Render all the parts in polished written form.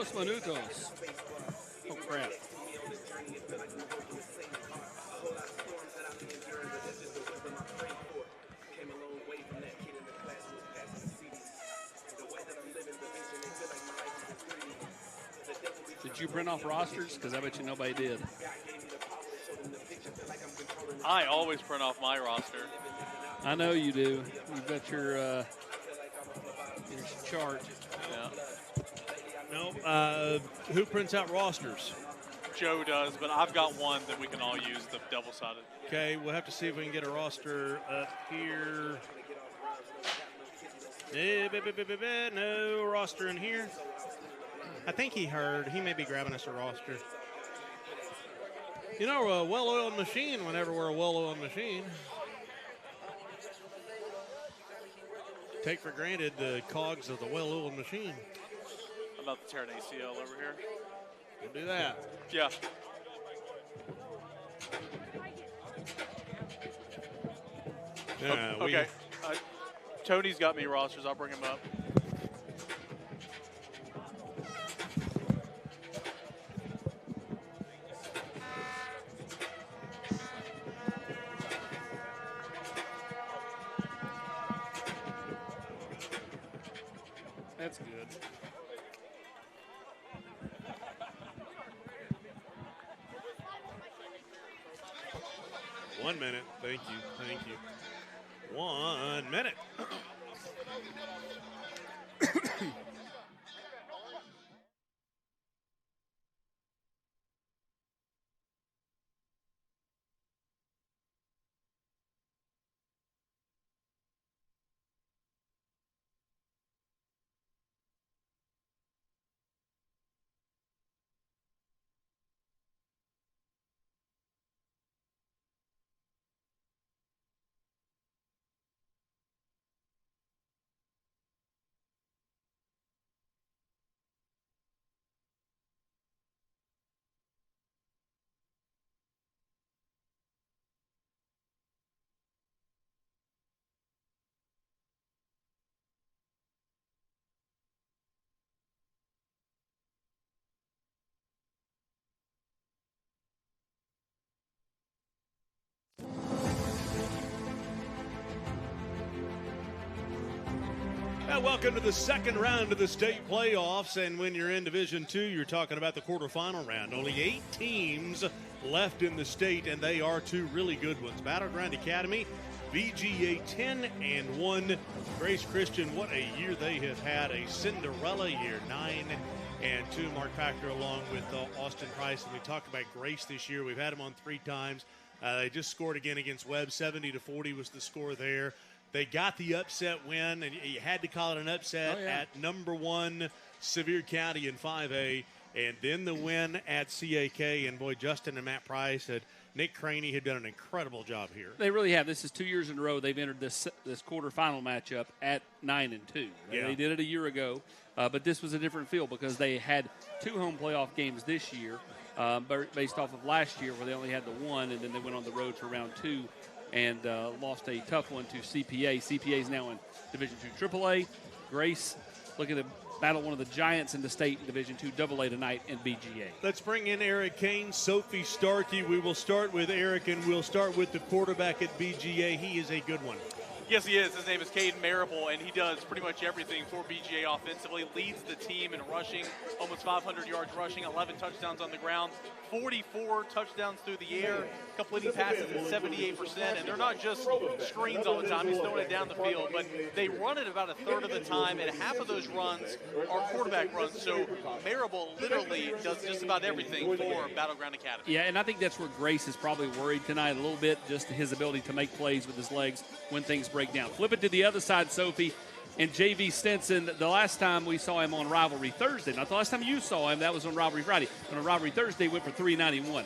Dos minutos. Oh, crap. Did you print off rosters? Because I bet you nobody did. I always print off my roster. I know you do. You've got your chart. Yeah. No, who prints out rosters? Joe does, but I've got one that we can all use, the double-sided. Okay, we'll have to see if we can get a roster up here. No roster in here. I think he heard. He may be grabbing us a roster. You know, we're a well-oiled machine whenever we're a well-oiled machine. Take for granted the cogs of the well-oiled machine. I'm about to tear an ACL over here. We'll do that. Yeah. Yeah, okay. Tony's got me rosters. I'll bring him up. That's good. One minute. Thank you. Thank you. 1 minute. Welcome to the second round of the state playoffs, and when you're in Division II, you're talking about the quarterfinal round. Only 8 teams left in the state, and they are 2 really good ones. Battleground Academy, VGA 10-1. Grace Christian, what a year they have had, a Cinderella year, 9-2. Mark Packer along with Austin Price, and we talked about Grace this year. We've had them on 3 times. They just scored again against Webb. 70-40 was the score there. They got the upset win, and you had to call it an upset at number 1 Sevier County in 5A, and then the win at CAK. And boy, Justin and Matt Price had Nick Craney had done an incredible job here. They really have. This is 2 years in a row they've entered this quarterfinal matchup at 9-2. They did it a year ago, but this was a different feel because they had 2 home playoff games this year, based off of last year where they only had the 1, and then they went on the road for round 2. And lost a tough one to CPA. CPA is now in Division II AAA. Grace looking to battle one of the giants in the state in Division II AA tonight in BGA. Let's bring in Eric Kane, Sophie Starkey. We will start with Eric, and we'll start with the quarterback at BGA. He is a good one. Yes, he is. His name is Caden Marable, and he does pretty much everything for BGA offensively. Leads the team in rushing, almost 500 yards rushing, 11 touchdowns on the ground, 44 touchdowns through the air, completing passes at 78%. And they're not just screens all the time. He's throwing it down the field, but they run it about a third of the time, and half of those runs are quarterback runs. So Marable literally does just about everything for Battleground Academy. Yeah, and I think that's where Grace is probably worried tonight a little bit, just his ability to make plays with his legs when things break down. Flip it to the other side, Sophie, and J.V. Stinson. The last time we saw him on Rivalry Thursday, not the last time you saw him, that was on Rivalry Friday. On a Rivalry Thursday, went for 391.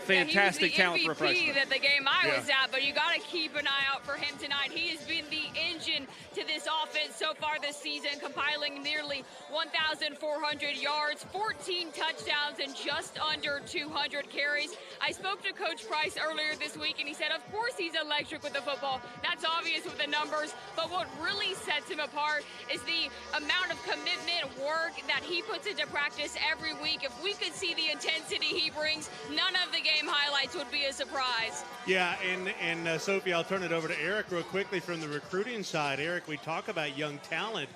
fantastic talent for a freshman. He was the MVP that the game I was at, but you got to keep an eye out for him tonight. He has been the engine to this offense so far this season, compiling nearly 1,400 yards, 14 touchdowns, and just under 200 carries. I spoke to Coach Price earlier this week, and he said, of course he's electric with the football. That's obvious with the numbers, but what really sets him apart is the amount of commitment, work that he puts into practice every week. If we could see the intensity he brings, none of the game highlights would be a surprise. Yeah, and Sophie, I'll turn it over to Eric real quickly from the recruiting side. Eric, we talk about young talent.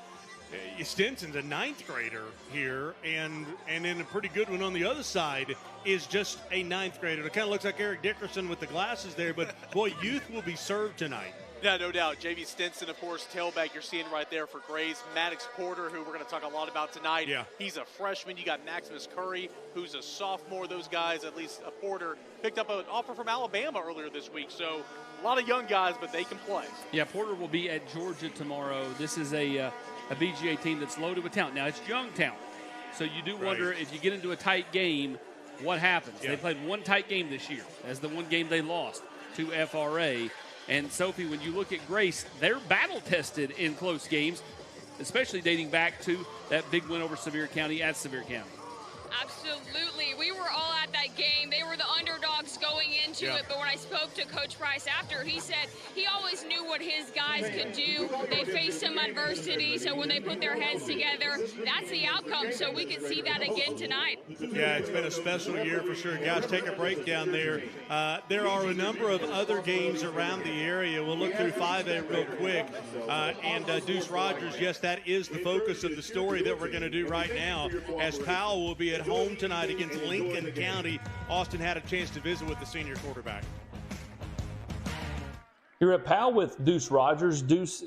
Stinson's a 9th grader here, and then a pretty good one on the other side is just a 9th grader. It kind of looks like Eric Dickerson with the glasses there, but boy, youth will be served tonight. Yeah, no doubt. J.V. Stinson, of course, tailback you're seeing right there for Grays. Maddox Porter, who we're going to talk a lot about tonight. Yeah. He's a freshman. You got Maximus Curry, who's a sophomore. Those guys, at least Porter, picked up an offer from Alabama earlier this week. So a lot of young guys, but they can play. Yeah, Porter will be at Georgia tomorrow. This is a BGA team that's loaded with talent. Now, it's young talent. So you do wonder if you get into a tight game, what happens? Yeah. They played one tight game this year. That's the one game they lost to FRA. And, Sophie, when you look at Grace, they're battle-tested in close games, especially dating back to that big win over Sevier County at Sevier County. Absolutely. We were all at that game. They were the underdogs going into it, but when I spoke to Coach Price after, he said he always knew what his guys could do. They faced some adversity, so when they put their heads together, that's the outcome. So we could see that again tonight. Yeah, it's been a special year for sure. Guys, take a break down there. There are a number of other games around the area. We'll look through 5A real quick. And Deuce Rogers, yes, that is the focus of the story that we're going to do right now, as Powell will be at home tonight against Lincoln County. Austin had a chance to visit with the senior quarterback. You're at Powell with Deuce Rogers. Deuce,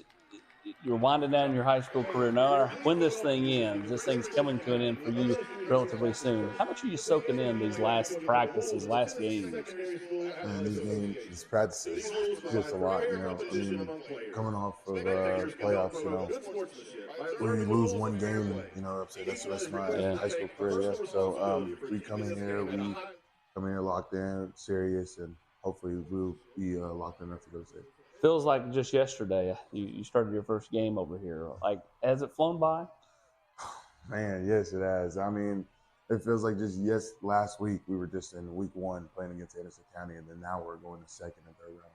you're winding down your high school career. Now, when this thing ends, this thing's coming to an end for you relatively soon. How much are you soaking in these last practices, last games? Man, these games, these practices, just a lot, you know. I mean, coming off of playoffs, you know, when you lose one game, you know, that's the rest of my high school career. Yeah. So we come in here locked in, serious, and hopefully we'll be locked in enough to go to state. Feels like just yesterday you started your first game over here. Like, has it flown by? Man, yes, it has. I mean, it feels like last week we were just in week 1 playing against Anderson County, and then now we're going to second and third round.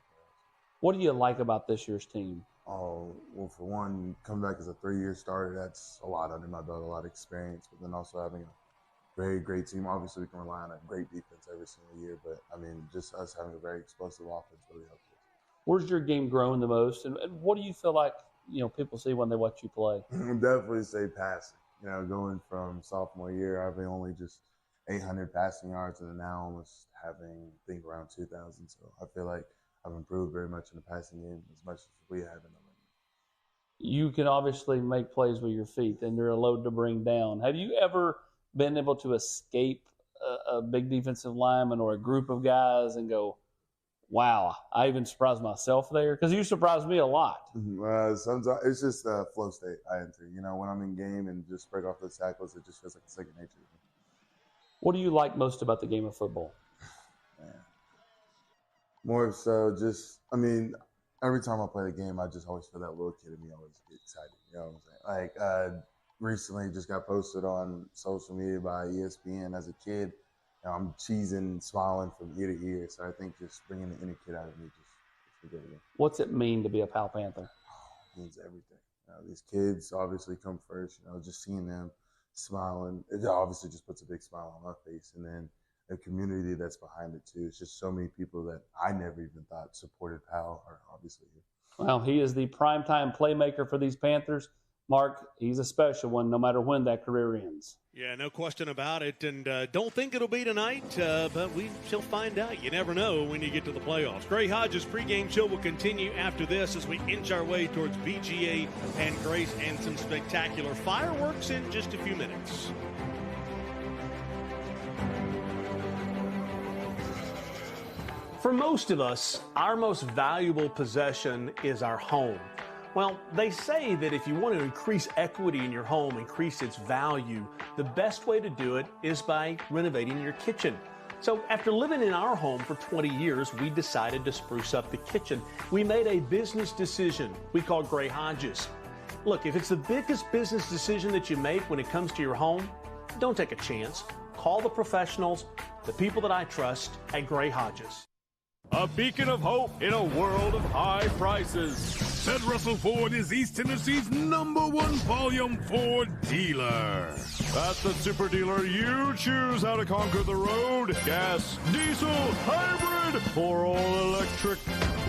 What do you like about this year's team? Oh, well, for one, coming back as a 3-year starter, that's a lot under my belt, a lot of experience, but then also having a very great team. Obviously, we can rely on a great defense every single year, but, I mean, just us having a very explosive offense really helps us. Where's your game growing the most, and what do you feel like, you know, people see when they watch you play? Definitely say passing. You know, going from sophomore year, having only just 800 passing yards, and now almost having, I think, around 2,000. So I feel like I've improved very much in the passing game as much as we have in the run. You can obviously make plays with your feet, and they're a load to bring down. Have you ever been able to escape a big defensive lineman or a group of guys and go, wow, I even surprised myself there? Because you surprised me a lot. Sometimes it's just a flow state I enter. You know, when I'm in game and just break off those tackles, it just feels like a second nature. What do you like most about the game of football? Man. More so just, I mean, every time I play the game, I just always feel that little kid in me always get excited. You know what I'm saying? Like, recently just got posted on social media by ESPN as a kid. You know, I'm cheesing, smiling from ear to ear. So I think just bringing the inner kid out of me just good again. What's it mean to be a Powell Panther? It means everything. You know, these kids obviously come first. You know, just seeing them smiling, it obviously just puts a big smile on my face. And then the community that's behind it too. It's just so many people that I never even thought supported Powell are obviously here. Well, he is the primetime playmaker for these Panthers. Mark, he's a special one no matter when that career ends. Yeah, no question about it. And don't think it'll be tonight, but we shall find out. You never know when you get to the playoffs. Gray Hodges' pregame show will continue after this as we inch our way towards BGA and Grace and some spectacular fireworks in just a few minutes. For most of us, our most valuable possession is our home. Well, they say that if you want to increase equity in your home, increase its value, the best way to do it is by renovating your kitchen. So after living in our home for 20 years, we decided to spruce up the kitchen. We made a business decision we call Gray Hodges. Look, if it's the biggest business decision that you make when it comes to your home, don't take a chance. Call the professionals, the people that I trust at Gray Hodges. A beacon of hope in a world of high prices. Ted Russell Ford is East Tennessee's #1 volume Ford dealer. That's the super dealer you choose how to conquer the road. Gas, diesel, hybrid, or all electric.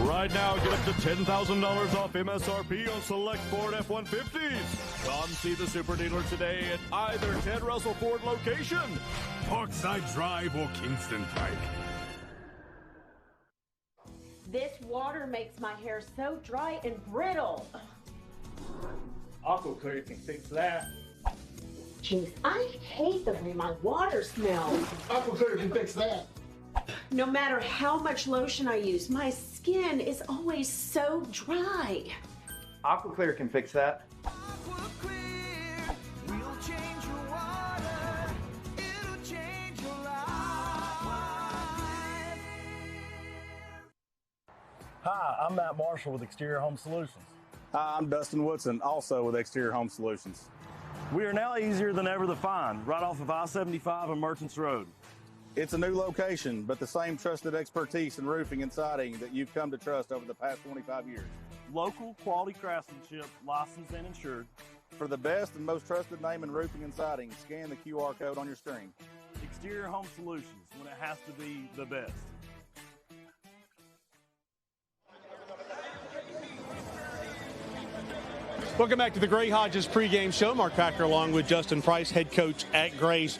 Right now, get up to $10,000 off MSRP on select Ford F-150s. Come see the super dealer today at either Ted Russell Ford location, Parkside Drive or Kingston Pike. This water makes my hair so dry and brittle. Aqua Clear can fix that. Jeez, I hate the way my water smells. Aqua Clear can fix that. No matter how much lotion I use, my skin is always so dry. Aqua Clear can fix that. Hi, I'm Matt Marshall with Exterior Home Solutions. Hi, I'm Dustin Woodson, also with Exterior Home Solutions. We are now easier than ever to find, right off of I-75 and Merchants Road. It's a new location, but the same trusted expertise in roofing and siding that you've come to trust over the past 25 years. Local quality craftsmanship, licensed and insured. For the best and most trusted name in roofing and siding, scan the QR code on your screen. Exterior Home Solutions, when it has to be the best. Welcome back to the Gray Hodges pregame show. Mark Packer along with Justin Price, head coach at Grace.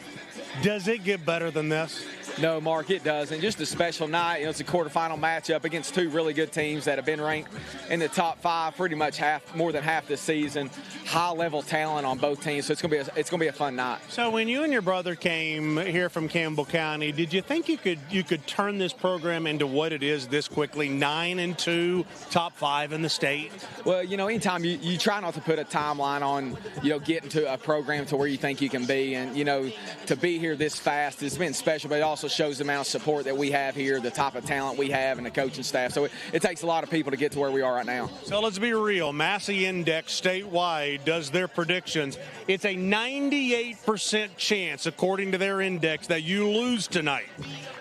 Does it get better than this? No, Mark, it doesn't. Just a special night. It's a quarterfinal matchup against two really good teams that have been ranked in the top 5 pretty much more than half this season. High-level talent on both teams, so it's gonna be a fun night. So when you and your brother came here from Campbell County, did you think you could turn this program into what it is this quickly? 9-2, top 5 in the state. Well, anytime you try not to put a timeline on, getting to a program to where you think you can be, and to be here this fast, it's been special, but it also shows the amount of support that we have here, the type of talent we have, and the coaching staff. So it takes a lot of people to get to where we are right now. So let's be real. Massey Index statewide does their predictions. It's a 98% chance, according to their index, that you lose tonight.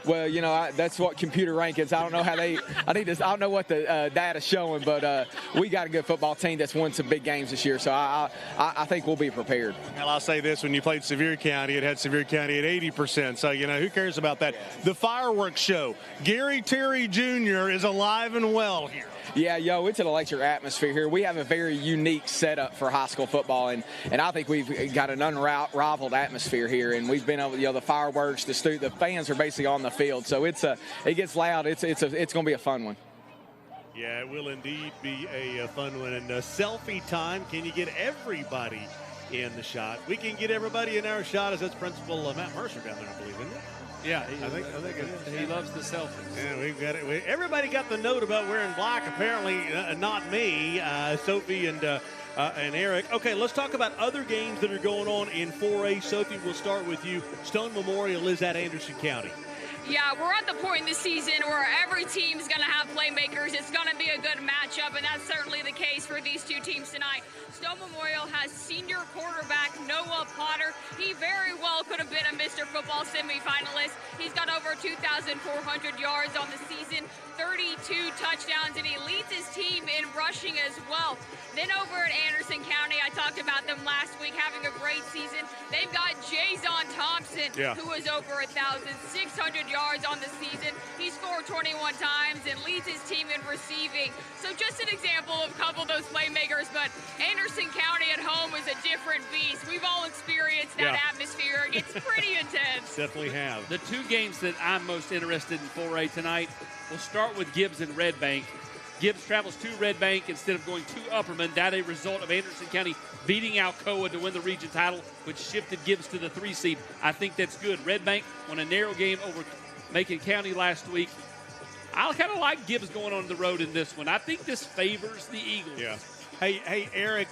Well, that's what computer rankings. I don't know how I don't know what the data's showing, but we got a good football team that's won some big games this year. So I think we'll be prepared. Well, I'll say this: when you played Sevier County, it had Sevier County at 80%. So who cares about that? The fireworks show. Gary Terry Jr. is alive and well here. Yeah, it's an electric atmosphere here. We have a very unique setup for high school football, and I think we've got an unrivaled atmosphere here. And we've been able, the fireworks, the fans are basically on the field, so it gets loud. It's going to be a fun one. Yeah, it will indeed be a fun one. And selfie time. Can you get everybody in the shot? We can get everybody in our shot, as that's Principal Matt Mercer down there, I believe, isn't it? Yeah, I think it is. He loves the selfies. Yeah, we've got it. Everybody got the note about wearing black. Apparently, not me, Sophie and Eric. Okay, let's talk about other games that are going on in 4A. Sophie, we'll start with you. Stone Memorial is at Anderson County. Yeah, we're at the point in the season where every team's going to have playmakers. It's going to be a good matchup, and that's certainly the case for these two teams tonight. Stone Memorial has senior quarterback Noah Potter. He very well could have been a Mr. Football semifinalist. He's got over 2,400 yards on the season, 32 touchdowns, and he leads his team in rushing as well. Then over at Anderson County, I talked about them last week having a great season. They've got Jason Thompson, who was over 1,600 yards on the season. He scored 21 times and leads his team in receiving. So just an example of a couple of those playmakers, but Anderson County at home is a different beast. We've all experienced that atmosphere. It's pretty intense. Definitely have. The two games that I'm most interested in 4A tonight, we'll start with Gibbs and Red Bank. Gibbs travels to Red Bank instead of going to Upperman. That a result of Anderson County beating Alcoa to win the region title, which shifted Gibbs to the 3 seed. I think that's good. Red Bank won a narrow game over Macon County last week. I kind of like Gibbs going on the road in this one. I think this favors the Eagles. Yeah. Hey, Eric,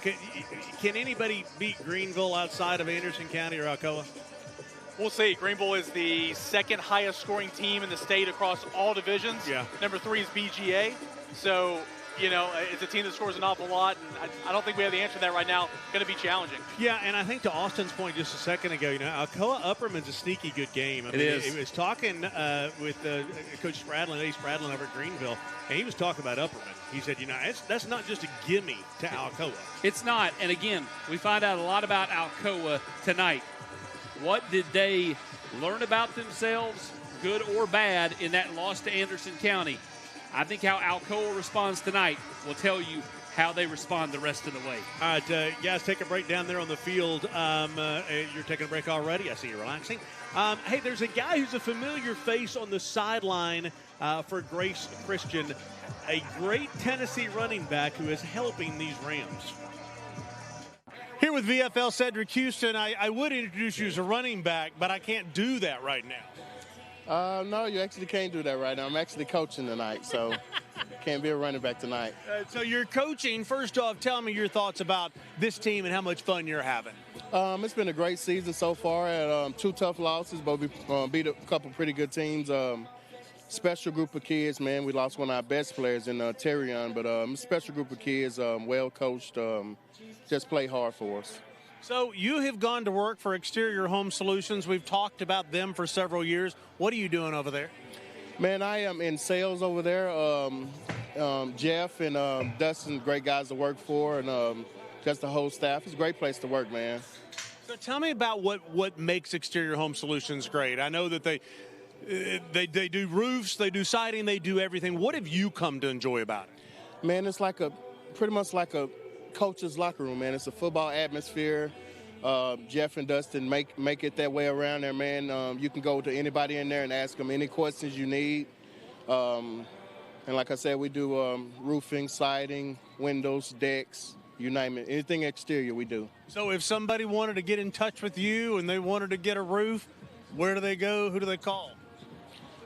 can anybody beat Greenville outside of Anderson County or Alcoa? We'll see. Greenville is the second highest scoring team in the state across all divisions. Yeah. Number 3 is BGA. So, you know, it's a team that scores an awful lot, and I don't think we have the answer to that right now. Going to be challenging. Yeah, and I think to Austin's point just a second ago, you know, Alcoa Upperman's a sneaky good game. I mean, is. He was talking with Coach Spradlin, Ace Spradlin over at Greenville, and he was talking about Upperman. He said, you know, that's not just a gimme to Alcoa. It's not. And again, we find out a lot about Alcoa tonight. What did they learn about themselves, good or bad, in that loss to Anderson County? I think how Alcoa responds tonight will tell you how they respond the rest of the way. All right, guys, take a break down there on the field. You're taking a break already. I see you relaxing. Hey, there's a guy who's a familiar face on the sideline for Grace Christian, a great Tennessee running back who is helping these Rams. Here with VFL Cedric Houston, I would introduce you as a running back, but I can't do that right now. No, you actually can't do that right now. I'm actually coaching tonight, so can't be a running back tonight. So you're coaching. First off, tell me your thoughts about this team and how much fun you're having. It's been a great season so far. Had 2 tough losses, but we beat a couple pretty good teams. Special group of kids, man. We lost one of our best players in Terrion, but a special group of kids, well coached, just play hard for us. So you have gone to work for Exterior Home Solutions. We've talked about them for several years. What are you doing over there? Man, I am in sales over there. Jeff and Dustin, great guys to work for, and just the whole staff. It's a great place to work, man. So tell me about what makes Exterior Home Solutions great. I know that they do roofs, they do siding, they do everything. What have you come to enjoy about it? Man, it's pretty much like a coach's locker room, man. It's a football atmosphere. Jeff and Dustin make it that way around there, man. You can go to anybody in there and ask them any questions you need. And like I said, we do roofing, siding, windows, decks, you name it. Anything exterior we do. So if somebody wanted to get in touch with you and they wanted to get a roof, where do they go? Who do they call?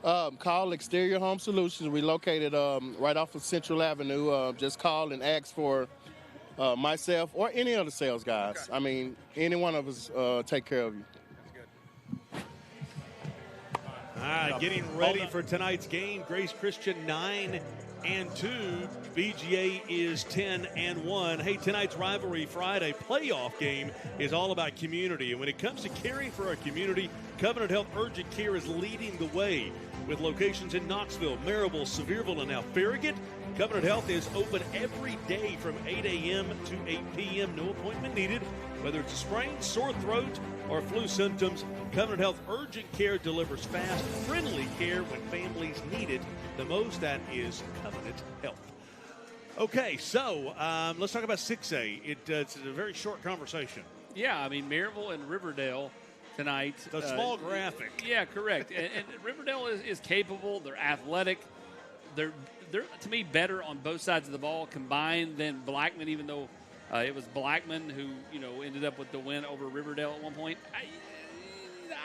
Call Exterior Home Solutions. We're located right off of Central Avenue. Just call and ask for myself or any other sales guys. Okay. I mean, any one of us take care of you. All right, getting ready for tonight's game. Grace Christian 9-2. BGA is 10-1. Hey, tonight's Rivalry Friday playoff game is all about community. And when it comes to caring for our community, Covenant Health Urgent Care is leading the way. With locations in Knoxville, Maryville, Sevierville, and now Farragut, Covenant Health is open every day from 8 a.m. to 8 p.m. No appointment needed. Whether it's a sprain, sore throat, or flu symptoms, Covenant Health Urgent Care delivers fast, friendly care when families need it the most. That is Covenant Health. Okay, so let's talk about 6A. It's a very short conversation. Yeah, I mean, Maryville and Riverdale tonight. The small graphic. Yeah, correct. and Riverdale is capable. They're athletic. They're, to me, better on both sides of the ball combined than Blackman, even though it was Blackman who, ended up with the win over Riverdale at one point.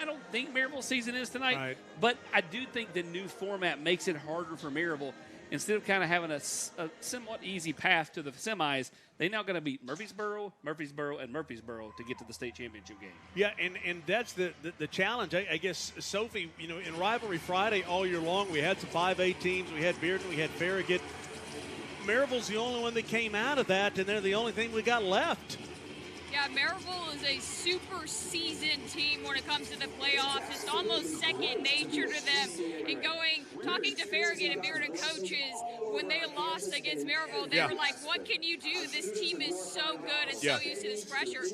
I don't think Maryville's season is tonight, right. But I do think the new format makes it harder for Maryville. Instead of kind of having a somewhat easy path to the semis, they're now going to beat Murfreesboro, and Murfreesboro to get to the state championship game. Yeah, and that's the challenge. I guess, Sophie, in Rivalry Friday all year long, we had some 5A teams. We had Bearden, we had Farragut. Maryville's the only one that came out of that, and they're the only thing we got left. Yeah, Maryville is a super seasoned team when it comes to the playoffs. It's almost second nature to them. And talking to Farragut and Bearden coaches, when they lost against Maryville, they were like, what can you do? This team is so good and so used to this pressure.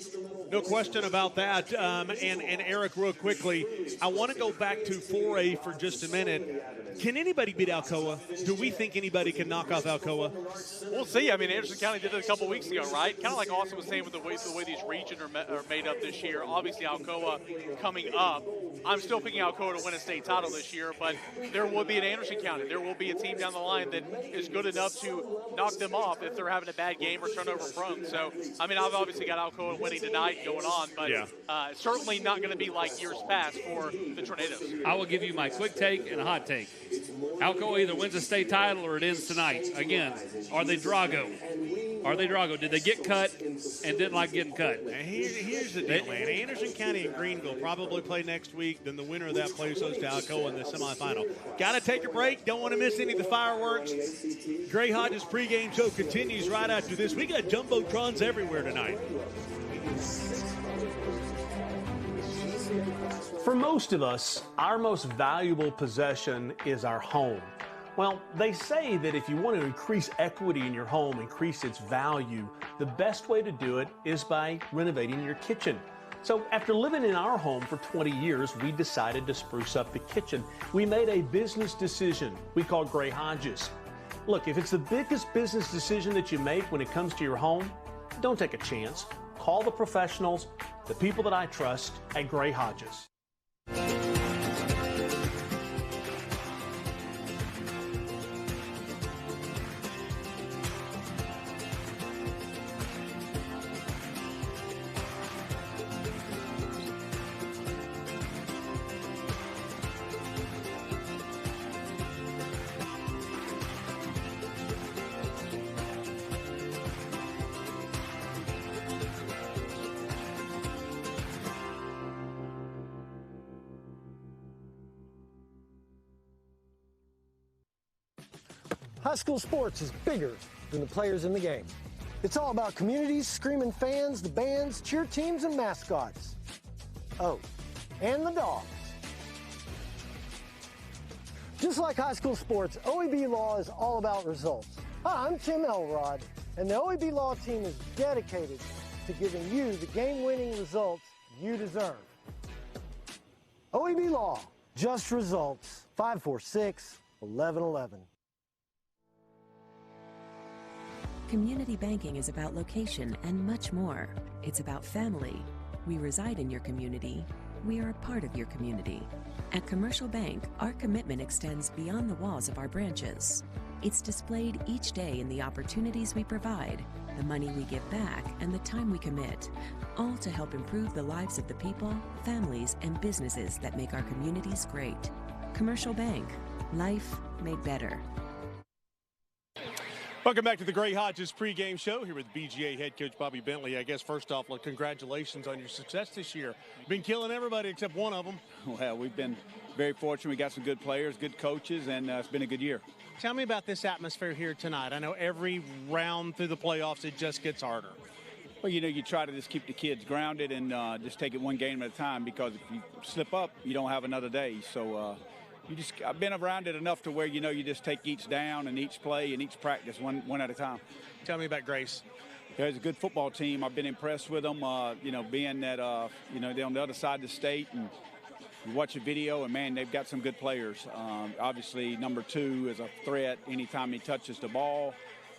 No question about that. And Eric, real quickly, I want to go back to 4A for just a minute. Can anybody beat Alcoa? Do we think anybody can knock off Alcoa? We'll see. I mean, Anderson County did it a couple weeks ago, right? Kind of like Austin was saying with the way these regions are made up this year. Obviously, Alcoa coming up. I'm still picking Alcoa to win a state title this year, but there will be an Anderson County. There will be a team down the line that is good enough to knock them off if they're having a bad game or turnover prone. So, I mean, I've obviously got Alcoa winning tonight going on, but certainly not going to be like years past for the Tornadoes. I will give you my quick take and a hot take. Alcoa either wins a state title or it ends tonight. Again, are they Drago? Are they Drago? Did they get cut and didn't like getting cut? And here's the deal, man. Anderson County and Greenville probably play next week. Then the winner of that plays host to Alcoa in the semifinal. Got to take a break. Don't want to miss any of the fireworks. Gray Hodges pregame show continues right after this. We got jumbotrons everywhere tonight. For most of us, our most valuable possession is our home. Well, they say that if you want to increase equity in your home, increase its value, the best way to do it is by renovating your kitchen. So after living in our home for 20 years, we decided to spruce up the kitchen. We made a business decision we call Gray Hodges. Look, if it's the biggest business decision that you make when it comes to your home, don't take a chance. Call the professionals, the people that I trust at Gray Hodges. High school sports is bigger than the players in the game. It's all about communities, screaming fans, the bands, cheer teams, and mascots. Oh, and the dogs. Just like high school sports, OEB Law is all about results. Hi, I'm Tim Elrod, and the OEB Law team is dedicated to giving you the game-winning results you deserve. OEB Law, just results, 546-1111. Community banking is about location and much more. It's about family. We reside in your community. We are a part of your community. At Commercial Bank, our commitment extends beyond the walls of our branches. It's displayed each day in the opportunities we provide, the money we give back, and the time we commit, all to help improve the lives of the people, families, and businesses that make our communities great. Commercial Bank, life made better. Welcome back to the Gray Hodges pregame show here with BGA head coach Bobby Bentley. I guess first off, look, congratulations on your success this year. Been killing everybody except one of them. Well, we've been very fortunate. We got some good players, good coaches, and it's been a good year. Tell me about this atmosphere here tonight. I know every round through the playoffs, it just gets harder. Well, you know, you try to just keep the kids grounded and just take it one game at a time, because if you slip up, you don't have another day. So I've been around it enough to where, you know, you just take each down and each play and each practice one at a time. Tell me about Grace. There's a good football team. I've been impressed with them, you know, being that, you know, they're on the other side of the state, and you watch a video and, man, they've got some good players. Obviously, number 2 is a threat anytime he touches the ball.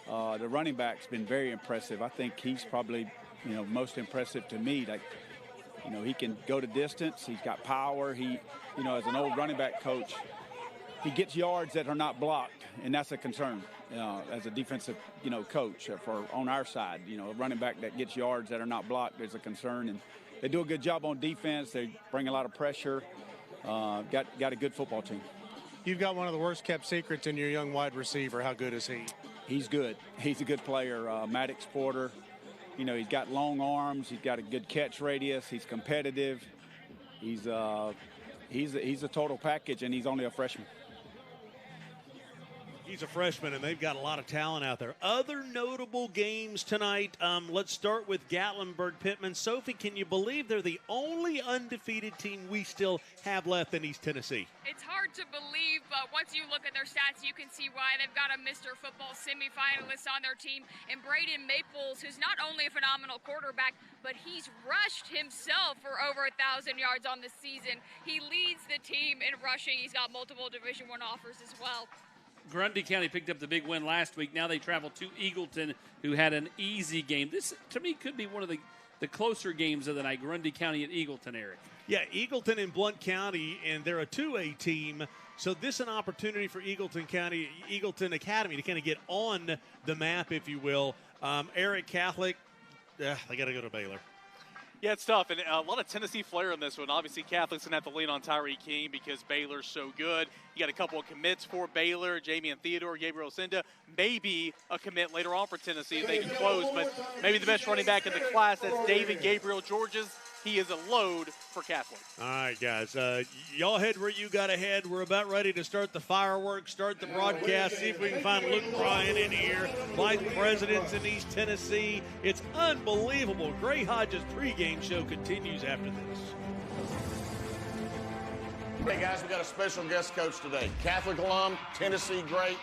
The running back's been very impressive. I think he's probably, you know, most impressive to me. Like, you know, he can go to distance. He's got power. He, you know, as an old running back coach, he gets yards that are not blocked, and that's a concern. As a defensive, you know, coach for on our side, you know, a running back that gets yards that are not blocked is a concern. And they do a good job on defense. They bring a lot of pressure. Got a good football team. You've got one of the worst kept secrets in your young wide receiver. How good is he? He's good. He's a good player. Maddox Porter. You know, he's got long arms. He's got a good catch radius. He's competitive. He's a total package, and he's only a freshman. He's a freshman, and they've got a lot of talent out there. Other notable games tonight. Let's start with Gatlinburg-Pittman. Sophie, can you believe they're the only undefeated team we still have left in East Tennessee? It's hard to believe, but once you look at their stats, you can see why. They've got a Mr. Football semifinalist on their team, and Braden Maples, who's not only a phenomenal quarterback, but he's rushed himself for over 1,000 yards on the season. He leads the team in rushing. He's got multiple Division I offers as well. Grundy County picked up the big win last week. Now they travel to Eagleton, who had an easy game. This, to me, could be one of the closer games of the night, Grundy County at Eagleton, Eric. Yeah, Eagleton and Blount County, and they're a 2A team. So this is an opportunity for Eagleton Academy to kind of get on the map, if you will. Eric Catholic, they got to go to Baylor. Yeah, it's tough, and a lot of Tennessee flair in this one. Obviously, Catholic's going to have to lean on Tyree King because Baylor's so good. You got a couple of commits for Baylor, Jamie and Theodore, Gabriel Senda. Maybe a commit later on for Tennessee if they can close, but maybe the best running back in the class, that's David Gabriel Georges. He is a load for Catholic. All right, guys. Y'all head where you got to head. We're about ready to start the fireworks, start the broadcast, see if we can find Luke Bryan in here, Vice Presidents in East Tennessee. It's unbelievable. Gray Hodges pregame show continues after this. Hey, guys, we got a special guest coach today. Catholic alum, Tennessee great,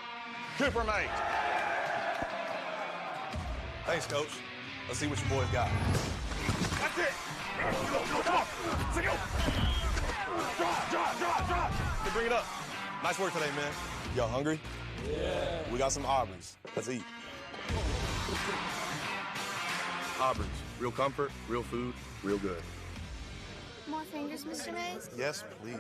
Cooper Mate. Thanks, Coach. Let's see what your boys got. That's it. Hey, bring it up. Nice work today, man. Y'all hungry? Yeah. We got some Auburn's. Let's eat. Auburn's. Real comfort, real food, real good. More fingers, Mr. Mays? Yes, please.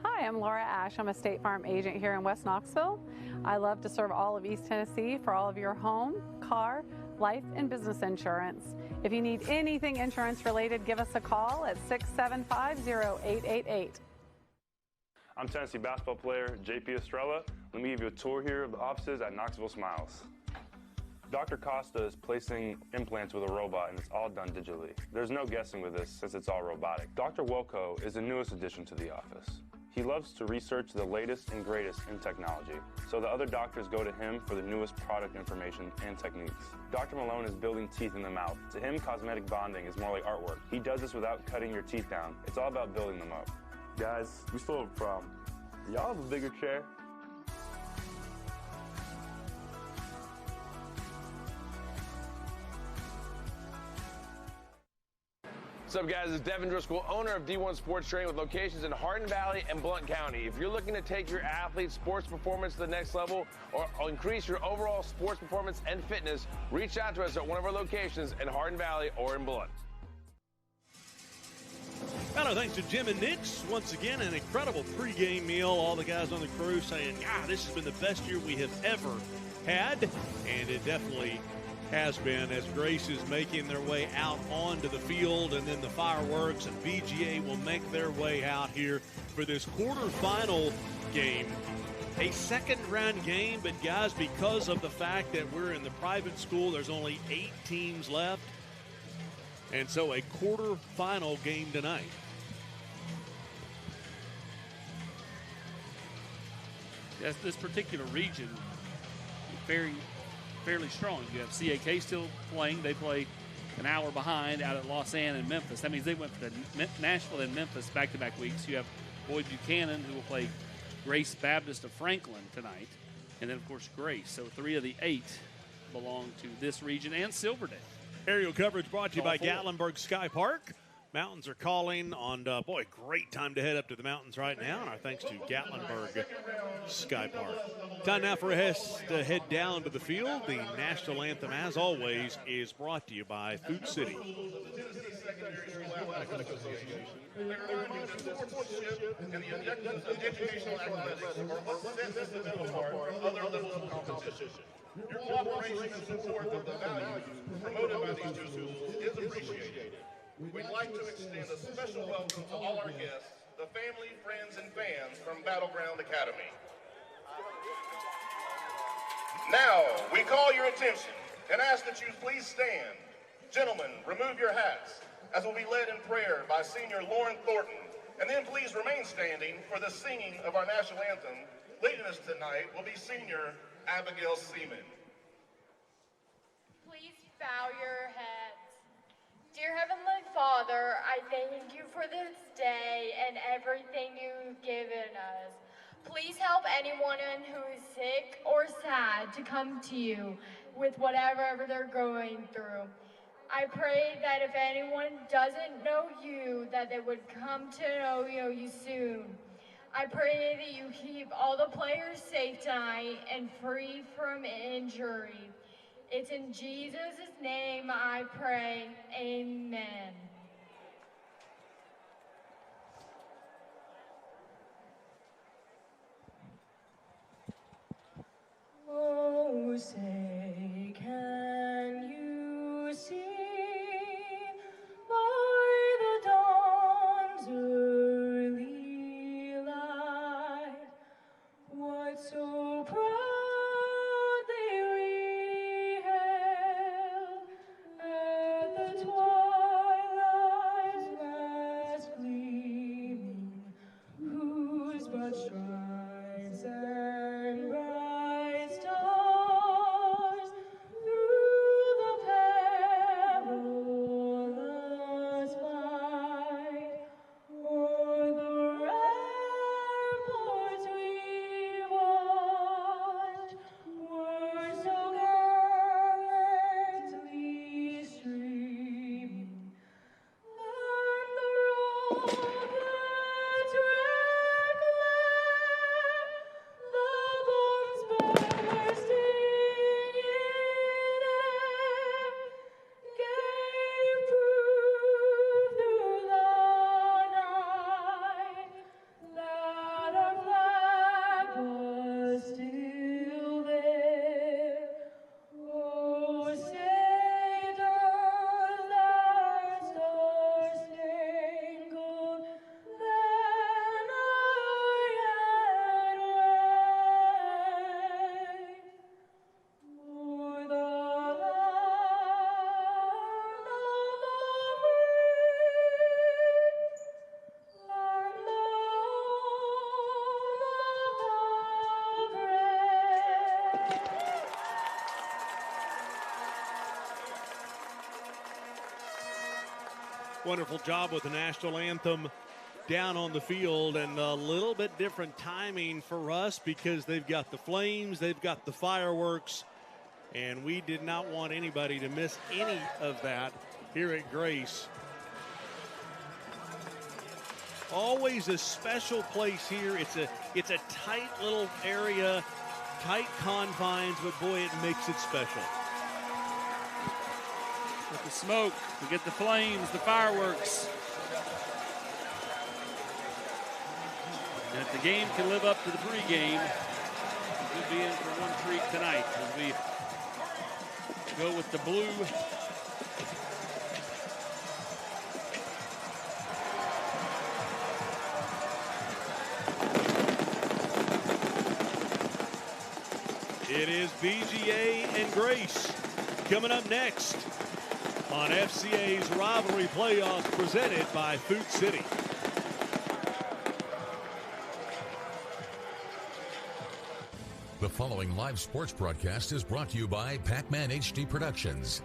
Hi, I'm Laura Ash. I'm a State Farm agent here in West Knoxville. I love to serve all of East Tennessee for all of your home, car, life, and business insurance. If you need anything insurance related, give us a call at 675-0888. I'm Tennessee basketball player JP Estrella. Let me give you a tour here of the offices at Knoxville Smiles. Dr. Costa is placing implants with a robot, and it's all done digitally. There's no guessing with this since it's all robotic. Dr. Wilco is the newest addition to the office. He loves to research the latest and greatest in technology, so the other doctors go to him for the newest product information and techniques. Dr. Malone is building teeth in the mouth. To him, cosmetic bonding is more like artwork. He does this without cutting your teeth down. It's all about building them up. Guys, we still have a problem. Y'all have a bigger chair? What's up, guys? It's Devin Driscoll, owner of D1 Sports Training with locations in Hardin Valley and Blount County. If you're looking to take your athlete's sports performance to the next level or increase your overall sports performance and fitness, reach out to us at one of our locations in Hardin Valley or in Blount. Hello, thanks to Jim and Nick's. Once again, an incredible pregame meal. All the guys on the crew saying, this has been the best year we have ever had. And it definitely has been, as Grace is making their way out onto the field, and then the fireworks and BGA will make their way out here for this quarterfinal game. A second-round game, but guys, because of the fact that we're in the private school, there's only 8 teams left. And so a quarterfinal game tonight. Yes, this particular region, fairly strong. You have CAK still playing. They play an hour behind out at Los Ann and Memphis. That means they went to Nashville and Memphis back-to-back weeks. You have Boyd Buchanan, who will play Grace Baptist of Franklin tonight. And then, of course, Grace. So 3 of the 8 belong to this region and Silverdale. Aerial coverage brought to you by Gatlinburg Sky Park. Mountains are calling on, great time to head up to the mountains right now. And our thanks to Gatlinburg Sky Park. Time now for us to head down to the field. The national anthem, as always, is brought to you by Food City. And the educational athletics are from other levels of competition. Your cooperation and support of the values promoted by these two schools is appreciated. We'd like to extend a special welcome to all our guests, the family, friends, and fans from Battleground Academy. Now, we call your attention and ask that you please stand. Gentlemen, remove your hats, as will be led in prayer by Senior Lauren Thornton. And then please remain standing for the singing of our national anthem. Leading us tonight will be Senior Abigail Seaman. Please bow your heads. Dear Heavenly Father, I thank you for this day and everything you've given us. Please help anyone who is sick or sad to come to you with whatever they're going through. I pray that if anyone doesn't know you, that they would come to know you soon. I pray that you keep all the players safe tonight and free from injury. It's in Jesus' name I pray. Amen. Oh, say, can you see by the dawn's early light what so proudly we hailed at the twilight's last gleaming, whose broad stripes and bright stars through the perilous fight o'er the ramparts we watched were so gallantly streaming, and the rockets red glare, the bombs bursting in air, gave proof through the night that our flag was still there. Oh, say does that star-spangled banner yet wave o'er the land of the free and the home of the brave? Wonderful job with the national anthem down on the field, and a little bit different timing for us because they've got the flames, they've got the fireworks, and we did not want anybody to miss any of that here at Grace. Always a special place here. It's a tight little area, tight confines, but boy, it makes it special. With the smoke, we get the flames, the fireworks. And if the game can live up to the pregame, we'll be in for one treat tonight as we go with the blue. It is BGA and Grace coming up next on FCA's Rivalry Playoffs presented by Food City. The following live sports broadcast is brought to you by Pac-Man HD Productions.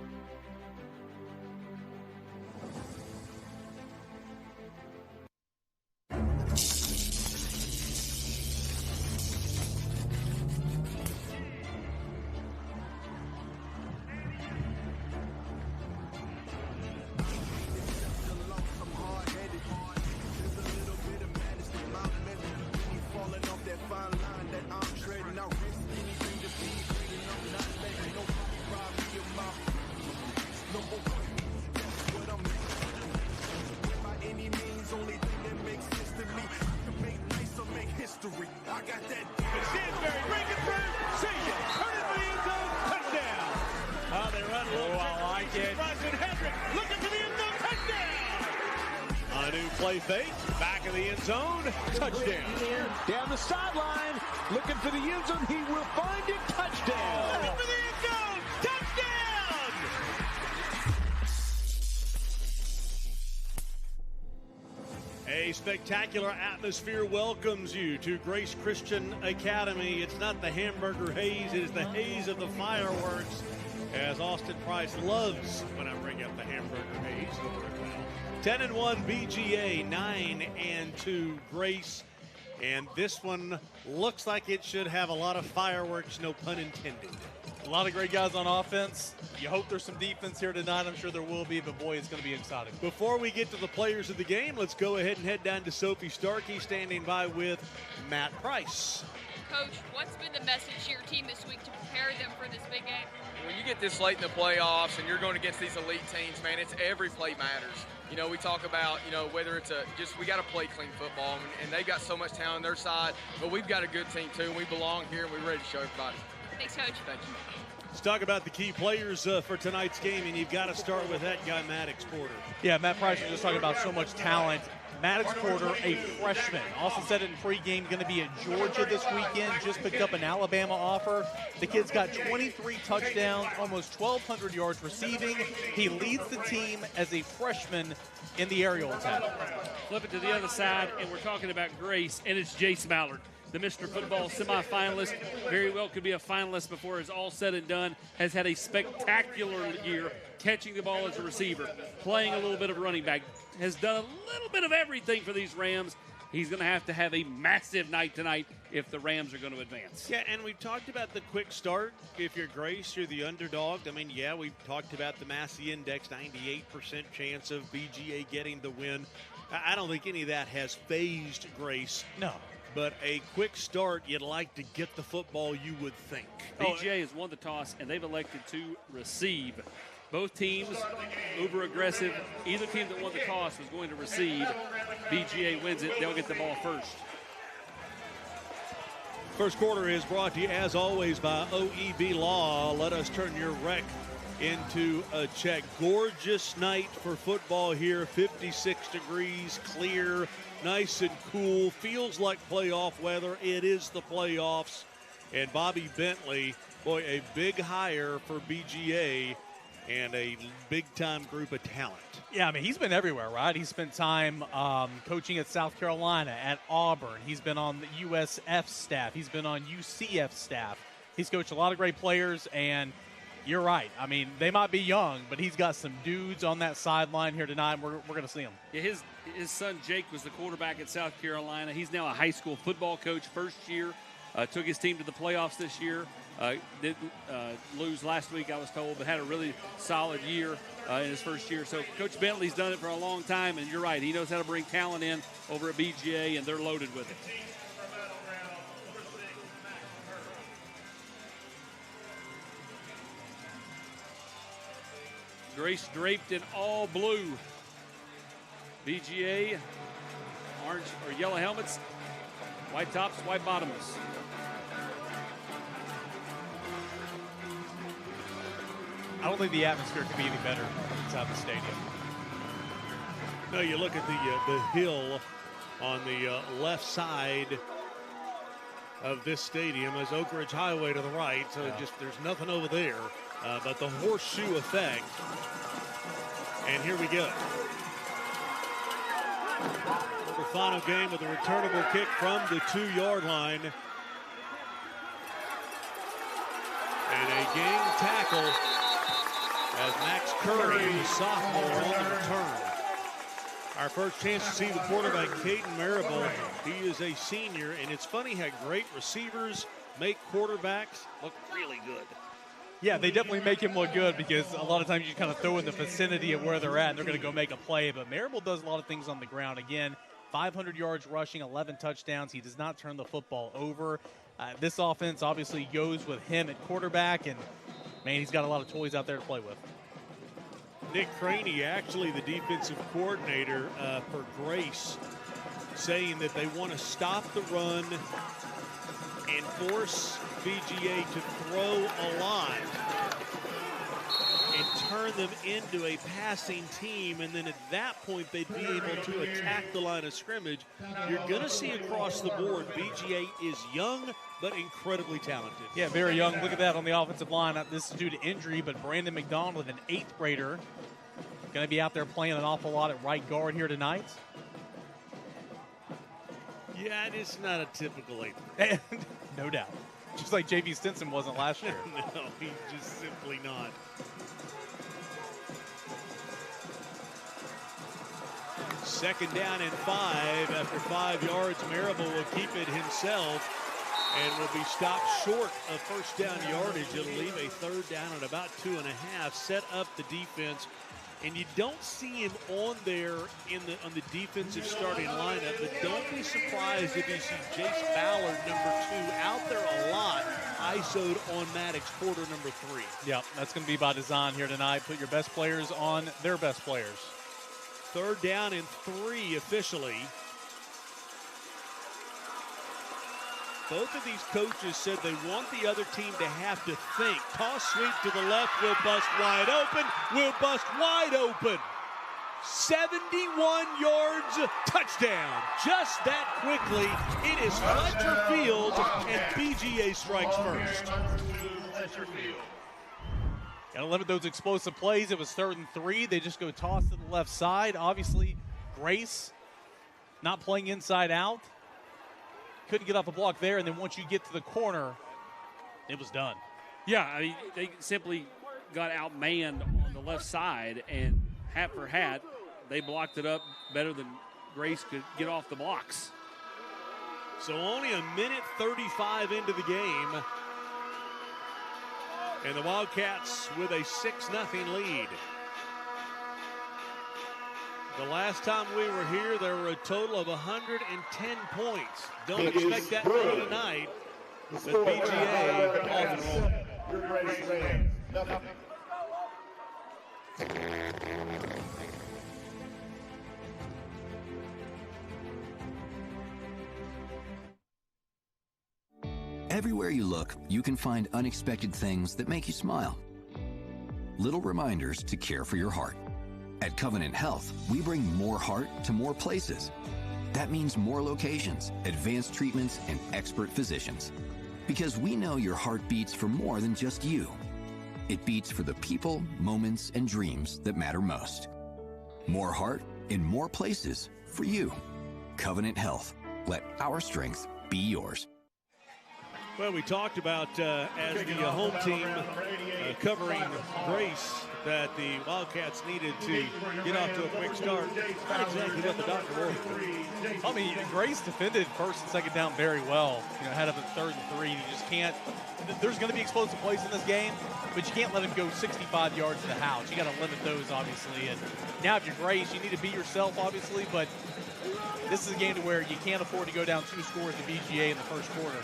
Play fake, back of the end zone, touchdown. Down the sideline, looking for the end zone, he will find it, touchdown. Looking for the end zone, touchdown! A spectacular atmosphere welcomes you to Grace Christian Academy. It's not the hamburger haze, it is the haze of the fireworks, as Austin Price loves when I bring up the hamburger haze. 10-1 BGA, 9-2 Grace, and this one looks like it should have a lot of fireworks, no pun intended. A lot of great guys on offense. You hope there's some defense here tonight. I'm sure there will be, but boy, it's going to be exciting. Before we get to the players of the game, let's go ahead and head down to Sophie Starkey, standing by with Matt Price. Coach, what's been the message to your team this week to prepare them for this big game? when you get this late in the playoffs and you're going against these elite teams, man, it's every play matters. You know, we talk about, you know, whether it's we got to play clean football, and they've got so much talent on their side, but we've got a good team too, and we belong here, and we're ready to show everybody. Thanks, Coach. Thank you. Let's talk about the key players for tonight's game, and you've got to start with that guy, Maddox Porter. Yeah, Matt Price was just talking about so much talent. Maddox Porter, a freshman. Also said it in pregame, going to be at Georgia this weekend. Just picked up an Alabama offer. The kid's got 23 touchdowns, almost 1,200 yards receiving. He leads the team as a freshman in the aerial attack. Flip it to the other side, and we're talking about Grace, and it's Jace Mallard, the Mr. Football semifinalist. Very well could be a finalist before it's all said and done. Has had a spectacular year, catching the ball as a receiver, playing a little bit of running back, has done a little bit of everything for these Rams. He's going to have a massive night tonight if the Rams are going to advance. Yeah, and we've talked about the quick start. If you're Grace, you're the underdog. I mean, yeah, we've talked about the Massey Index, 98% chance of BGA getting the win. I don't think any of that has phased Grace. No. But a quick start, you'd like to get the football, you would think. BGA has won the toss, and they've elected to receive. Both teams, uber aggressive. Either team that won the toss was going to receive. BGA wins it. They'll get the ball first. First quarter is brought to you, as always, by OEB Law. Let us turn your wreck into a check. Gorgeous night for football here. 56 degrees, clear, nice and cool. Feels like playoff weather. It is the playoffs. And Bobby Bentley, boy, a big hire for BGA. And a big-time group of talent. Yeah, I mean, he's been everywhere, right? He's spent time coaching at South Carolina, at Auburn. He's been on the USF staff. He's been on UCF staff. He's coached a lot of great players, and you're right. I mean, they might be young, but he's got some dudes on that sideline here tonight, and we're going to see them. Yeah, his son Jake was the quarterback at South Carolina. He's now a high school football coach, first year. Took his team to the playoffs this year. Did lose last week, I was told, but had a really solid year in his first year. So Coach Bentley's done it for a long time, and you're right. He knows how to bring talent in over at BGA, and they're loaded with it. Grace draped in all blue. BGA, orange or yellow helmets, white tops, white bottoms. I don't think the atmosphere could be any better inside the stadium. No, you look at the hill on the left side of this stadium as Oak Ridge Highway to the right, so just there's nothing over there but the horseshoe effect. And here we go. The final game with a returnable kick from the 2-yard line. And a game tackle as Max Curry, the sophomore, on the return. Our first chance to see the quarterback, Caden Marable. He is a senior, and it's funny how great receivers make quarterbacks look really good. Yeah, they definitely make him look good because a lot of times you kind of throw in the vicinity of where they're at and they're going to go make a play. But Marable does a lot of things on the ground. Again, 500 yards rushing, 11 touchdowns. He does not turn the football over. This offense obviously goes with him at quarterback, and, man, he's got a lot of toys out there to play with. Nick Craney, actually the defensive coordinator for Grace, saying that they want to stop the run and force BGA to throw a lot and turn them into a passing team, and then at that point they'd be able to attack the line of scrimmage. You're going to see across the board BGA is young but incredibly talented. Yeah, very young. Look at that on the offensive line. This is due to injury, but Brandon McDonald, an 8th grader, going to be out there playing an awful lot at right guard here tonight. Yeah, it is not a typical 8th. No doubt. Just like J.B. Stinson wasn't last year. No, he's just simply not. Second down and 5. After 5 yards, Marable will keep it himself and will be stopped short of first down yardage. It'll leave a third down at about 2.5. Set up the defense and you don't see him on there on the defensive starting lineup, but don't be surprised if you see Jace Ballard, number 2, out there a lot, ISO'd on Maddox Porter, number 3. Yeah, that's going to be by design here tonight. Put your best players on their best players. 3rd down and 3 officially. Both of these coaches said they want the other team to have to think. Toss sweep to the left, will bust wide open, will bust wide open. 71 yards, touchdown. Just that quickly, it is Fletcher Field, and BGA strikes first. Got to limit those explosive plays. It was 3rd and 3. They just go toss to the left side. Obviously, Grace not playing inside out. Couldn't get off the block there, and then once you get to the corner, it was done. Yeah, I mean, they simply got outmanned on the left side, and hat for hat, they blocked it up better than Grace could get off the blocks. So only a minute 35 into the game, and the Wildcats with a 6-0 lead. The last time we were here, there were a total of 110 points. Don't expect that tonight, but BGA off and Everywhere you look, you can find unexpected things that make you smile. Little reminders to care for your heart. At Covenant Health, we bring more heart to more places. That means more locations, advanced treatments, and expert physicians. Because we know your heart beats for more than just you. It beats for the people, moments, and dreams that matter most. More heart in more places for you. Covenant Health. Let our strength be yours. Well, we talked about, as the home team covering Grace, that the Wildcats needed to get off to a quick start. Not exactly what the doctor ordered. I mean, Grace defended 1st and 2nd down very well. You know, had up at 3rd and 3. You just can't. There's going to be explosive plays in this game, but you can't let him go 65 yards to the house. You got to limit those, obviously. And now, if you're Grace, you need to be yourself, obviously. But this is a game to where you can't afford to go down 2 scores to BGA in the first quarter.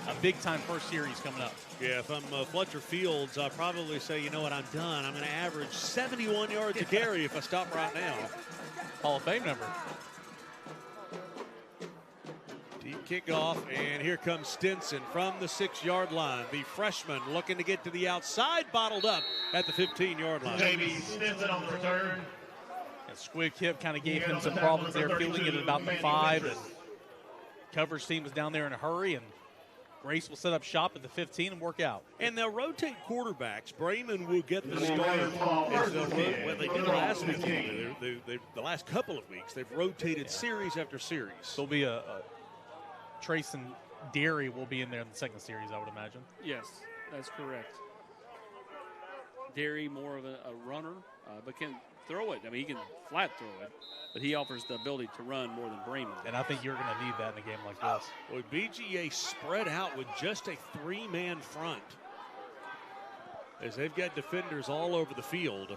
A big-time first series coming up. Yeah, if I'm Fletcher Fields, I'll probably say, you know what, I'm done. I'm going to average 71 yards a carry if I stop right now. Hall of Fame number. Deep kickoff, and here comes Stinson from the 6-yard line. The freshman looking to get to the outside, bottled up at the 15-yard line. Jamie Stinson on the return. And Squig Hip kind of gave him some problems there, fielding it at about the 5. And coverage team was down there in a hurry, and Grace will set up shop at the 15 and work out. And they'll rotate quarterbacks. Brayman will get the start. Well, they did last week. The last couple of weeks, they've rotated series after series. There'll be a Trace and Derry will be in there in the 2nd series, I would imagine. Yes, that's correct. Derry, more of a runner, but can throw it. I mean, he can flat throw it, but he offers the ability to run more than Brayman. And I think you're going to need that in a game like this. Boy, BGA spread out with just a 3-man front, as they've got defenders all over the field.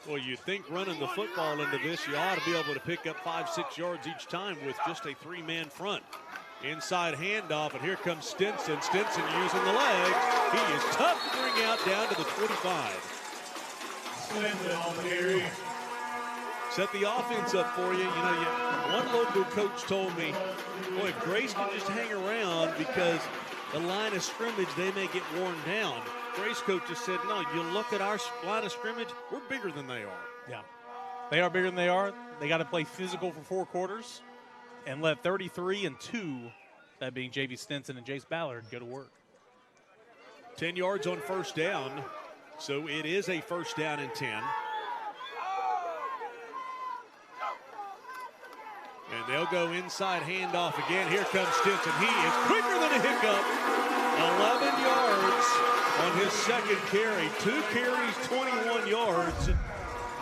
Well, you'd think running the football into this, you ought to be able to pick up 5-6 yards each time with just a 3-man front. Inside handoff, and here comes Stinson. Stinson using the legs. He is tough to bring out down to the 25. Set the offense up for you. You know, one local coach told me, boy, if Grace can just hang around because the line of scrimmage, they may get worn down. Grace coach just said, no, you look at our line of scrimmage, we're bigger than they are. Yeah, they are bigger than they are. They got to play physical for 4 quarters and let 33 and 2, that being J.V. Stinson and Jace Ballard, go to work. 10 yards on 1st down. So it is a 1st down and 10. And they'll go inside handoff again. Here comes Stinson. He is quicker than a hiccup. 11 yards on his 2nd carry. 2 carries, 21 yards.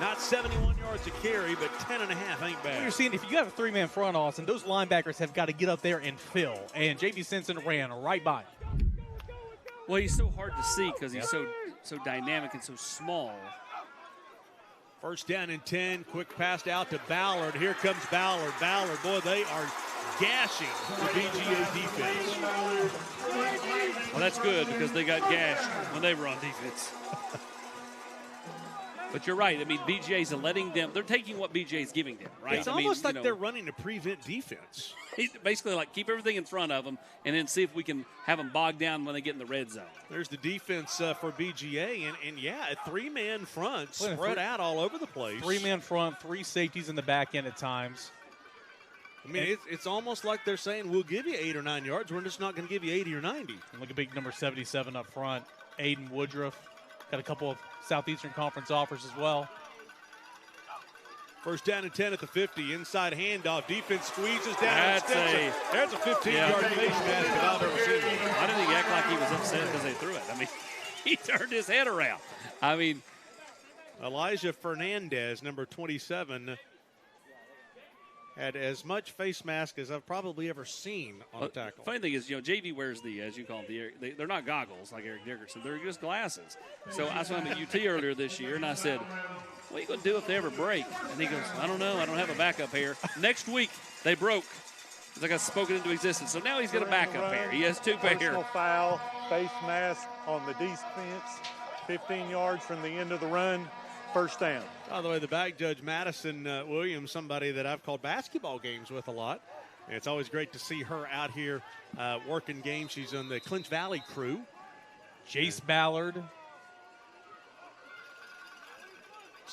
Not 71 yards a carry, but 10 and a half ain't bad. Well, you're seeing, if you have a 3-man front, Austin, those linebackers have got to get up there and fill. And J.B. Stinson ran right by him. Well, he's so hard to see because he's so so dynamic and so small. First down and 10, quick pass out to Ballard. Here comes Ballard. Ballard, boy, they are gashing the BGA defense. Well, that's good because they got gashed when they were on defense. But you're right. I mean, BJ's letting them. They're taking what BJ's giving them, right? It's almost like they're running to prevent defense. Basically, like keep everything in front of them and then see if we can have them bogged down when they get in the red zone. There's the defense for BGA, and yeah, a three-man front spread out all over the place. Three-man front, three safeties in the back end at times. I mean, it's almost like they're saying, we'll give you 8 or 9 yards. We're just not going to give you 80 or 90. And look at big number 77 up front, Aiden Woodruff. Got a couple of Southeastern Conference offers as well. First down and 10 at the 50. Inside handoff. Defense squeezes down. There's a 15-yard face mask if I've ever seen one. Why didn't he act like he was upset because they threw it? I mean, he turned his head around. I mean, Elijah Fernandez, number 27, had as much face mask as I've probably ever seen on a tackle. Funny thing is, JV wears the, as you call them, they're not goggles like Eric Dickerson. They're just glasses. So I saw him at UT earlier this year, and I said, what are you going to do if they ever break? And he goes, I don't know. I don't have a backup pair. Next week, they broke. It's like I spoke it into existence. So now he's got a backup pair. He has 2 pairs. Personal foul, face mask on the defense, 15 yards from the end of the run. First down. By the way, the back judge, Madison Williams, somebody that I've called basketball games with a lot. And it's always great to see her out here working games. She's on the Clinch Valley crew. Jace Ballard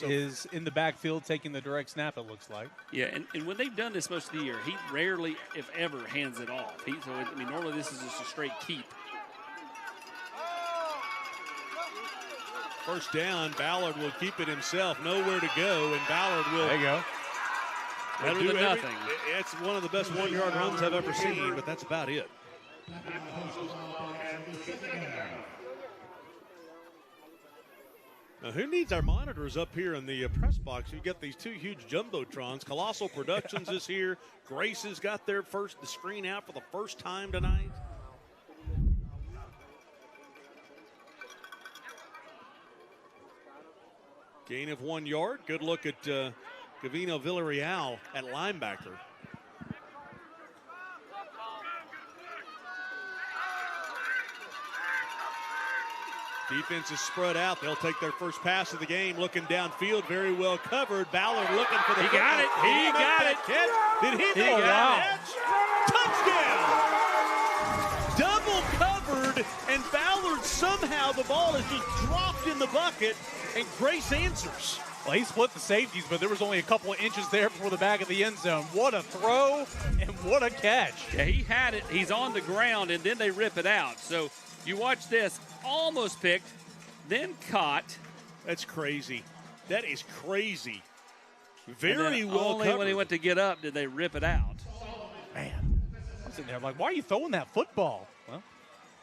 is in the backfield taking the direct snap, it looks like. Yeah, and when they've done this most of the year, he rarely, if ever, hands it off. Normally this is just a straight keep. First down, Ballard will keep it himself. Nowhere to go, and Ballard will. There you go. Better than nothing. It's one of the best 1-yard runs I've ever seen, but that's about it. Now, who needs our monitors up here in the press box? You've got these 2 huge jumbotrons. Colossal Productions is here. Grace has got the screen out for the first time tonight. Gain of 1 yard. Good look at Gavino Villarreal at linebacker. Defense is spread out. They'll take their first pass of the game. Looking downfield, very well covered. Ballard looking for the. He got it. He got it. Catch. Did he make that catch? Touchdown! Double covered, and Ballard somehow the ball is just dropped in the bucket, and Grace answers. Well, he split the safeties, but there was only a couple of inches there before the back of the end zone. What a throw and what a catch. Yeah, he had it. He's on the ground, and then they rip it out. So you watch this. Almost picked, then caught. That's crazy. That is crazy. Very well only covered. When he went to get up did they rip it out. Man, I'm sitting there like, why are you throwing that football? Well,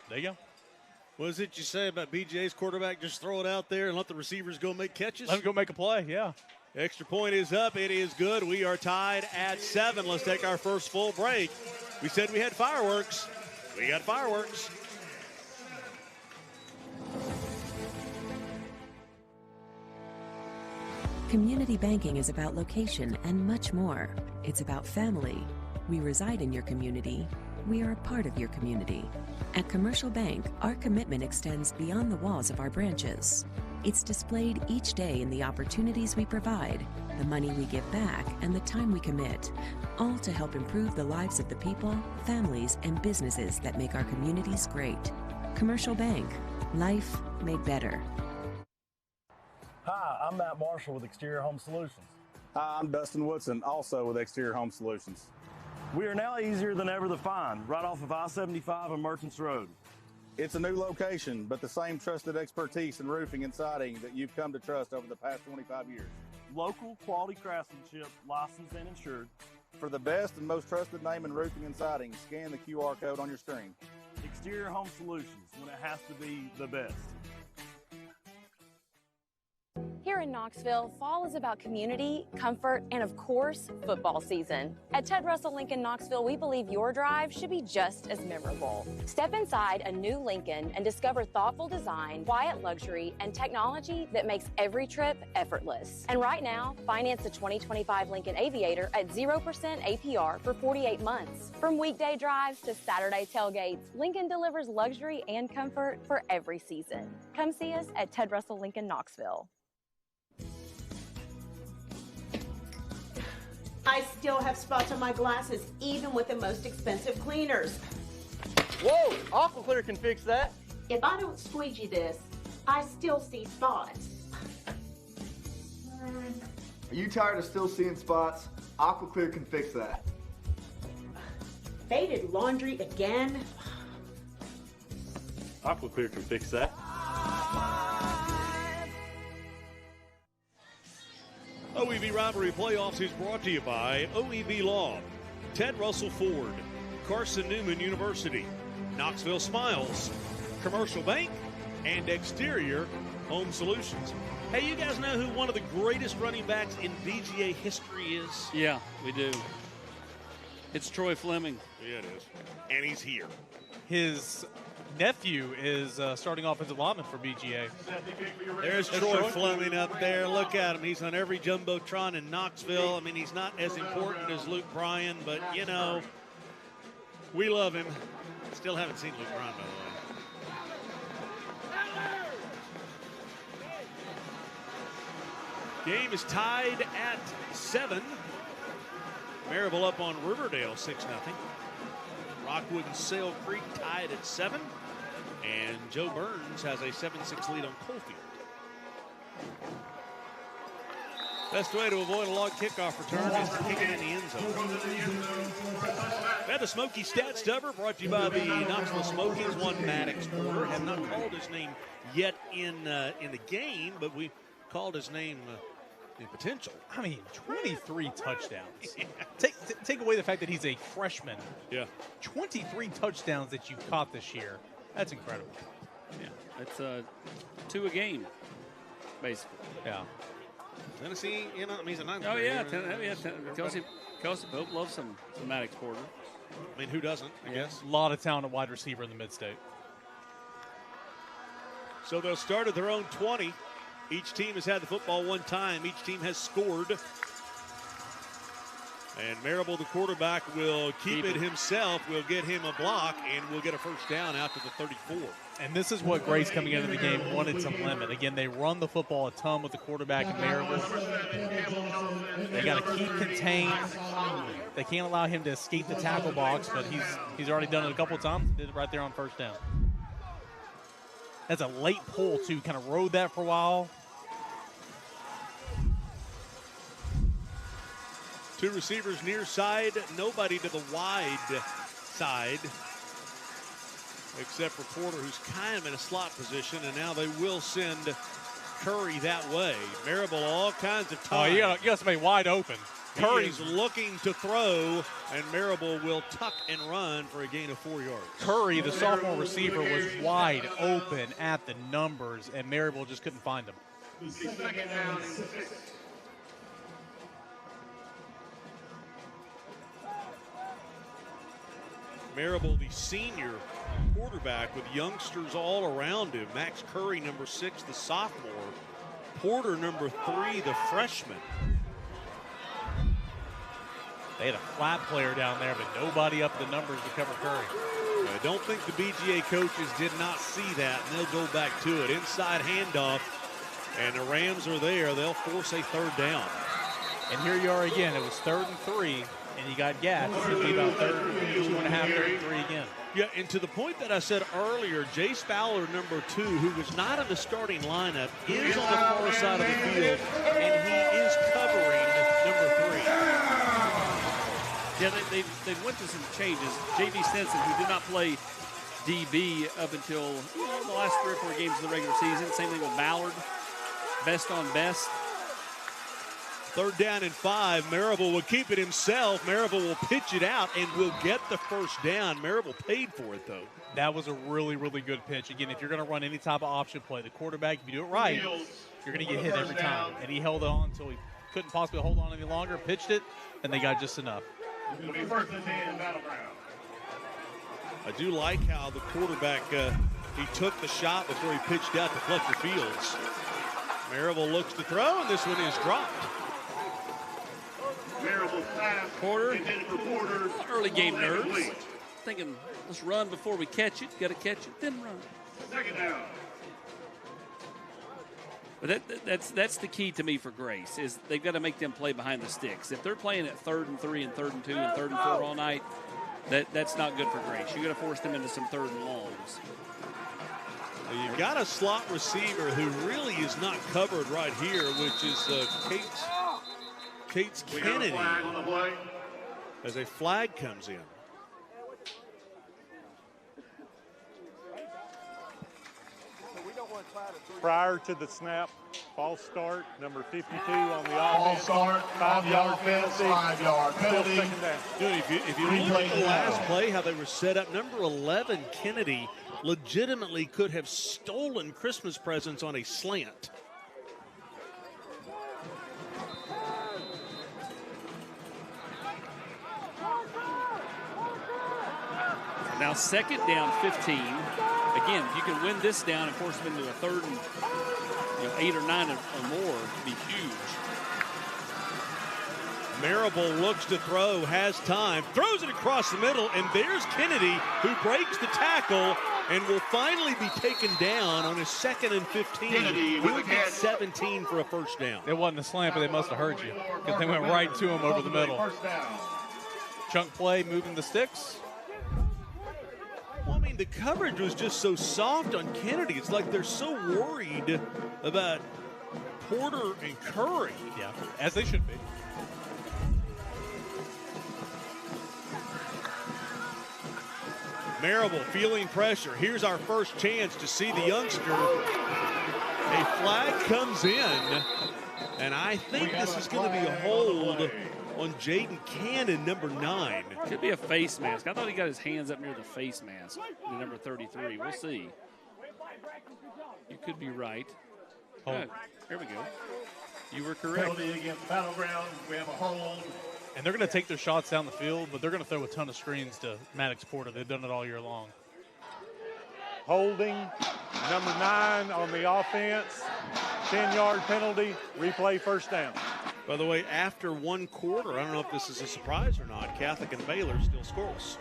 there you go. What is it you say about BJ's quarterback? Just throw it out there and let the receivers go make catches? Let him go make a play, yeah. Extra point is up. It is good. We are tied at 7. Let's take our first full break. We said we had fireworks. We got fireworks. Community banking is about location and much more. It's about family. We reside in your community. We are a part of your community. At Commercial Bank, our commitment extends beyond the walls of our branches. It's displayed each day in the opportunities we provide, the money we give back, and the time we commit, all to help improve the lives of the people, families, and businesses that make our communities great. Commercial Bank, life made better. Hi, I'm Matt Marshall with Exterior Home Solutions. Hi, I'm Dustin Woodson, also with Exterior Home Solutions. We are now easier than ever to find, right off of I-75 and Merchants Road. It's a new location, but the same trusted expertise in roofing and siding that you've come to trust over the past 25 years. Local quality craftsmanship, licensed and insured. For the best and most trusted name in roofing and siding, scan the QR code on your screen. Exterior Home Solutions, when it has to be the best. Here Here in Knoxville, fall is about community, comfort, and of course, football season. At Ted Russell Lincoln Knoxville, we believe your drive should be just as memorable. Step inside a new Lincoln and discover thoughtful design, quiet luxury, and technology that makes every trip effortless. And right now, finance the 2025 Lincoln Aviator at 0% APR for 48 months. From weekday drives to Saturday tailgates, Lincoln delivers luxury and comfort for every season. Come see us at Ted Russell Lincoln Knoxville. I still have spots on my glasses, even with the most expensive cleaners. Whoa, AquaClear can fix that. If I don't squeegee this, I still see spots. Are you tired of still seeing spots? AquaClear can fix that. Faded laundry again? AquaClear can fix that. OEB Rivalry Playoffs is brought to you by OEB Law, Ted Russell Ford, Carson Newman University, Knoxville Smiles, Commercial Bank, and Exterior Home Solutions. Hey, you guys know who one of the greatest running backs in BGA history is? Yeah, we do. It's Troy Fleming. Yeah, it is. And he's here. His nephew is starting offensive lineman for BGA. There's Troy Fleming up there. Look at him. He's on every Jumbotron in Knoxville. I mean, he's not as important as Luke Bryan, but, you know, we love him. Still haven't seen Luke Bryan, by the way. Game is tied at 7. Maryville up on Riverdale 6-0. Rockwood and Sale Creek tied at 7. And Joe Burns has a 7-6 lead on Coalfield. Best way to avoid a long kickoff return is to kick it in the end zone. We had the Smoky Stat Stubber brought to you by the Knoxville Smokies. One Maddox Porter. Have not called his name yet in the game, but we called his name in potential. I mean, 23 touchdowns. Yeah. Take away the fact that he's a freshman. Yeah. 23 touchdowns that you've caught this year. That's incredible. Yeah, it's 2 a game, basically. Yeah. Tennessee, you know, I mean, he's a 9th. Oh, yeah. Kelsey Pope loves some Maddox Porter. I mean, who doesn't, I guess? A lot of talent at wide receiver in the mid-state. So they'll start at their own 20. Each team has had the football one time. Each team has scored. And Marable, the quarterback, will keep it himself. Will get him a block, and will get a first down out to the 34. And this is what Grace coming into the game wanted to limit. Again, they run the football a ton with the quarterback in Marable. They got to keep contained. They can't allow him to escape the tackle box, but he's already done it a couple of times. Did it right there on first down. That's a late pull, too. Kind of rode that for a while. 2 receivers near side, nobody to the wide side, except for Porter, who's kind of in a slot position, and now they will send Curry that way. Marable all kinds of time. Oh, you got somebody wide open. Curry's looking to throw, and Marable will tuck and run for a gain of 4 yards. Curry, the sophomore receiver, was wide open at the numbers, and Marable just couldn't find him. Marable, the senior quarterback, with youngsters all around him. Max Curry, number 6, the sophomore. Porter, number 3, the freshman. They had a flat player down there, but nobody up the numbers to cover Curry. I don't think the BGA coaches did not see that, and they'll go back to it. Inside handoff, and the Rams are there. They'll force a 3rd down. And here you are again. It was 3rd and 3, and you got gaps. It'll be about 2.5, 3rd and 3 again. Yeah, and to the point that I said earlier, Jace Fowler, number 2, who was not in the starting lineup, is on the far side of the field, and he is covering number 3. Yeah, they went to some changes. J.B. Stinson, who did not play DB up until the last 3 or 4 games of the regular season. Same thing with Ballard, best on best. 3rd down and 5. Marable will keep it himself. Marable will pitch it out and will get the first down. Marable paid for it, though. That was a really, really good pitch. Again, if you're going to run any type of option play, the quarterback, if you do it right, you're going to get hit every time. And he held on until he couldn't possibly hold on any longer, pitched it, and they got just enough. It'll be 1st and 10, battleground. I do like how the quarterback, he took the shot before he pitched out to Fletcher Fields. Marable looks to throw, and this one is dropped. Marable's pass. Porter, Porter. Early game nerves. Thinking, let's run before we catch it. Got to catch it, then run. 2nd down. But that's the key to me for Grace, is they've got to make them play behind the sticks. If they're playing at 3rd and 3 and 3rd and 2 and 3rd and 4 all night, that's not good for Grace. You've got to force them into some 3rd and longs. Well, you've got a slot receiver who really is not covered right here, which is Cates Kennedy, as a flag comes in. Prior to the snap, false start, number 52 on the offense. False start, 5-yard penalty. 5-yard penalty. Dude, if you look at the last play, how they were set up, number 11, Kennedy, legitimately could have stolen Christmas presents on a slant. Now 2nd down, 15. Again, if you can win this down and force them into a 3rd and 8 or 9 or more, it'd be huge. Marable looks to throw, has time, throws it across the middle, and there's Kennedy, who breaks the tackle and will finally be taken down on his 2nd and 15. He would get 17 for a first down. It wasn't a slant, but they must have heard you, because they went right to him over the middle. Chunk play, moving the sticks. Well, I mean, the coverage was just so soft on Kennedy. It's like they're so worried about Porter and Curry. Yeah, as they should be. Marable feeling pressure. Here's our first chance to see the youngster. A flag comes in, and I think this is going to be a hold on Jaden Cannon, number 9. Could be a face mask. I thought he got his hands up near the face mask, the number 33. We'll see. You could be right. Good. There we go. You were correct. Penalty against Battleground. We have a hold. And they're going to take their shots down the field, but they're going to throw a ton of screens to Maddox Porter. They've done it all year long. Holding, number 9 on the offense. 10-yard penalty. Replay, first down. By the way, after one quarter, I don't know if this is a surprise or not, Catholic and Baylor still scoreless.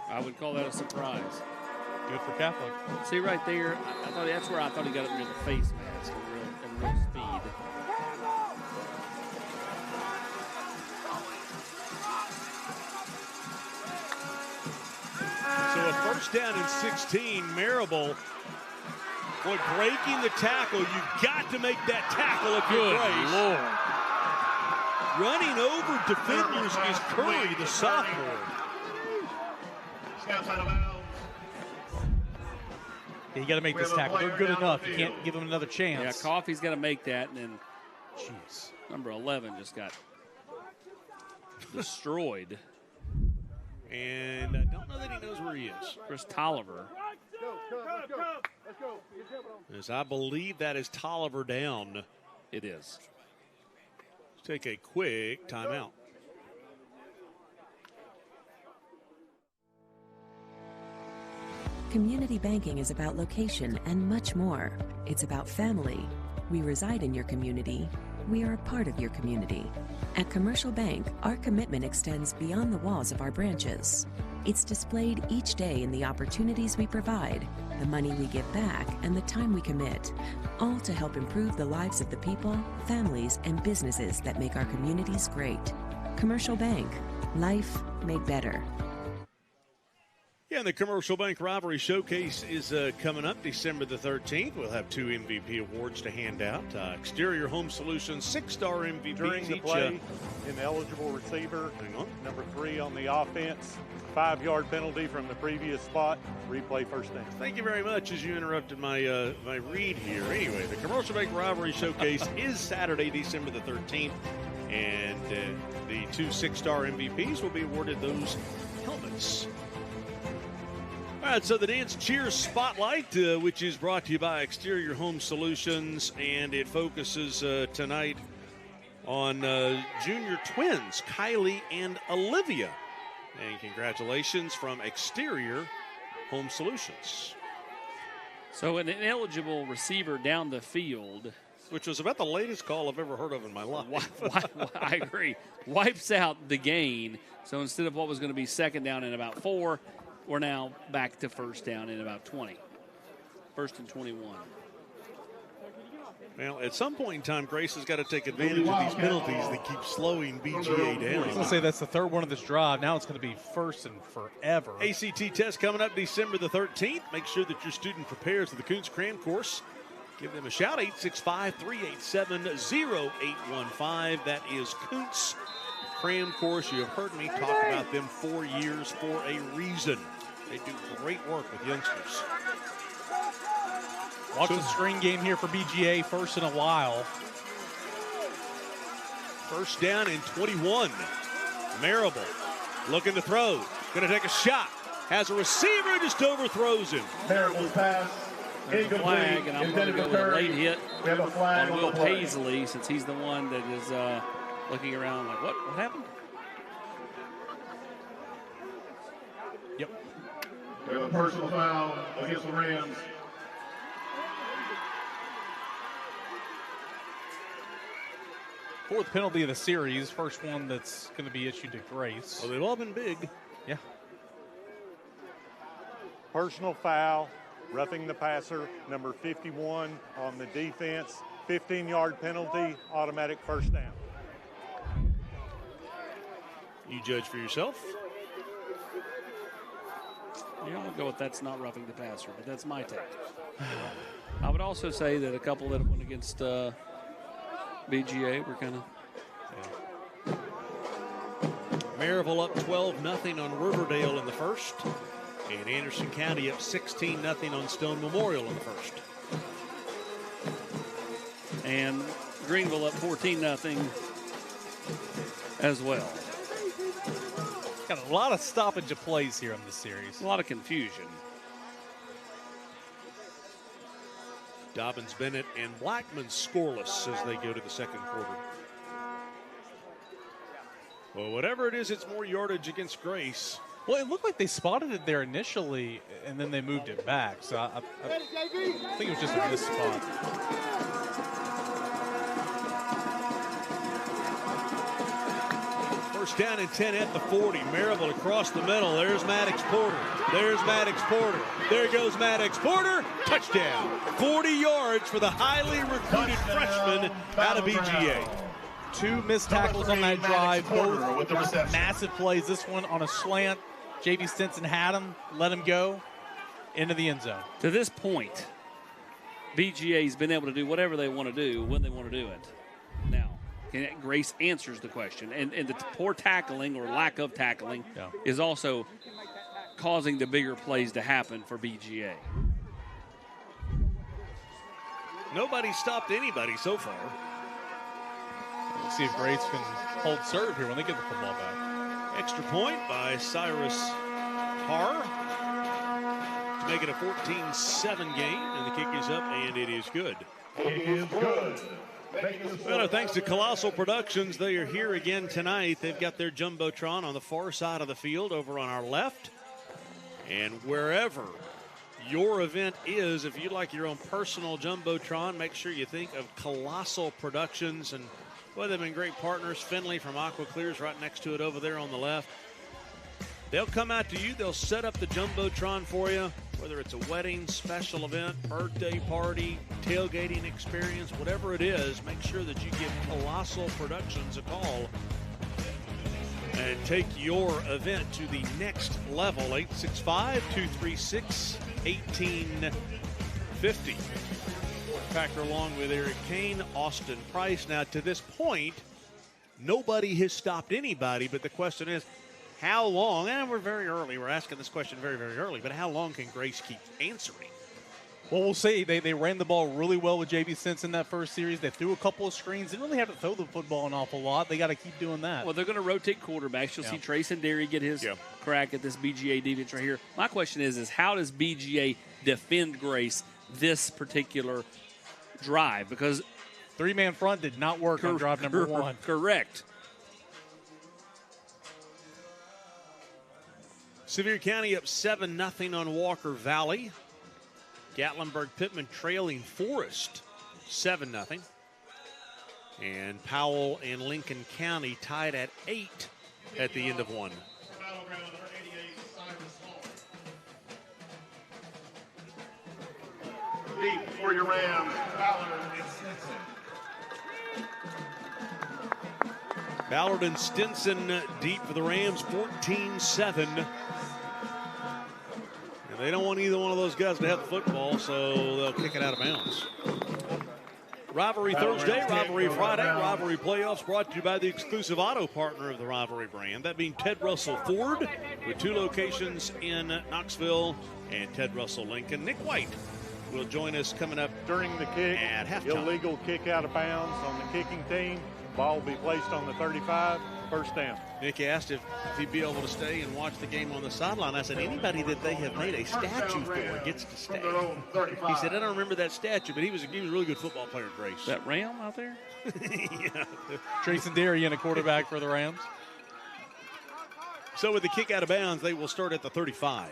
I would call that a surprise. Good for Catholic. See right there, I thought that's where I thought he got it near the face mask in real speed. So a first down and 16, Marable. Boy, breaking the tackle, you've got to make that tackle if you're Grace. Lord. Running over defenders is Curry, the sophomore. Steps out of bounds. Yeah, you got to make this tackle. They're good enough. You can't give them another chance. Yeah, Coffey's got to make that, and then, jeez, number 11 just got destroyed. And I don't know that he knows where he is. Chris Tolliver. As I believe that is Tolliver down. It is. Let's take a quick timeout. Community banking is about location and much more. It's about family. We reside in your community. We are a part of your community. At Commercial Bank, our commitment extends beyond the walls of our branches. It's displayed each day in the opportunities we provide, the money we give back, and the time we commit, all to help improve the lives of the people, families, and businesses that make our communities great. Commercial Bank, life made better. Yeah, and the Commercial Bank Rivalry Showcase is coming up December the 13th. We'll have 2 MVP awards to hand out. Exterior Home Solutions, 6-star MVPs. During the play, ineligible receiver, number 3 on the offense. 5-yard penalty from the previous spot. Replay, first down. Thank you very much as you interrupted my my read here. Anyway, the Commercial Bank Rivalry Showcase is Saturday, December the 13th And the 2 6-star MVPs will be awarded those helmets. All right, so the Dance Cheers Spotlight, which is brought to you by Exterior Home Solutions, and it focuses tonight on junior twins, Kylie and Olivia. And congratulations from Exterior Home Solutions. So an ineligible receiver down the field, which was about the latest call I've ever heard of in my life. I agree. Wipes out the gain. So instead of what was going to be second down in about 4, we're now back to first down in about 20. First and 21. Well, at some point in time, Grace has got to take advantage of these penalties that keep slowing BGA down. I was going to say that's the third one of this drive. Now it's going to be first and forever. ACT test coming up December the 13th. Make sure that your student prepares for the Kuntz Cram course. Give them a shout, 865-387-0815. That is Kuntz Cram course. You have heard me talk about them for years for a reason. They do great work with youngsters. Watch the screen game here for BGA, first in a while. First down and 21. Marable looking to throw. Going to take a shot. Has a receiver, just overthrows him. Marable's pass. There's a flag, and I'm going to go with a late hit on Will Paisley, since he's the one that is looking around like, what happened? Yep. We have a personal foul against the Rams. Fourth penalty of the series, first one that's going to be issued to Grace. Well, they've all been big. Yeah. Personal foul, roughing the passer, number 51 on the defense, 15-yard penalty, automatic first down. You judge for yourself. Yeah, I'm going to go with that's not roughing the passer, but that's my take. I would also say that a couple that went against BGA were kind of... Yeah. Maryville up 12-0 on Riverdale in the first. And Anderson County up 16-0 on Stone Memorial in the first. And Greenville up 14-0 as well. Got a lot of stoppage of plays here in this series. A lot of confusion. Dobbins, Bennett, and Blackman scoreless as they go to the second quarter. Well, whatever it is, it's more yardage against Grace. Well, it looked like they spotted it there initially, and then they moved it back. So I think it was just a missed spot. First down and 10 at the 40. Maryville across the middle. There's Maddox Porter. There's Maddox Porter. There goes Maddox Porter. Touchdown. 40 yards for the highly recruited freshman out of BGA. 2 missed tackles on that drive. Both massive plays. This one on a slant. J.V. Stinson had him, let him go into the end zone. To this point, BGA's been able to do whatever they want to do when they want to do it. Now, Grace answers the question. And the poor tackling or lack of tackling is also causing the bigger plays to happen for BGA. Nobody stopped anybody so far. Let's see if Grace can hold serve here when they get the football back. Extra point by Cyrus Harr to make it a 14-7 game, and the kick is up, and it is good. It is good. Well, thanks to Colossal Productions, they are here again tonight. They've got their Jumbotron on the far side of the field over on our left. And wherever your event is, if you'd like your own personal Jumbotron, make sure you think of Colossal Productions. And boy, they've been great partners. Finley from Aqua Clear's right next to it over there on the left. They'll come out to you. They'll set up the Jumbotron for you, whether it's a wedding, special event, birthday party, tailgating experience, whatever it is. Make sure that you give Colossal Productions a call and take your event to the next level. 865-236-1850. Factor along with Eric Kane, Austin Price. Now, to this point, nobody has stopped anybody, but the question is, how long, and we're very early, we're asking this question very, very early, but how long can Grace keep answering? Well, we'll see. They ran the ball really well with J.B. Simpson that first series. They threw a couple of screens. They didn't really have to throw the football an awful lot. They got to keep doing that. Well, they're going to rotate quarterbacks. You'll see Trace and Derry get his crack at this BGA defense right here. My question is how does BGA defend Grace this particular drive? Because three-man front did not work on drive number one. Correct. Sevier County up 7-0 on Walker Valley. Gatlinburg-Pittman trailing Forest 7-0. And Powell and Lincoln County tied at 8 at the end of one. Deep for your Rams, Ballard and Stinson. Ballard and Stinson deep for the Rams, 14-7. They don't want either one of those guys to have the football, so they'll kick it out of bounds. Rivalry Thursday, Rivalry Friday, Rivalry Playoffs brought to you by the exclusive auto partner of the Rivalry brand, that being Ted Russell Ford, with 2 locations in Knoxville and Ted Russell Lincoln. Nick White will join us coming up during the kick at halftime. Illegal kick out of bounds on the kicking team. Ball will be placed on the 35, first down. Nick asked if he'd be able to stay and watch the game on the sideline. I said, anybody that they have made a statue for gets to stay. He said, I don't remember that statue, but he was a really good football player at Grace. That Ram out there? Yeah. Trace and Derry in a quarterback for the Rams. So with the kick out of bounds, they will start at the 35.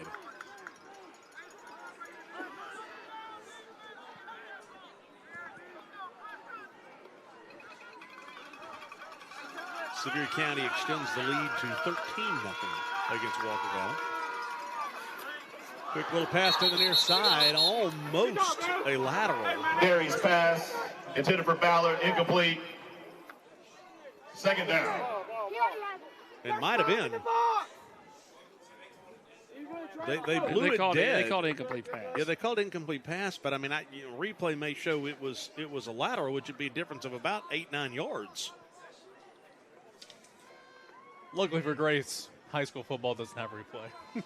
Sevier County extends the lead to 13-0 against Walker Valley. Quick little pass to the near side, almost a lateral. Derry's pass intended for Ballard, incomplete. Second down. It might have been. They blew it dead. They called it incomplete pass. Yeah, they called it incomplete pass, but I mean, replay may show it was a lateral, which would be a difference of about 8-9 yards. Luckily for Grace, high school football doesn't have replay.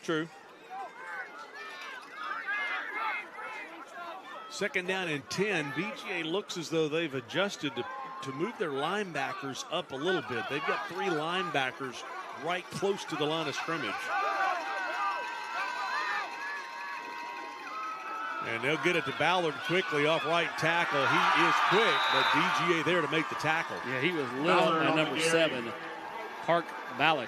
True. Second down and 10. BGA looks as though they've adjusted to move their linebackers up a little bit. They've got 3 linebackers right close to the line of scrimmage. And they'll get it to Ballard quickly off right tackle. He is quick, but BGA there to make the tackle. Yeah, he was little at number 7, Park Balish.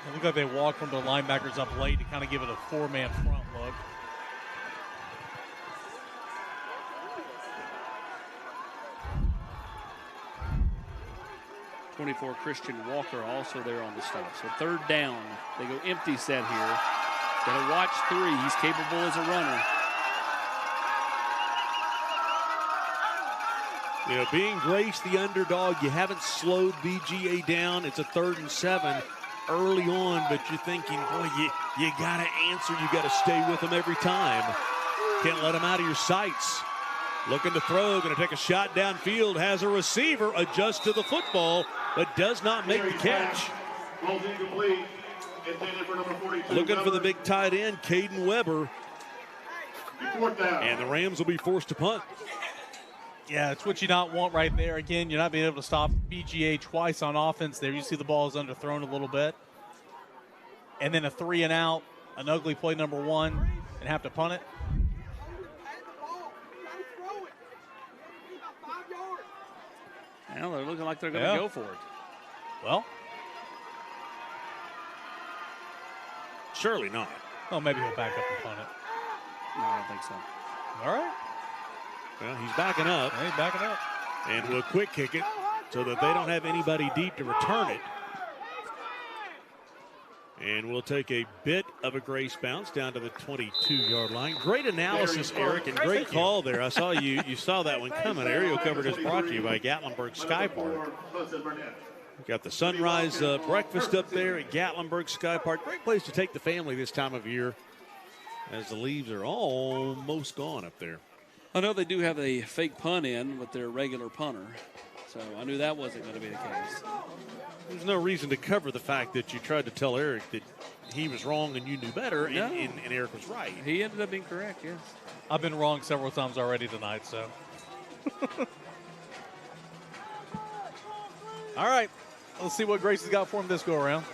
It looked like they walked from the linebackers up late to kind of give it a 4-man front look. .24 Christian Walker also there on the stop. So third down. They go empty set here. Got to watch 3. He's capable as a runner. You know, being Grace the underdog, you haven't slowed BGA down. It's a 3rd and 7 early on, but you're thinking, boy, you got to answer. You got to stay with them every time. Can't let them out of your sights. Looking to throw, going to take a shot downfield, has a receiver, adjusts to the football, but does not make the catch. Looking for the big tight end, Caden Weber. And the Rams will be forced to punt. Yeah, it's what you not want right there. Again, you're not being able to stop BGA twice on offense there. You see the ball is underthrown a little bit. And then a 3 and out, an ugly play number 1, and have to punt it. Well, they're looking like they're going to go for it. Well, surely not. Oh, maybe he'll back up and punt it. No, I don't think so. All right. Well, he's backing up. Yeah, he's backing up. And we'll quick kick it so that they don't have anybody deep to return it. And we'll take a bit of a Grace bounce down to the 22-yard line. Great analysis, Eric, and great call there. I saw you saw that one coming. Aerial coverage is brought to you by Gatlinburg Sky Park. We've got the sunrise breakfast up there at Gatlinburg Sky Park. Great place to take the family this time of year as the leaves are almost gone up there. I know they do have a fake punt in with their regular punter, so I knew that wasn't going to be the case. there's no reason to cover the fact that you tried to tell Eric that he was wrong and you knew better, No. and Eric was right. He ended up being correct, yes. I've been wrong several times already tonight, so. All right, let's see what Grace has got for him this go-around.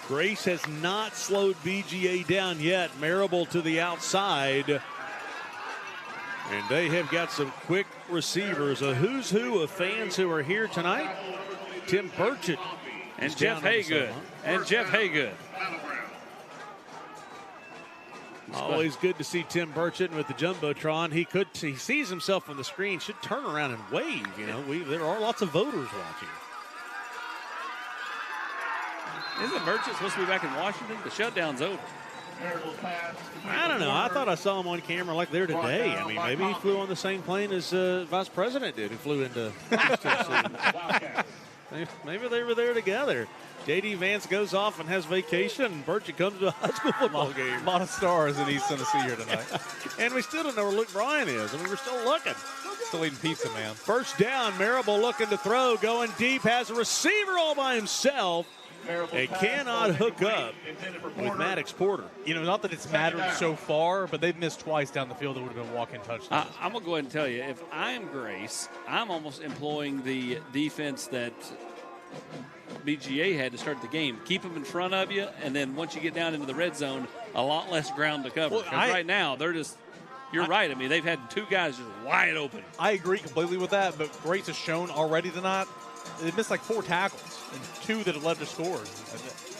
Grace has not slowed BGA down yet. Marable to the outside. And they have got some quick receivers. A who's who of fans who are here tonight. Tim Burchett. And Jeff Haygood. Always good to see Tim Burchett with the Jumbotron. He sees himself on the screen, should turn around and wave. You know, there are lots of voters watching. Isn't Burchett supposed to be back in Washington? The shutdown's over. I don't know. I thought I saw him on camera like there today. I mean, maybe he flew on the same plane as Vice President did, who flew into Houston. Maybe they were there together. J.D. Vance goes off and has vacation, and Burchett comes to a high school football game. A lot of stars in East Tennessee here tonight. And we still don't know where Luke Bryan is. I mean, we're still looking. Still eating pizza, man. First down, Marable looking to throw, going deep, has a receiver all by himself. They cannot hook up with Maddox Porter. You know, not that it's mattered so far, but they've missed twice down the field that would have been walk-in touchdowns. I'm going to go ahead and tell you, if I'm Grace, I'm almost employing the defense that BGA had to start the game. Keep them in front of you, and then once you get down into the red zone, a lot less ground to cover. Because right now, they're just – you're right. I mean, they've had two guys just wide open. I agree completely with that, but Grace has shown already tonight they missed like 4 tackles and 2 that have led to scores.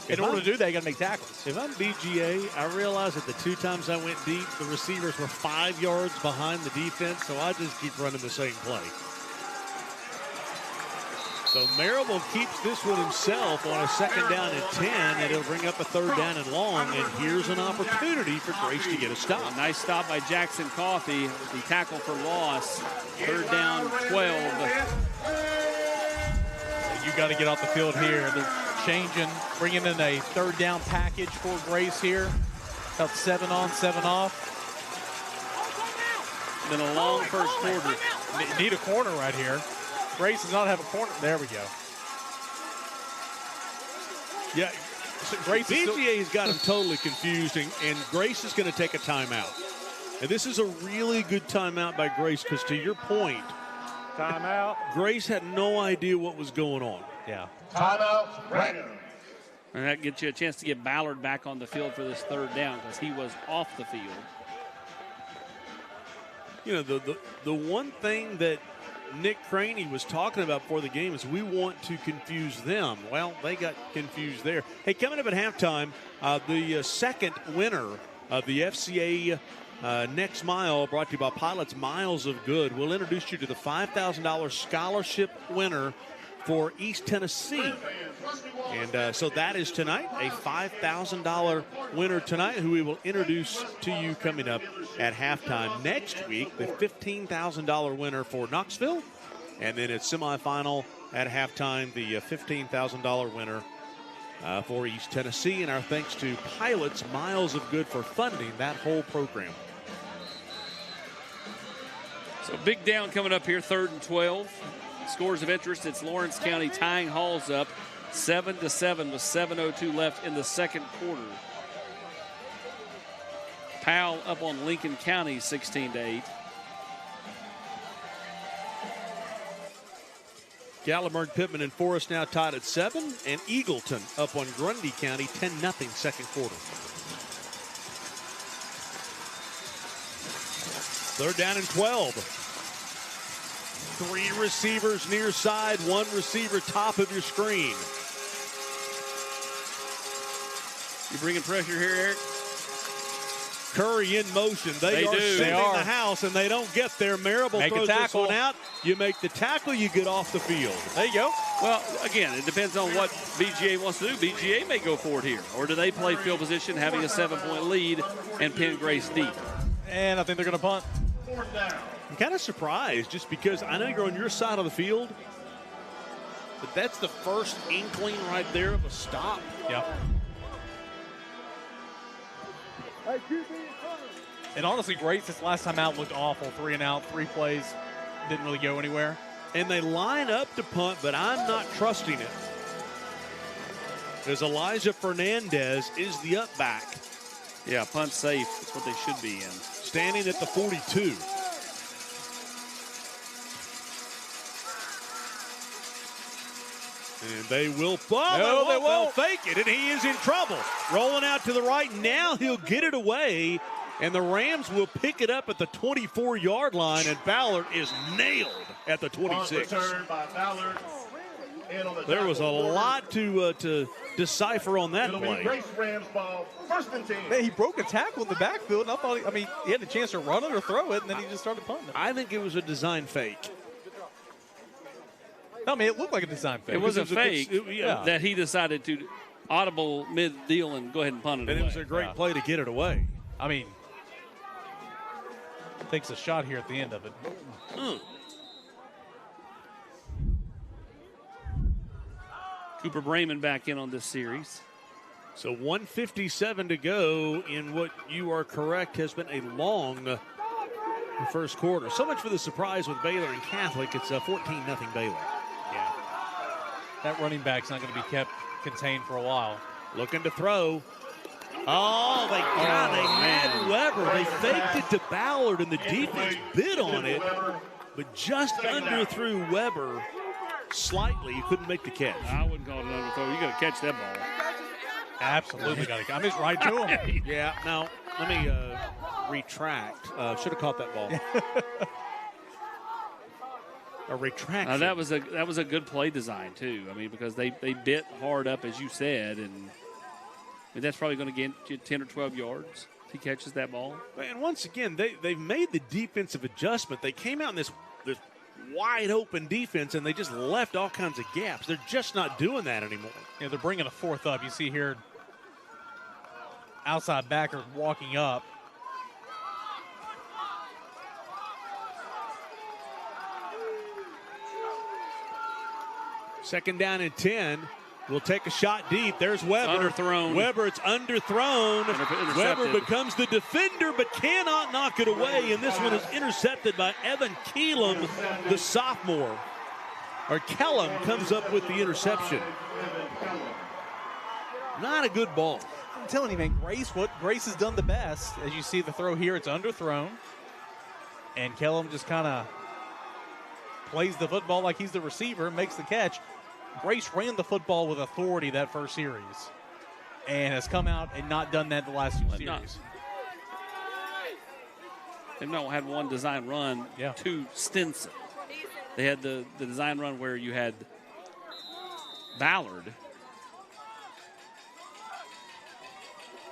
In order to do that, you got to make tackles. If I'm BGA, I realize that the 2 times I went deep, the receivers were 5 yards behind the defense, so I just keep running the same play. So Marable keeps this one himself on a 2nd down and 10, and it'll bring up a 3rd down and long, and here's an opportunity for Grace to get a stop. A nice stop by Jackson Coffey. The tackle for loss. 3rd down, 12. You got to get off the field here. They're changing, bringing in a 3rd down package for Grace here. About 7 on, 7 off. Been a long first quarter. Need a corner right here. Grace does not have a corner. There we go. Yeah, Grace BGA's got him totally confused, and Grace is going to take a timeout. And this is a really good timeout by Grace because, to your point, timeout. Grace had no idea what was going on. Yeah. Timeout. Right. And that gets you a chance to get Ballard back on the field for this 3rd down because he was off the field. You know, the one thing that Nick Craney was talking about before the game is we want to confuse them. Well, they got confused there. Hey, coming up at halftime, the second winner of the FCA Next Mile, brought to you by Pilots Miles of Good. We'll introduce you to the $5,000 scholarship winner for East Tennessee. And so that is tonight, a $5,000 winner tonight, who we will introduce to you coming up at halftime. Next week, the $15,000 winner for Knoxville. And then it's semifinal at halftime, the $15,000 winner for East Tennessee. And our thanks to Pilots Miles of Good for funding that whole program. So big down coming up here, 3rd and 12. Scores of interest, it's Lawrence County tying Halls up 7-7 with 7:02 left in the 2nd quarter. Powell up on Lincoln County 16-8. Gallimard, Pittman, and Forest now tied at 7, and Eagleton up on Grundy County 10-0 2nd quarter. 3rd down and 12. 3 receivers near side, 1 receiver top of your screen. You bringing pressure here, Eric? Curry in motion. They are shooting the house, and they don't get there. Marable throws this one out. You make the tackle, you get off the field. There you go. Well, again, it depends on what BGA wants to do. BGA may go for it here. Or do they play field position, having a 7-point lead, and pin Grace deep? And I think they're going to punt. I'm kind of surprised, just because I know you're on your side of the field, but that's the first inkling right there of a stop. Yeah. And honestly, Grace this last time out looked awful. 3 and out, 3 plays, didn't really go anywhere. And they line up to punt, but I'm not trusting it. As Elijah Fernandez is the up back. Yeah, punt safe. That's what they should be in. Standing at the 42. And they will they won't fake it, and he is in trouble. Rolling out to the right. Now he'll get it away, and the Rams will pick it up at the 24-yard line, and Ballard is nailed at the 26. There was a lot to decipher on that play. Man, he broke a tackle in the backfield, and I thought, he had a chance to run it or throw it, and then he just started punting it. I think it was a design fake. It looked like a design fake. It was a fake that he decided to audible mid-deal and go ahead and punt it away. And it was a great play to get it away. Takes a shot here at the end of it. Cooper Brayman back in on this series. So 1:57 to go in what you are correct has been a long first quarter. So much for the surprise with Baylor and Catholic. It's a 14-0 Baylor. Yeah. That running back's not going to be kept contained for a while. Looking to throw. Oh, they had Weber. They faked it to Ballard, and the defense bid on it, but just underthrew Weber slightly. You couldn't make the catch. I wouldn't call it an underthrow. You got to catch that ball. Absolutely got to. I'm just right to him. Yeah. Now let me retract. Should have caught that ball. A retraction. That was a good play design too. Because they bit hard up, as you said, and that's probably going to get you 10 or 12 yards if he catches that ball. And once again, they've made the defensive adjustment. They came out in this wide open defense, and they just left all kinds of gaps. They're just not doing that anymore. Yeah, they're bringing a fourth up. You see here, outside backer walking up. Second down and 10. We'll take a shot deep. There's Weber. Underthrown. Weber, it's underthrown. Weber becomes the defender, but cannot knock it away. And this one is intercepted by Evan Keelam, the sophomore. Or Kellum comes up with the interception. Not a good ball. I'm telling you, man, what Grace has done the best. As you see the throw here, it's underthrown. And Kellum just kind of plays the football like he's the receiver, makes the catch. Grace ran the football with authority that first series and has come out and not done that the last two series. They've not had one design run to Stinson. They had the design run where you had Ballard.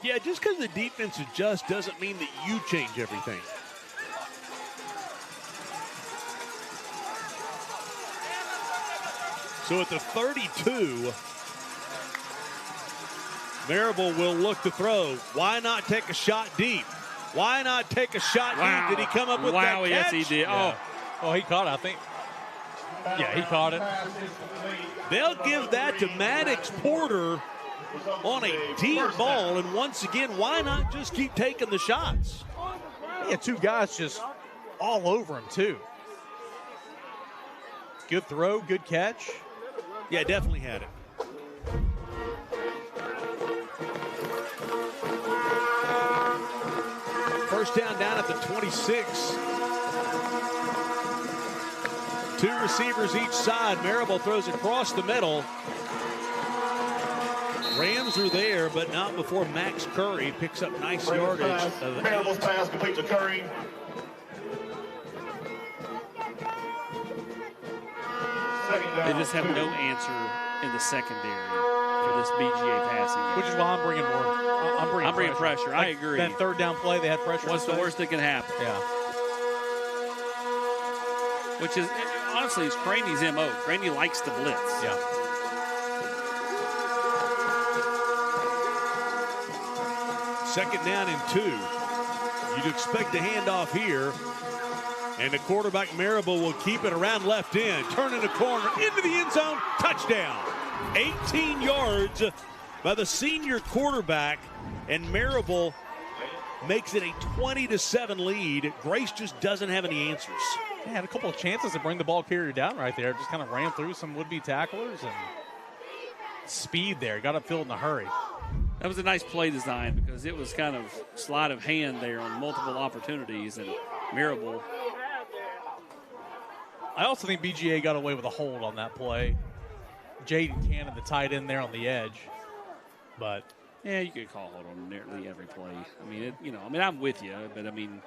Yeah, just because the defense adjusts doesn't mean that you change everything. So at the 32, Marable will look to throw. Why not take a shot deep? Why not take a shot deep? Did he come up with that catch? Yes, he did. Yeah. Oh, he caught it, I think. Yeah, he caught it. They'll give that to Maddox Porter on a deep ball. And once again, why not just keep taking the shots? Yeah, two guys just all over him, too. Good throw, good catch. Yeah, definitely had it. First down at the 26. Two receivers each side. Marable throws across the middle. Rams are there, but not before Max Curry picks up nice yardage. Marable's pass complete to Curry. They just have no answer in the secondary for this BGA passing game. Which is why I'm bringing more. I'm bringing pressure. Like I agree. That third down play, they had pressure. What's the worst that can happen? Yeah. Which is, honestly, it's Craney's MO. Craney likes to blitz. Yeah. Second down and 2. You'd expect a handoff here. And the quarterback, Marable, will keep it around left end. Turning the corner into the end zone. Touchdown. 18 yards by the senior quarterback. And Marable makes it a 20-7 lead. Grace just doesn't have any answers. had a couple of chances to bring the ball carrier down right there. Just kind of ran through some would-be tacklers and speed there. Got upfield in a hurry. That was a nice play design because it was kind of sleight of hand there on multiple opportunities, and Marable. I also think BGA got away with a hold on that play. Jaden Cannon, the tight end there on the edge. But yeah, you could call hold on nearly every play. I mean, I'm with you, but I mean,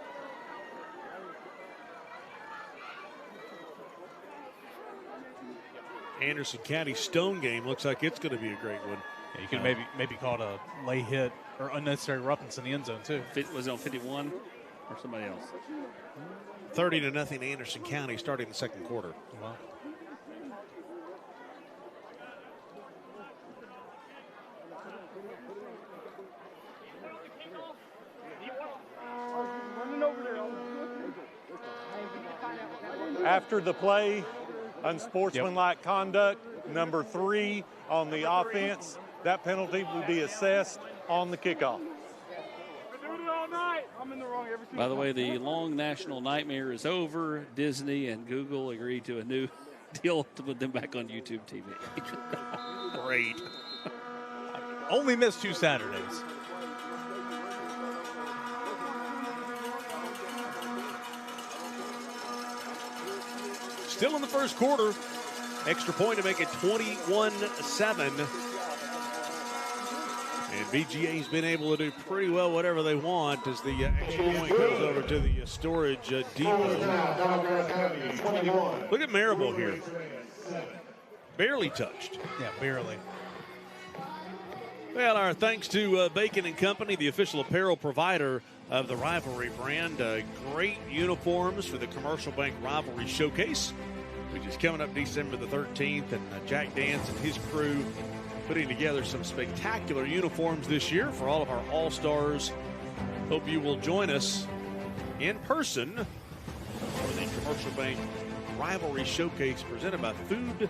Anderson County Stone game looks like it's going to be a great one. Yeah, you could maybe call it a lay hit or unnecessary roughness in the end zone too. Was it on 51 or somebody else? 30-0 Anderson County starting the second quarter. Wow. After the play, unsportsmanlike conduct, number 3 on the offense. That penalty will be assessed on the kickoff. By the way, the long national nightmare is over. Disney and Google agreed to a new deal to put them back on YouTube TV. Great. Only missed 2 Saturdays. Still in the first quarter. Extra point to make it 21-7. And BGA's been able to do pretty well whatever they want as the extra point goes over to the storage depot. Look at Marable here. Barely touched. Yeah, barely. Well, our thanks to Bacon & Company, the official apparel provider of the Rivalry brand. Great uniforms for the Commercial Bank Rivalry Showcase, which is coming up December the 13th. And Jack Dance and his crew putting together some spectacular uniforms this year for all of our All-Stars. Hope you will join us in person for the Commercial Bank Rivalry Showcase presented by Food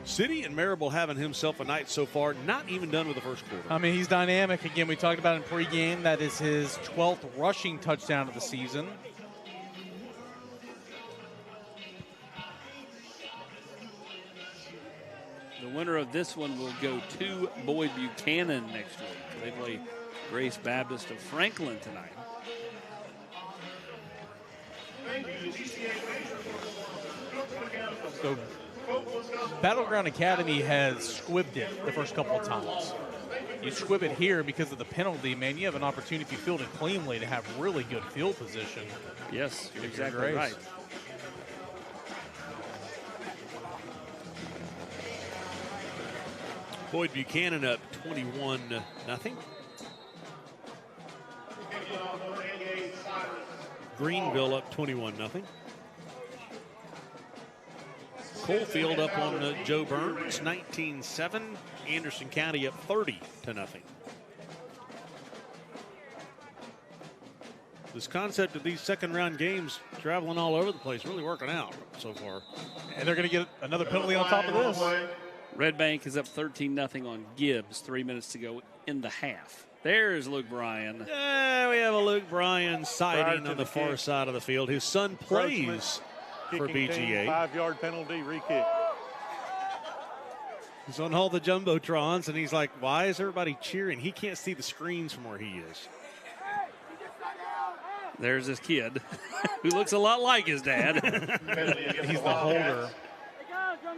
City. And Marable having himself a night so far, not even done with the first quarter. I mean, he's dynamic. Again, we talked about in pregame. That is his 12th rushing touchdown of the season. The winner of this one will go to Boyd Buchanan next week. They play Grace Baptist of Franklin tonight. So Battleground Academy has squibbed it the first couple of times. You squib it here because of the penalty, man, you have an opportunity, if you field it cleanly, to have really good field position. Yes, you're exactly right. Boyd Buchanan up 21-0. Greenville up 21-0. Coalfield up on Joe Burns, 19-7. Anderson County up 30-0. This concept of these second-round games traveling all over the place, really working out so far. And they're going to get another penalty on top of this. Red Bank is up 13-0 on Gibbs. 3 minutes to go in the half. There's Luke Bryan. Yeah, we have a Luke Bryan sighting on the far side of the field. His son plays for BGA. 5-yard penalty, re-kick. He's on all the jumbotrons, and he's like, why is everybody cheering? He can't see the screens from where he is. There's this kid who looks a lot like his dad. He's the holder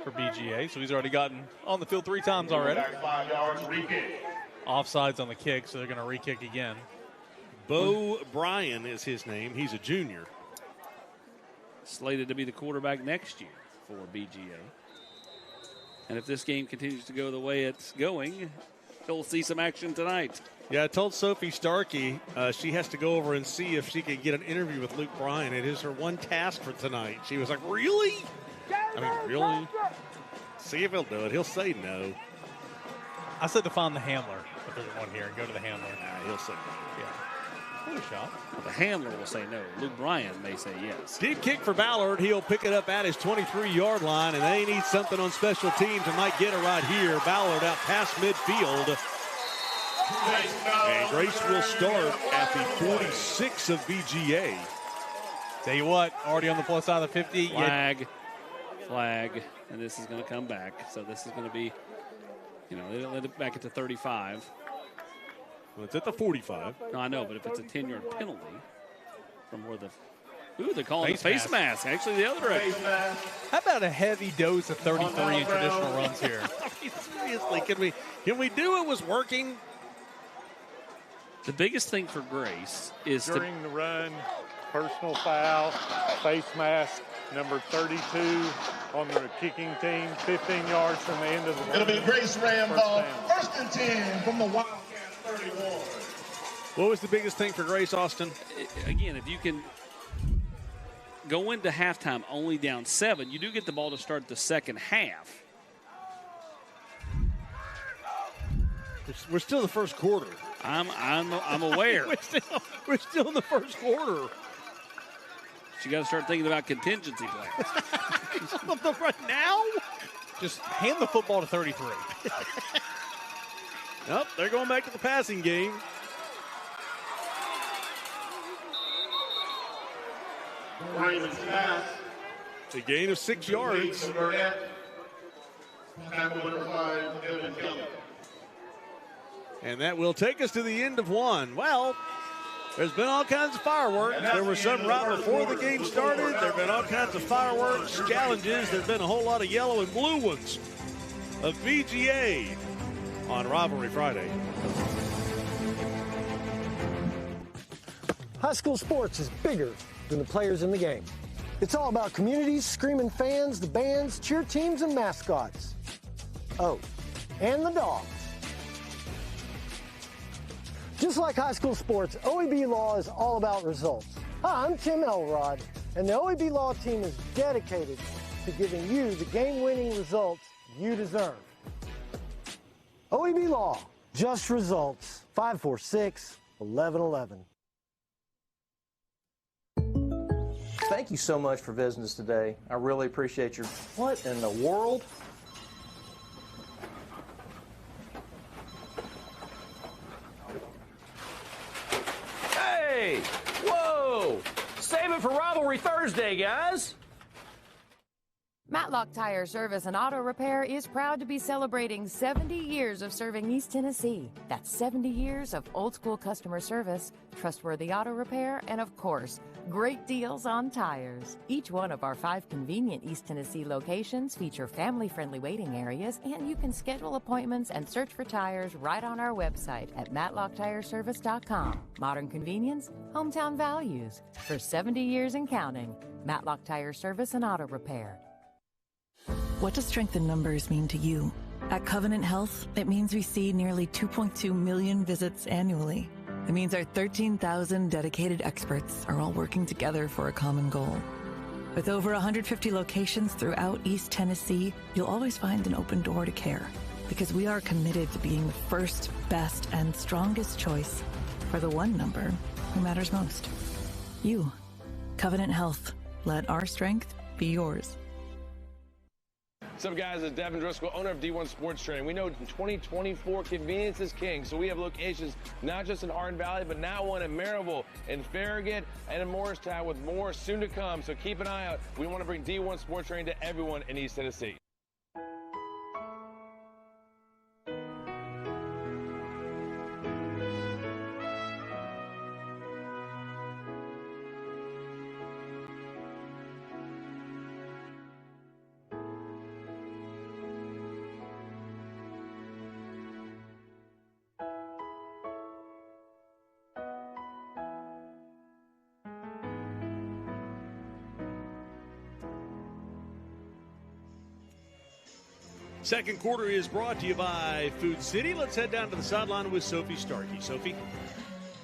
for BGA, so he's already gotten on the field 3 times already. Offsides on the kick, so they're going to re-kick again. Bo Bryan is his name. He's a junior. Slated to be the quarterback next year for BGA. And if this game continues to go the way it's going, he'll see some action tonight. Yeah, I told Sophie Starkey she has to go over and see if she can get an interview with Luke Bryan. It is her one task for tonight. She was like, really? I mean, really? See if he'll do it. He'll say no. I said to find the handler if there's one here and go to the handler. Nah, he'll say no. Yeah. What a shot. Well, the handler will say no. Luke Bryan may say yes. Deep kick for Ballard. He'll pick it up at his 23-yard line, and they need something on special teams and might get it right here. Ballard out past midfield. And Grace will start at the 46 of BGA. Tell you what, already on the plus side of the 50. Flag, and this is going to come back. So this is going to be, they don't let it back at the 35. Well, it's at the 45. No, I know, but if it's a 10-yard penalty from where they're calling face mask. Actually, the other direction. How about a heavy dose of 33 in traditional runs here? I mean, seriously, can we do it was working? The biggest thing for Grace is during the run, personal foul, face mask, number 32 on the kicking team, 15 yards from the end of the run. It'll be Grace Rambo, 1st and 10 from the Wildcat 31. What was the biggest thing for Grace, Austin? Again, if you can go into halftime only down 7, you do get the ball to start the second half. We're still in the first quarter. I'm aware. we're still in the first quarter. So you got to start thinking about contingency plans. Right now? Just hand the football to 33. Nope, they're going back to the passing game. It's a gain of 6 yards. And that will take us to the end of one. Well, there's been all kinds of fireworks. There were some right before the game started. There have been all kinds of fireworks, challenges. There's been a whole lot of yellow and blue ones of VGA on Rivalry Friday. High school sports is bigger than the players in the game. It's all about communities, screaming fans, the bands, cheer teams, and mascots. Oh, and the dogs. Just like high school sports, OEB Law is all about results. Hi, I'm Tim Elrod, and the OEB Law team is dedicated to giving you the game-winning results you deserve. OEB Law, just results, 546-1111. Thank you so much for visiting us today. I really appreciate your... What in the world? Hey! Whoa! Save it for Rivalry Thursday, guys! Matlock Tire Service and Auto Repair is proud to be celebrating 70 years of serving East Tennessee. That's 70 years of old-school customer service, trustworthy auto repair, and of course, great deals on tires. Each one of our 5 convenient East Tennessee locations feature family-friendly waiting areas, and you can schedule appointments and search for tires right on our website at matlocktireservice.com. Modern convenience, hometown values. For 70 years and counting, Matlock Tire Service and Auto Repair. What does strength in numbers mean to you? At Covenant Health, it means we see nearly 2.2 million visits annually. It means our 13,000 dedicated experts are all working together for a common goal. With over 150 locations throughout East Tennessee, you'll always find an open door to care, because we are committed to being the first, best, and strongest choice for the one number who matters most. You. Covenant Health. Let our strength be yours. What's up, guys? It's Devin Driscoll, owner of D1 Sports Training. We know in 2024, convenience is king, so we have locations not just in Hardin Valley, but now one in Maryville, in Farragut, and in Morristown, with more soon to come. So keep an eye out. We want to bring D1 Sports Training to everyone in East Tennessee. Second quarter is brought to you by Food City. Let's head down to the sideline with Sophie Starkey. Sophie?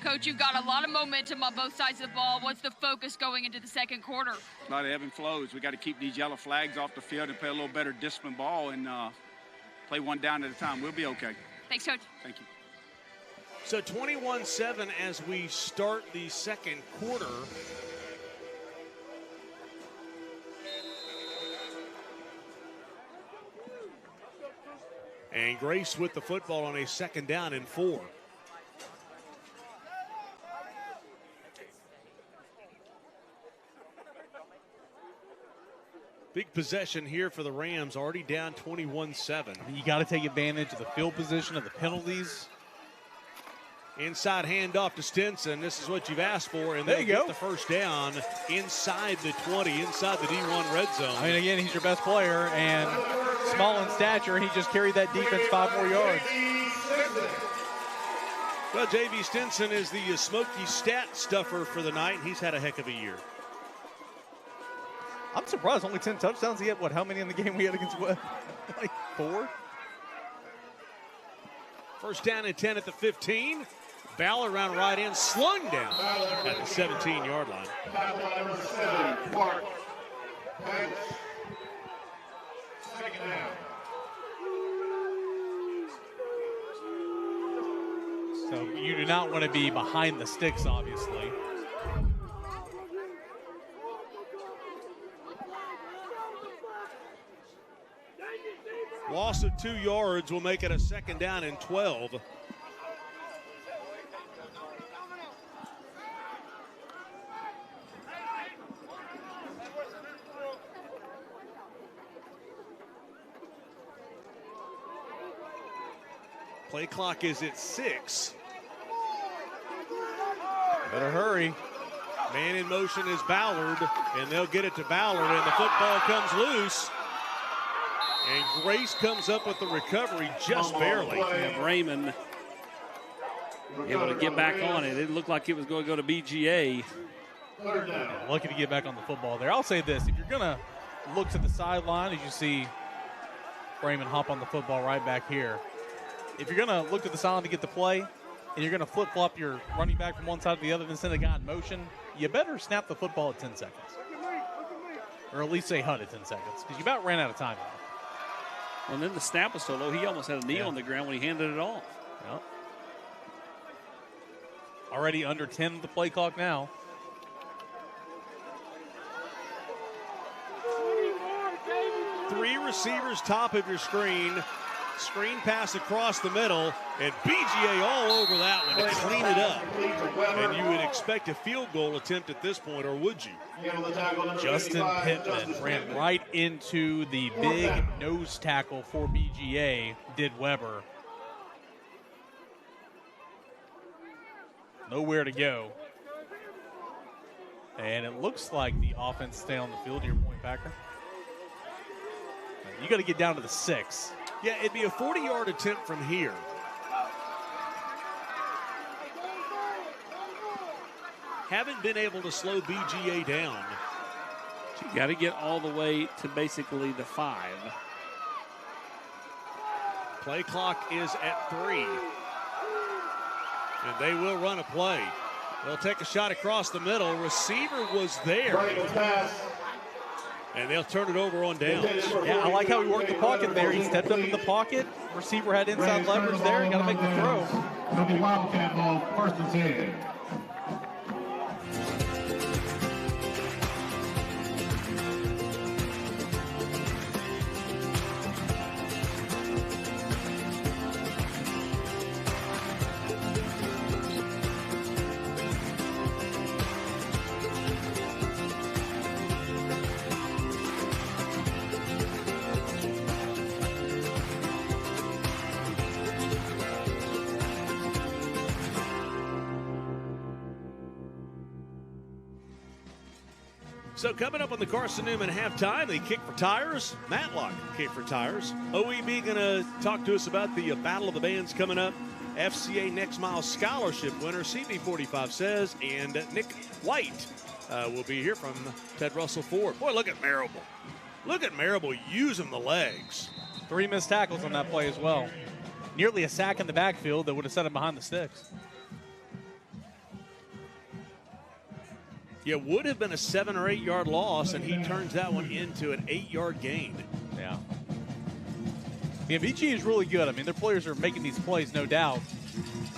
Coach, you've got a lot of momentum on both sides of the ball. What's the focus going into the second quarter? A lot of ebb and flows. We got to keep these yellow flags off the field and play a little better disciplined ball and play one down at a time. We'll be okay. Thanks, Coach. Thank you. So 21-7 as we start the second quarter. And Grace with the football on a 2nd down and 4. Big possession here for the Rams, already down 21-7. You got to take advantage of the field position, of the penalties. Inside handoff to Stinson. This is what you've asked for, and there they'll get the first down inside the 20, inside the D1 red zone. I mean, again, he's your best player, and small in stature, and he just carried that defense 5 more yards. Well, J.V. Stinson is the smoky stat stuffer for the night. He's had a heck of a year. I'm surprised. Only 10 touchdowns. He had, how many in the game we had against Webb? Like 4? First down and 10 at the 15. Ballard around right in, slung down at the 17-yard line. Number 7, Mark. Second down. So you do not want to be behind the sticks, obviously. Loss of 2 yards will make it a second down and 12. Play clock is at 6. Better hurry. Man in motion is Ballard, and they'll get it to Ballard, and the football comes loose. And Grace comes up with the recovery just barely. And Raymond able to get back on it. It looked like it was going to go to BGA. Lucky to get back on the football there. I'll say this. If you're going to look to the sideline, as you see Raymond hop on the football right back here, if you're going to look to the sideline to get the play, and you're going to flip-flop your running back from one side to the other and send a guy in motion, you better snap the football at 10 seconds. Or at least say HUD at 10 seconds, because you about ran out of time. Well, and then the snap was so low, he almost had a knee on the ground when he handed it off. Yep. Already under 10 of the play clock now. Three receivers top of your screen. Screen pass across the middle, and BGA all over that one to clean it up. And you would expect a field goal attempt at this point, or would you? Justin Pittman ran right into the big nose tackle for BGA, did Weber. Nowhere to go. And it looks like the offense stay on the field, to your point, Packer. You got to get down to the 6. Yeah, it'd be a 40-yard attempt from here. Haven't been able to slow BGA down. You got to get all the way to basically the 5. Play clock is at 3. And they will run a play. They'll take a shot across the middle. Receiver was there. And they'll turn it over on downs. Yeah, I like how he worked the pocket there. He stepped up in the pocket. Receiver had inside leverage there. He got to make the throw. It'll be Wildcat ball, 1st and 10. So coming up on the Carson Newman halftime, they kick for tires. Matlock kick for tires. OEB going to talk to us about the Battle of the Bands coming up. FCA Next Mile Scholarship winner, CB45 says, and Nick White will be here from Ted Russell Ford. Boy, look at Marable. Look at Marable using the legs. 3 missed tackles on that play as well. Nearly a sack in the backfield that would have set him behind the sticks. Yeah, would have been a 7 or 8 yard loss, and he turns that one into an 8-yard gain. Yeah. Yeah, VG is really good. I mean, their players are making these plays, no doubt.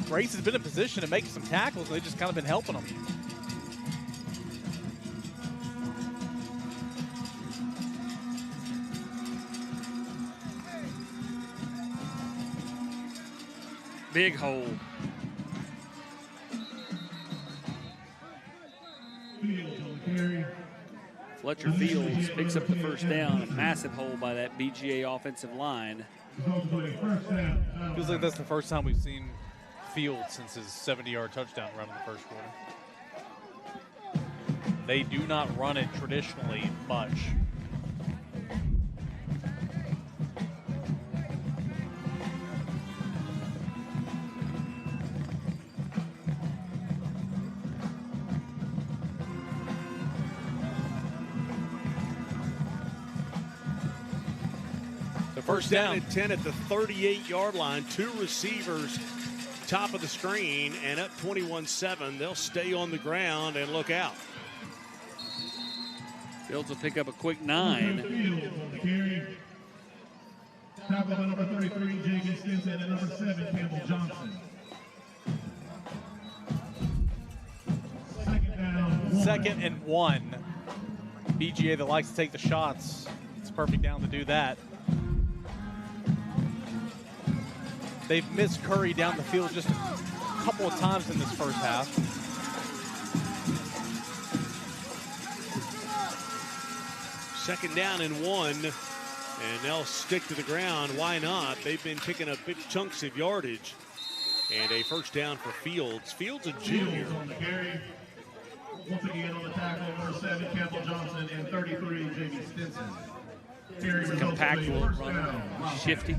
Grace has been in position to make some tackles, and they've just kind of been helping them. Big hole. Fletcher Fields picks up the first down. A massive hole by that BGA offensive line. Feels like that's the first time we've seen Fields since his 70-yard touchdown run in the first quarter. They do not run it traditionally much. First down at 10 at the 38-yard line. 2 receivers, top of the screen, and up 21-7. They'll stay on the ground and look out. Fields will pick up a quick 9. Tackle by number 33, J.J. Stinson, and number 7, Campbell Johnson. Second and 1. BGA that likes to take the shots. It's a perfect down to do that. They've missed Curry down the field just a couple of times in this first half. Second down and 1, and they'll stick to the ground. Why not? They've been picking up big chunks of yardage. And a first down for Fields. Fields a junior. On the carry. Once again on the tackle, number 7, Campbell Johnson, and 33, J.B. Stinson. It's a compactful run, shifty.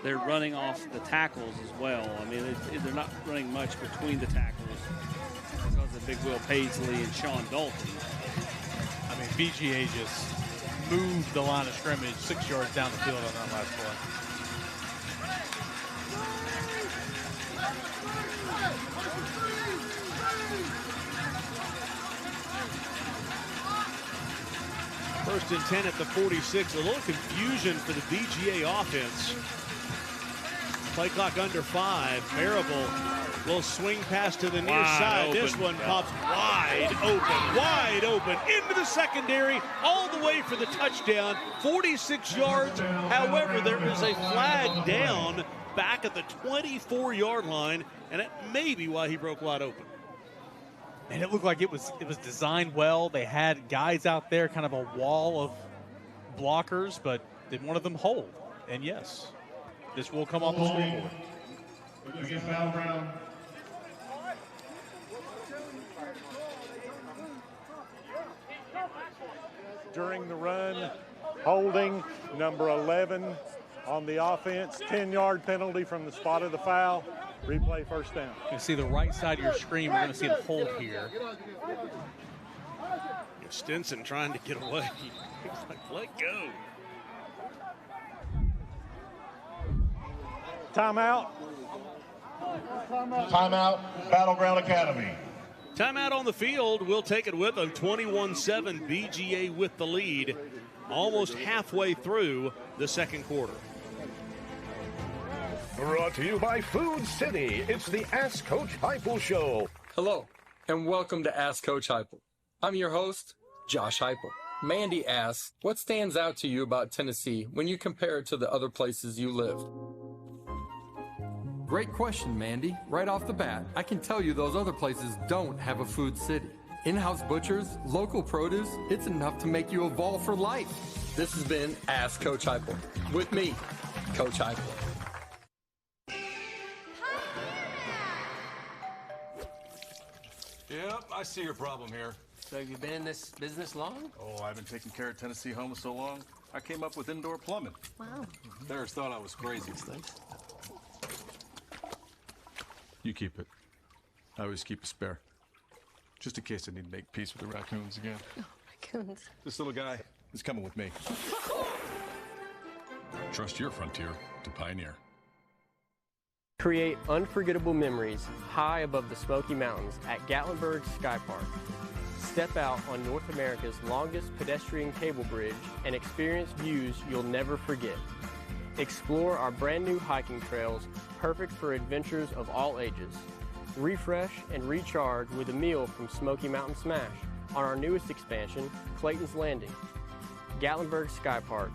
They're running off the tackles as well. I mean, they're not running much between the tackles because of Big Will Paisley and Sean Dalton. I mean, BGA just moved the line of scrimmage 6 yards down the field on that last play. First and 10 at the 46. A little confusion for the BGA offense. Play clock under 5. Marable will swing pass to the near side. This one pops wide open into the secondary, all the way for the touchdown. 46 yards. However, there is a flag down back at the 24-yard line, and that may be why he broke wide open. And it looked like it was designed well. They had guys out there, kind of a wall of blockers, but did one of them hold? And yes, this will come off the scoreboard. Against Battleground. During the run, holding number 11 on the offense, 10-yard penalty from the spot of the foul. Replay first down. You can see the right side of your screen. We're going to see the hold here. Stinson trying to get away. He's like, let go. Timeout. Timeout, Battleground Academy. Timeout on the field. We'll take it with them. 21-7, BGA with the lead. Almost halfway through the second quarter. Brought to you by Food City. It's the Ask Coach Heupel Show. Hello, and welcome to Ask Coach Heupel. I'm your host, Josh Heupel. Mandy asks, what stands out to you about Tennessee when you compare it to the other places you lived? Great question, Mandy. Right off the bat, I can tell you those other places don't have a Food City. In-house butchers, local produce, it's enough to make you evolve for life. This has been Ask Coach Heupel. With me, Coach Heupel. Yep, I see your problem here. So you've been in this business long? Oh, I've been taking care of Tennessee homes so long, I came up with indoor plumbing. Wow. Bears thought I was crazy. You keep it. I always keep a spare. Just in case I need to make peace with the raccoons again. Oh, raccoons. This little guy is coming with me. Trust your frontier to Pioneer. Create unforgettable memories high above the Smoky Mountains at Gatlinburg Sky Park. Step out on North America's longest pedestrian cable bridge and experience views you'll never forget. Explore our brand new hiking trails, perfect for adventures of all ages. Refresh and recharge with a meal from Smoky Mountain Smash on our newest expansion, Clayton's Landing. Gatlinburg Sky Park,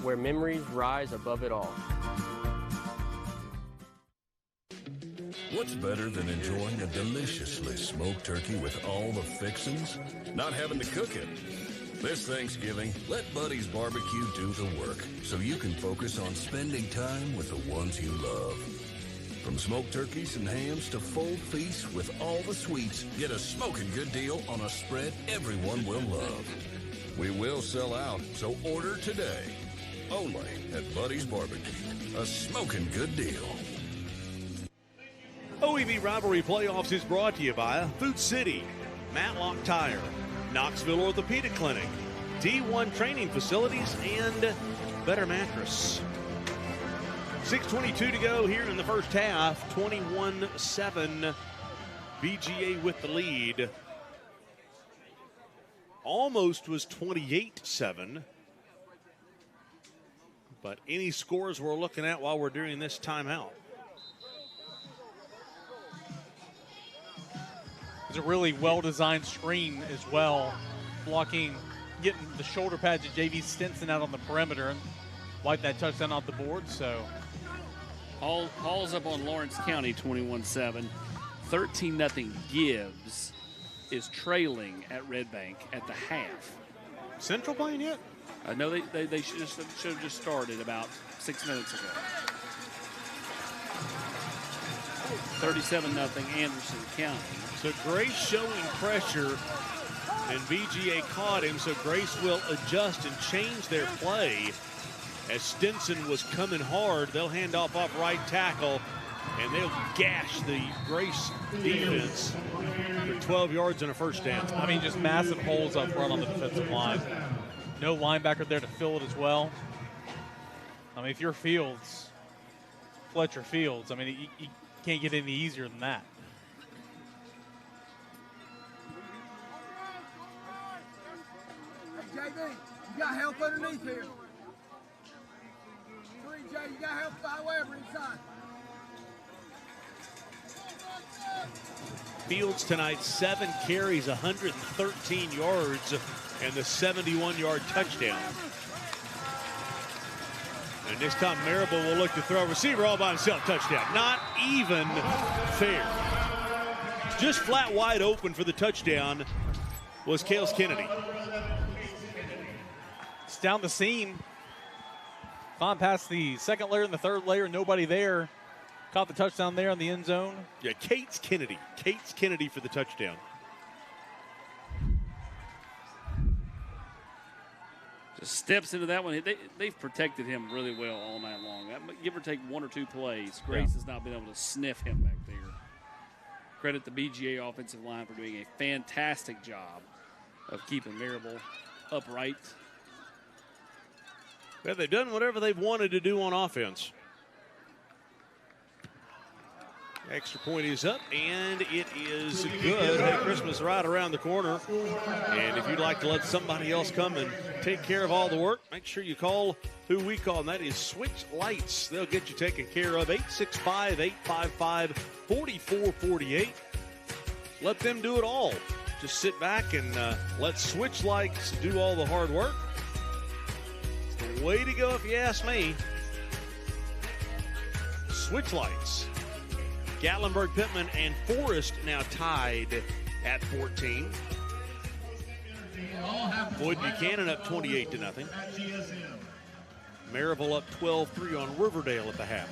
where memories rise above it all. What's better than enjoying a deliciously smoked turkey with all the fixings? Not having to cook it. This Thanksgiving, let Buddy's Barbecue do the work so you can focus on spending time with the ones you love. From smoked turkeys and hams to full feasts with all the sweets, get a smoking good deal on a spread everyone will love. We will sell out, so order today. Only at Buddy's Barbecue. A smoking good deal. OEB Rivalry Playoffs is brought to you by Food City, Matlock Tire, Knoxville Orthopedic Clinic, D1 Training Facilities, and Better Mattress. 6:22 to go here in the first half. 21-7. BGA with the lead. Almost was 28-7. But any scores we're looking at while we're doing this timeout. It's a really well-designed screen as well, blocking, getting the shoulder pads of J.V. Stinson out on the perimeter and wipe that touchdown off the board. So, Hall's up on Lawrence County 21-7. 13-0 Gibbs is trailing at Red Bank at the half. Central playing yet? No, they should have just started about 6 minutes ago. 37-0 Anderson County. So Grace showing pressure, and BGA caught him, so Grace will adjust and change their play. As Stinson was coming hard, they'll hand off right tackle, and they'll gash the Grace defense for 12 yards and a first down. I mean, just massive holes up front on the defensive line. No linebacker there to fill it as well. I mean, if you're Fields, Fletcher Fields, I mean, you can't get any easier than that. Hey, JB, you got help underneath here. 3J, you got help however inside. Fields tonight, 7 carries, 113 yards, and the 71-yard touchdown. And this time Marable will look to throw. Receiver all by himself, touchdown. Not even fair. Just flat wide open for the touchdown was Kales Kennedy. It's down the seam. Gone past the second layer and the third layer, nobody there. Caught the touchdown there in the end zone. Yeah, Cates Kennedy for the touchdown. Just steps into that one. They've protected him really well all night long. Give or take 1 or 2 plays, Grace has not been able to sniff him back there. Credit the BGA offensive line for doing a fantastic job of keeping Marable upright. Yeah, they've done whatever they've wanted to do on offense. Extra point is up, and it is good. Hey, Christmas right around the corner. And if you'd like to let somebody else come and take care of all the work, make sure you call who we call, and that is Switch Lights. They'll get you taken care of. 865-855-4448. Let them do it all. Just sit back and let Switch Lights do all the hard work. It's the way to go if you ask me. Switch Lights. Gatlinburg, Pittman, and Forest now tied at 14. Boyd Buchanan up 28-0. Maryville up 12-3 on Riverdale at the half.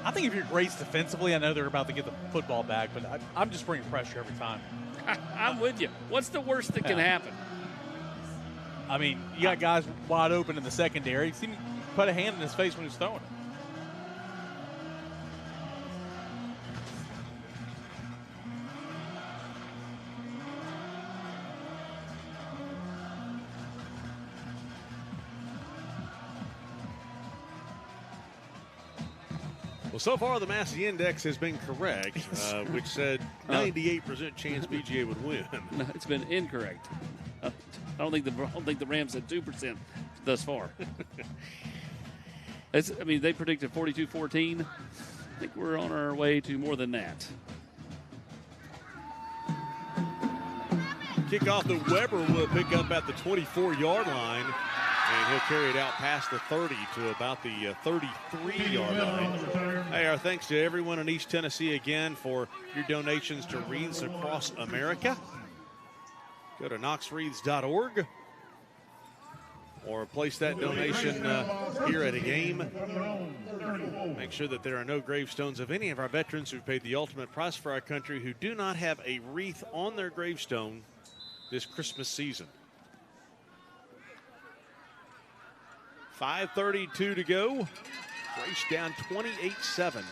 I think if you're Grace defensively, I know they're about to get the football back, but I'm just bringing pressure every time. I'm with you. What's the worst that can happen? I mean, you got guys wide open in the secondary. See me put a hand in his face when he's throwing it. Well, so far the Massey Index has been correct, which said 98% chance BGA would win. No, it's been incorrect. I don't think the Rams had 2% thus far. They predicted 42-14. I think we're on our way to more than that. Kickoff the Weber will pick up at the 24-yard line. And he'll carry it out past the 30 to about the 33-yard line. Hey, our thanks to everyone in East Tennessee again for your donations to Wreaths Across America. Go to knoxwreaths.org or place that donation here at a game. Make sure that there are no gravestones of any of our veterans who've paid the ultimate price for our country who do not have a wreath on their gravestone this Christmas season. 5:32 to go. Grace down 28-7.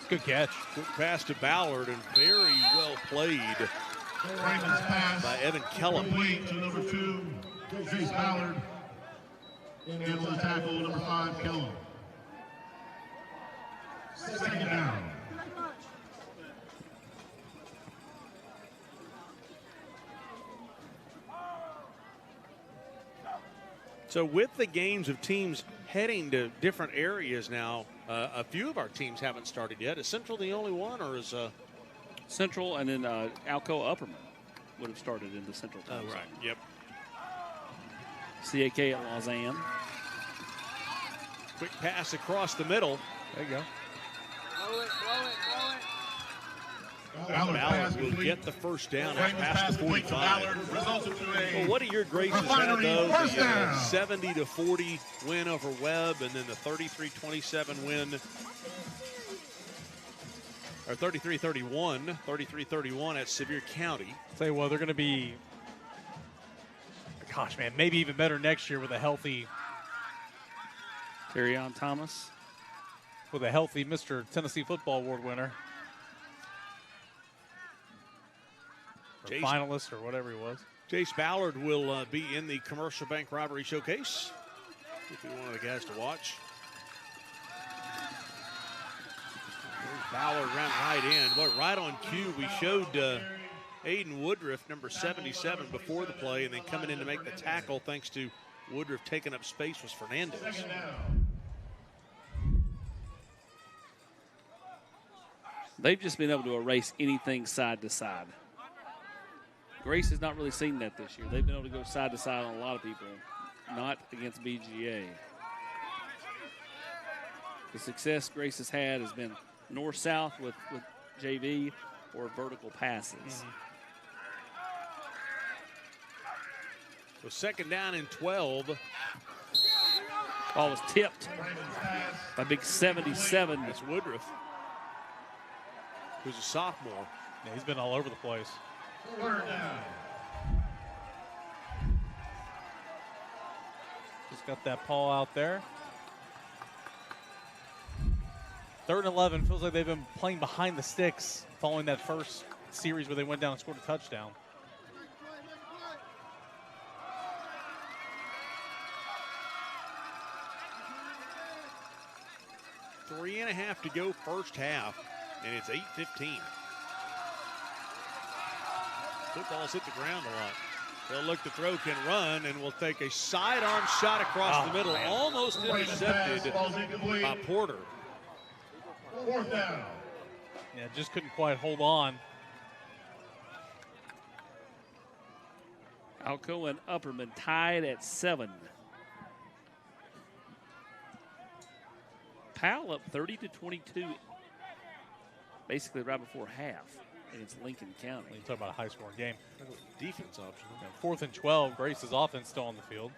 Good catch. Quick pass to Ballard and very well played by Evan Kellum. To number 2, Chase Ballard. And on the tackle, number 5, Kellum. Second down. So with the games of teams heading to different areas now, a few of our teams haven't started yet. Is Central the only one, or is Central and then Alcoa Upperman would have started in the Central time zone. Right, yep. CAK at Lausanne. Quick pass across the middle. There you go. Ballard will get the first down past the 45. Well, what are your Graces had, though? The 70-40 win over Webb, and then the 33-27 win, or 33-31 at Sevier County. Tell you what, they're going to be, gosh, man, maybe even better next year with a healthy Terrion Thomas. With a healthy Mr. Tennessee Football Award winner. Or finalist or whatever he was. Jace Ballard will be in the Commercial Bank Rivalry Showcase. If you're one of the guys to watch. There's Ballard around right end. Well, right on cue, we showed Aiden Woodruff, number 77, before the play, and then coming in to make the tackle, thanks to Woodruff taking up space, was Fernandez. They've just been able to erase anything side to side. Grace has not really seen that this year. They've been able to go side to side on a lot of people, not against BGA. The success Grace has had has been north-south with JV or vertical passes. Mm-hmm. So second down and 12. Ball was tipped by big 77. That's Woodruff, who's a sophomore. Yeah, he's been all over the place. Just got that paw out there. 3rd and 11. Feels like they've been playing behind the sticks following that first series where they went down and scored a touchdown. Three and a half to go first half, and it's 8:15. Football's hit the ground a lot. They'll look to throw, can run, and will take a sidearm shot across the middle. Man. Almost intercepted by Porter. 4th down. Yeah, just couldn't quite hold on. Alcoa and Upperman tied at 7. Powell up 30-22, basically right before half against Lincoln County. You talk about a high-scoring game. Defense option. Okay. 4th and 12. Grace's offense still on the field.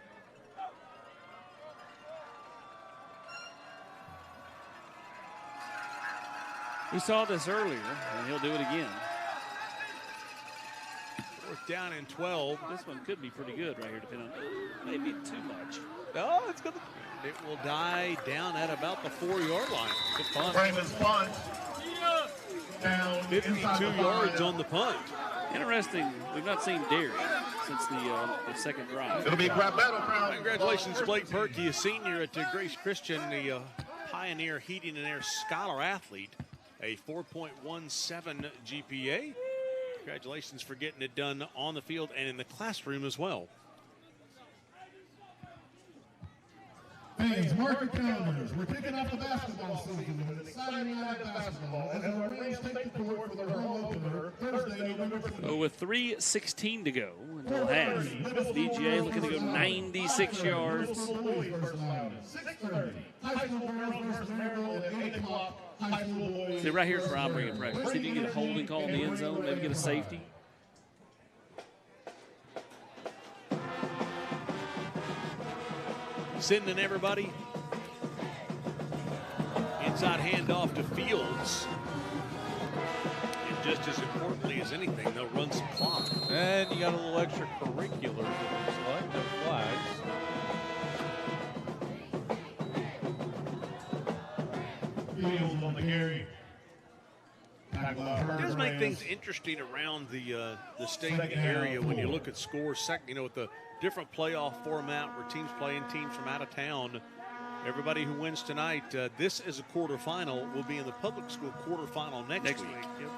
We saw this earlier, and he'll do it again. 4th down and 12. This one could be pretty good right here, depending on maybe too much. No, it's good. It will die down at about the 4-yard line. Good punt. Raymond's punt. Down 52 yards on the punt. Interesting. We've not seen Derry since the second drive. It'll be a battle. Congratulations, Blake Perkey, a senior at Grace Christian, the Pioneer Heating and Air Scholar Athlete, a 4.17 GPA. Congratulations for getting it done on the field and in the classroom as well. Fans, mark your calendars. We're kicking off the basketball season with Saturday Night Basketball as our Rams take the court for their home opener Thursday, November 20th. So with 3:16 to go until half, BGA looking to go 96 yards. 6:30. High school girls versus Maryville at 8 o'clock. High school boys. See, right here's where I'm bringing pressure. See if you can get a holding call in the end zone, maybe get a safety. Sending everybody. Inside handoff to Fields. And just as importantly as anything, they'll run some clock. And you got a little extracurricular, it looks like. No flags. Fields on the carry. It does make things interesting around the state area when you look at scores. With the different playoff format where teams playing teams from out of town. Everybody who wins tonight, this is a quarterfinal, will be in the public school quarterfinal next week. Yep.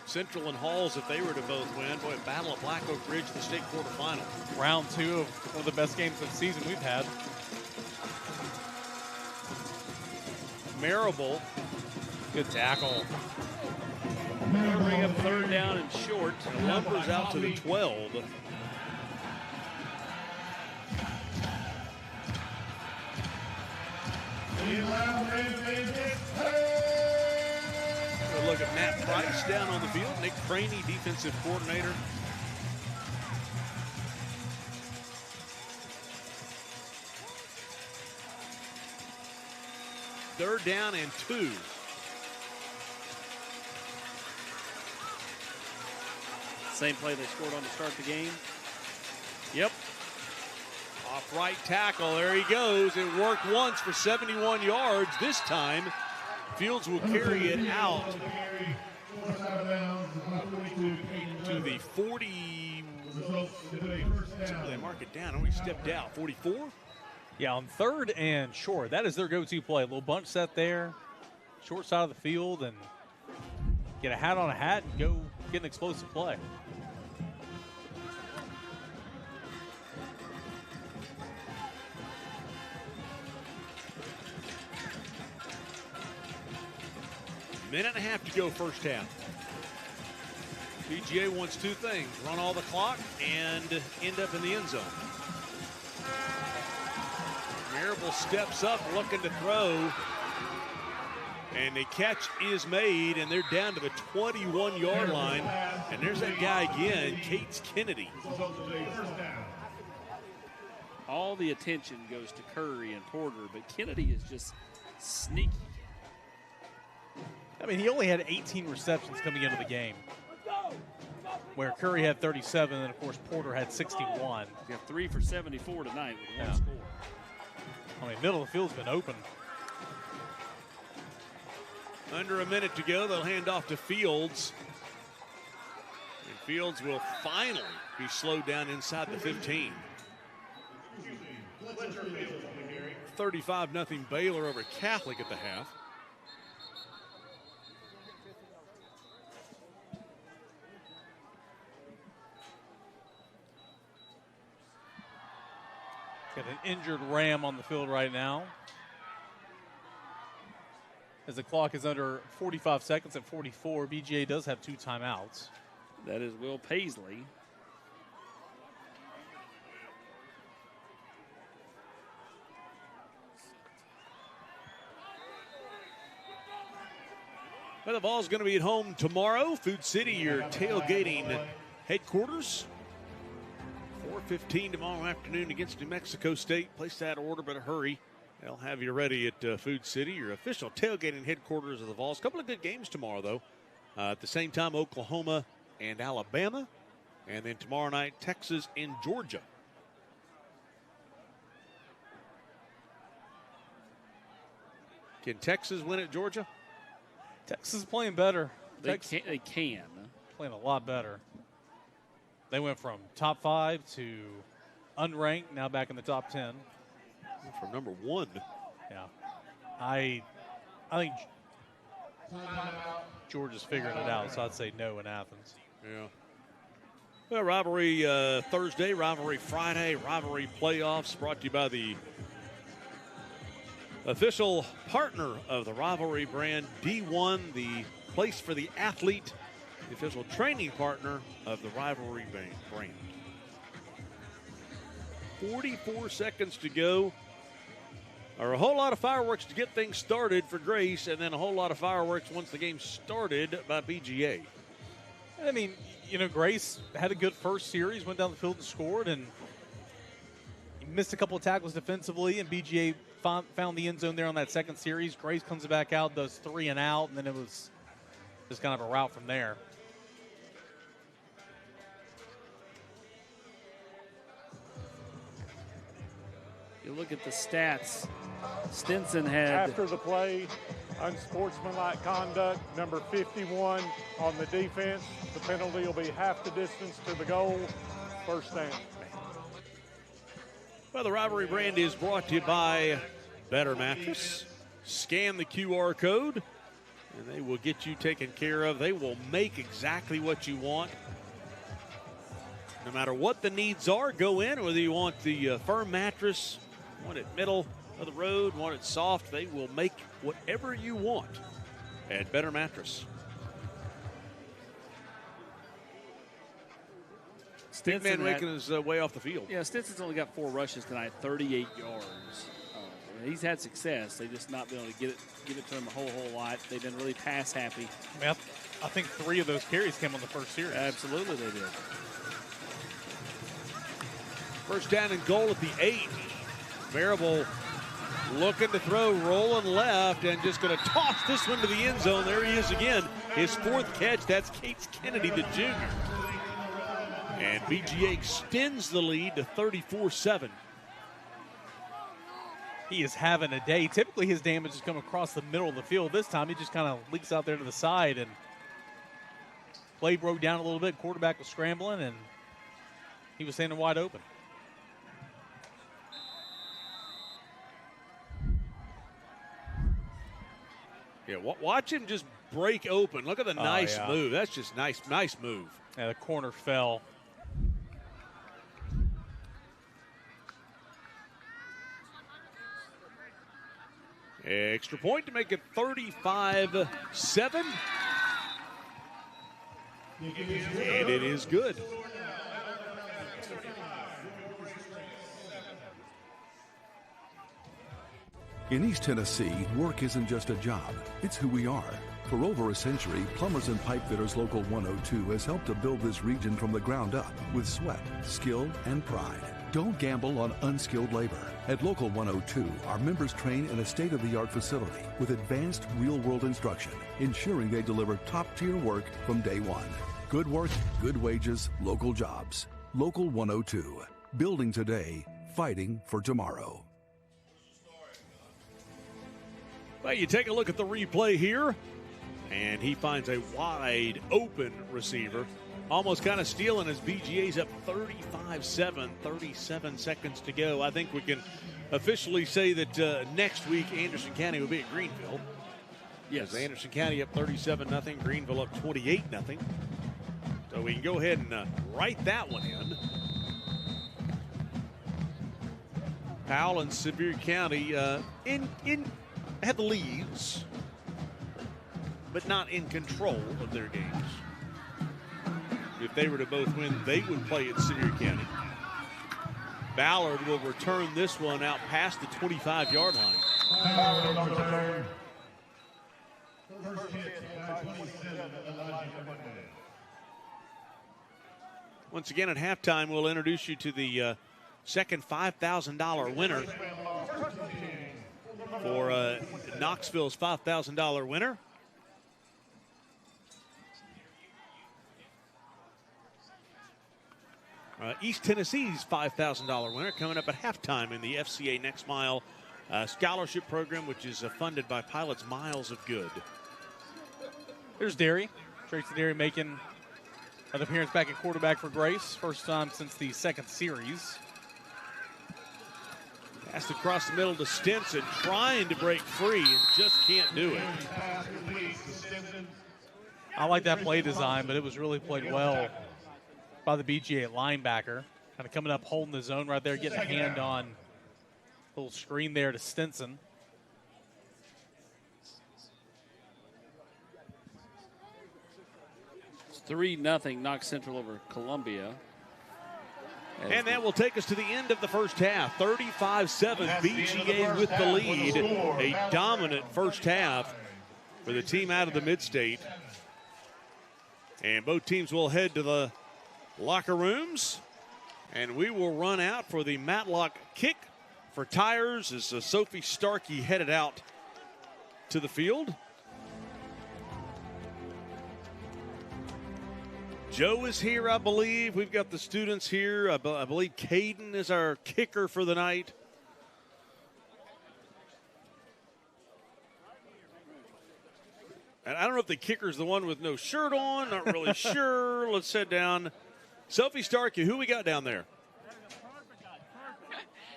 Central and Halls, if they were to both win, boy, battle of Black Oak Ridge, the state quarterfinal. Round 2 of one of the best games of the season we've had. Marable. Good tackle. Bring up 3rd down and short. Numbers out to the 12. We'll look at Matt Price down on the field. Nick Craney, defensive coordinator. Third down and 2. Same play they scored on to start the game. Yep. Off right tackle, there he goes. It worked once for 71 yards. This time, Fields will carry it out to the 40. They mark it down. Only stepped out. 44? Yeah, on 3rd and short. That is their go-to play. A little bunch set there, short side of the field, and get a hat on a hat and go get an explosive play. Minute and a half to go first half. BGA wants 2 things, run all the clock and end up in the end zone. Marable steps up looking to throw. And the catch is made, and they're down to the 21-yard line. And there's that guy again, Cates Kennedy. All the attention goes to Curry and Porter, but Kennedy is just sneaky. I mean, he only had 18 receptions coming into the game, where Curry had 37, and, of course, Porter had 61. He got 3 for 74 tonight with 1 score. I mean, middle of the field's been open. Under a minute to go, they'll hand off to Fields. And Fields will finally be slowed down inside the 15. 35-0 Baylor over Catholic at the half. Got an injured Ram on the field right now. As the clock is under 45 seconds at 44, BGA does have 2 timeouts. That is Will Paisley. Well, the ball's going to be at home tomorrow. Food City, your tailgating headquarters. 4:15 tomorrow afternoon against New Mexico State. Place that order, but hurry. They'll have you ready at Food City, your official tailgating headquarters of the Vols. A couple of good games tomorrow, though. At the same time, Oklahoma and Alabama. And then tomorrow night, Texas and Georgia. Can Texas win at Georgia? Texas is playing better. They can. Playing a lot better. They went from top 5 to unranked, now back in the top 10. From number 1. Yeah. I think Georgia's figuring it out, so I'd say no in Athens. Yeah. Well, Rivalry Thursday, Rivalry Friday, Rivalry playoffs brought to you by the Official partner of the Rivalry brand, D1, the place for the athlete, the official training partner of the Rivalry brand. 44 seconds to go. Or a whole lot of fireworks to get things started for Grace, and then a whole lot of fireworks once the game started by BGA. I mean, Grace had a good first series, went down the field and scored, and missed a couple of tackles defensively, and BGA found the end zone there on that second series. Grace comes back out, does 3 and out, and then it was just kind of a route from there. You look at the stats. Stinson had... After the play, unsportsmanlike conduct, number 51 on the defense. The penalty will be half the distance to the goal. First down. Well, the Rivalry brand is brought to you by Better Mattress. Scan the QR code, and they will get you taken care of. They will make exactly what you want. No matter what the needs are, go in, whether you want the firm mattress, want it middle of the road, want it soft, they will make whatever you want at Better Mattress. Big man making his way off the field. Yeah, Stinson's only got 4 rushes tonight, 38 yards. He's had success. They've just not been able to give it to him a whole lot. They've been really pass happy. I think 3 of those carries came on the first series. Absolutely, they did. First down and goal at the 8. Marable looking to throw, rolling left, and just going to toss this one to the end zone. There he is again. His 4th catch. That's Cates Kennedy, the junior. And BGA extends the lead to 34-7. He is having a day. Typically his damage has come across the middle of the field. This time he just kind of leaks out there to the side, and play broke down a little bit. Quarterback was scrambling, and he was standing wide open. Yeah, watch him just break open. Look at the nice move. That's just nice move. Yeah, the corner fell. Extra point to make it 35-7. And it is good. In East Tennessee, work isn't just a job, it's who we are. For over a century, Plumbers and Pipe Fitters Local 102 has helped to build this region from the ground up with sweat, skill, and pride. Don't gamble on unskilled labor. At Local 102, our members train in a state-of-the-art facility with advanced real-world instruction, ensuring they deliver top-tier work from day one. Good work, good wages, local jobs. Local 102. Building today, fighting for tomorrow. Well, you take a look at the replay here, and he finds a wide open receiver. Almost kind of stealing as BGA's up 35-7, 37 seconds to go. I think we can officially say that next week Anderson County will be at Greenville. Yes. Anderson County up 37-0, Greenville up 28-0. So we can go ahead and write that one in. Powell and Sevier County have the leads, but not in control of their games. If they were to both win, they would play at Sevier County. Ballard will return this one out past the 25-yard line. Once again, at halftime, we'll introduce you to the second $5,000 winner for Knoxville's $5,000 winner. East Tennessee's $5,000 winner coming up at halftime in the FCA Next Mile scholarship program, which is funded by Pilots Miles of Good. There's Derry. Tracy Derry making an appearance back at quarterback for Grace. First time since the second series. Passed across the middle to Stinson, trying to break free and just can't do it. I like that play design, but it was really played well by the BGA linebacker. Kind of coming up, holding the zone right there, getting a hand on a little screen there to Stinson. 3-0 Knox Central over Columbia. And that will take us to the end of the first half. 35-7, BGA with the lead. A dominant first half for the team out of the mid-state. And both teams will head to the locker rooms. And we will run out for the Matlock kick for tires as Sophie Starkey headed out to the field. Joe is here, I believe. We've got the students here. I believe Caden is our kicker for the night. And I don't know if the kicker's the one with no shirt on. Not really sure. Let's head down. Sophie Starkey, who we got down there?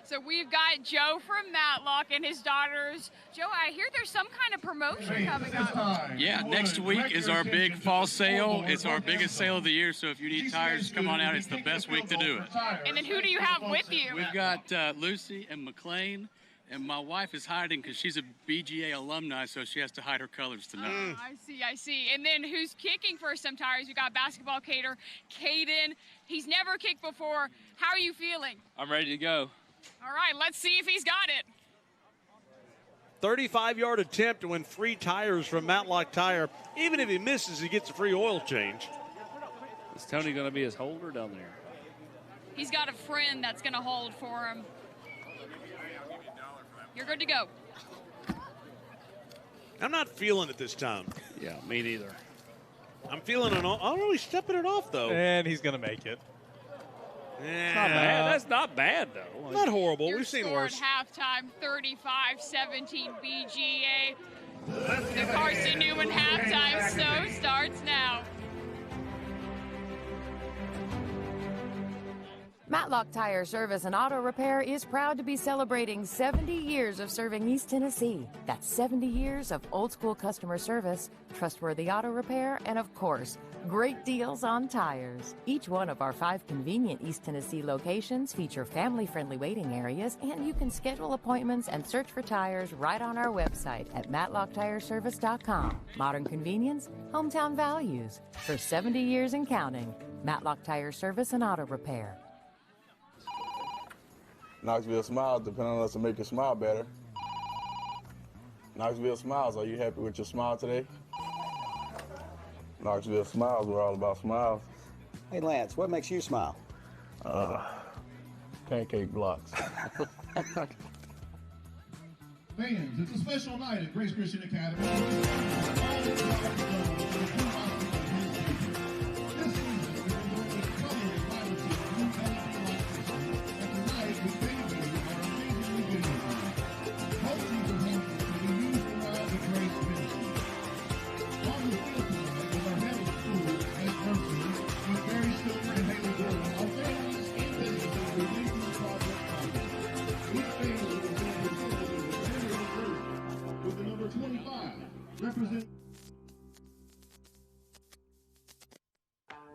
So we've got Joe from Matlock and his daughters. Joe, I hear there's some kind of promotion coming up. Yeah, next week is our big fall sale. It's our biggest sale of the year, so if you need tires, come on out. It's the best week to do it. And then who do you have with you? We've got Lucy and McLean, and my wife is hiding because she's a BGA alumni, so she has to hide her colors tonight. I see. And then who's kicking for some tires? You got basketball cater, Caden. He's never kicked before. How are you feeling? I'm ready to go. All right, let's see if he's got it. 35-yard attempt to win free tires from Matlock Tire. Even if he misses, he gets a free oil change. Is Tony going to be his holder down there? He's got a friend that's going to hold for him. You're good to go. I'm not feeling it this time. Yeah, me neither. I'm feeling it. Oh, he's stepping it off, though. And he's going to make it. It's not bad. That's not bad, though. Not horrible. Your We've seen score worse. at halftime, 35-17 BGA. The Carson Newman halftime show starts now. Matlock Tire Service and Auto Repair is proud to be celebrating 70 years of serving East Tennessee. That's 70 years of old-school customer service, trustworthy auto repair, and, of course, great deals on tires. Each one of our 5 convenient East Tennessee locations feature family-friendly waiting areas, and you can schedule appointments and search for tires right on our website at matlocktireservice.com. Modern convenience, hometown values. For 70 years and counting, Matlock Tire Service and Auto Repair. Knoxville Smiles depend on us to make you smile better. Knoxville Smiles, are you happy with your smile today? Knoxville Smiles, we're all about smiles. Hey, Lance, what makes you smile? Pancake blocks. Fans, it's a special night at Grace Christian Academy.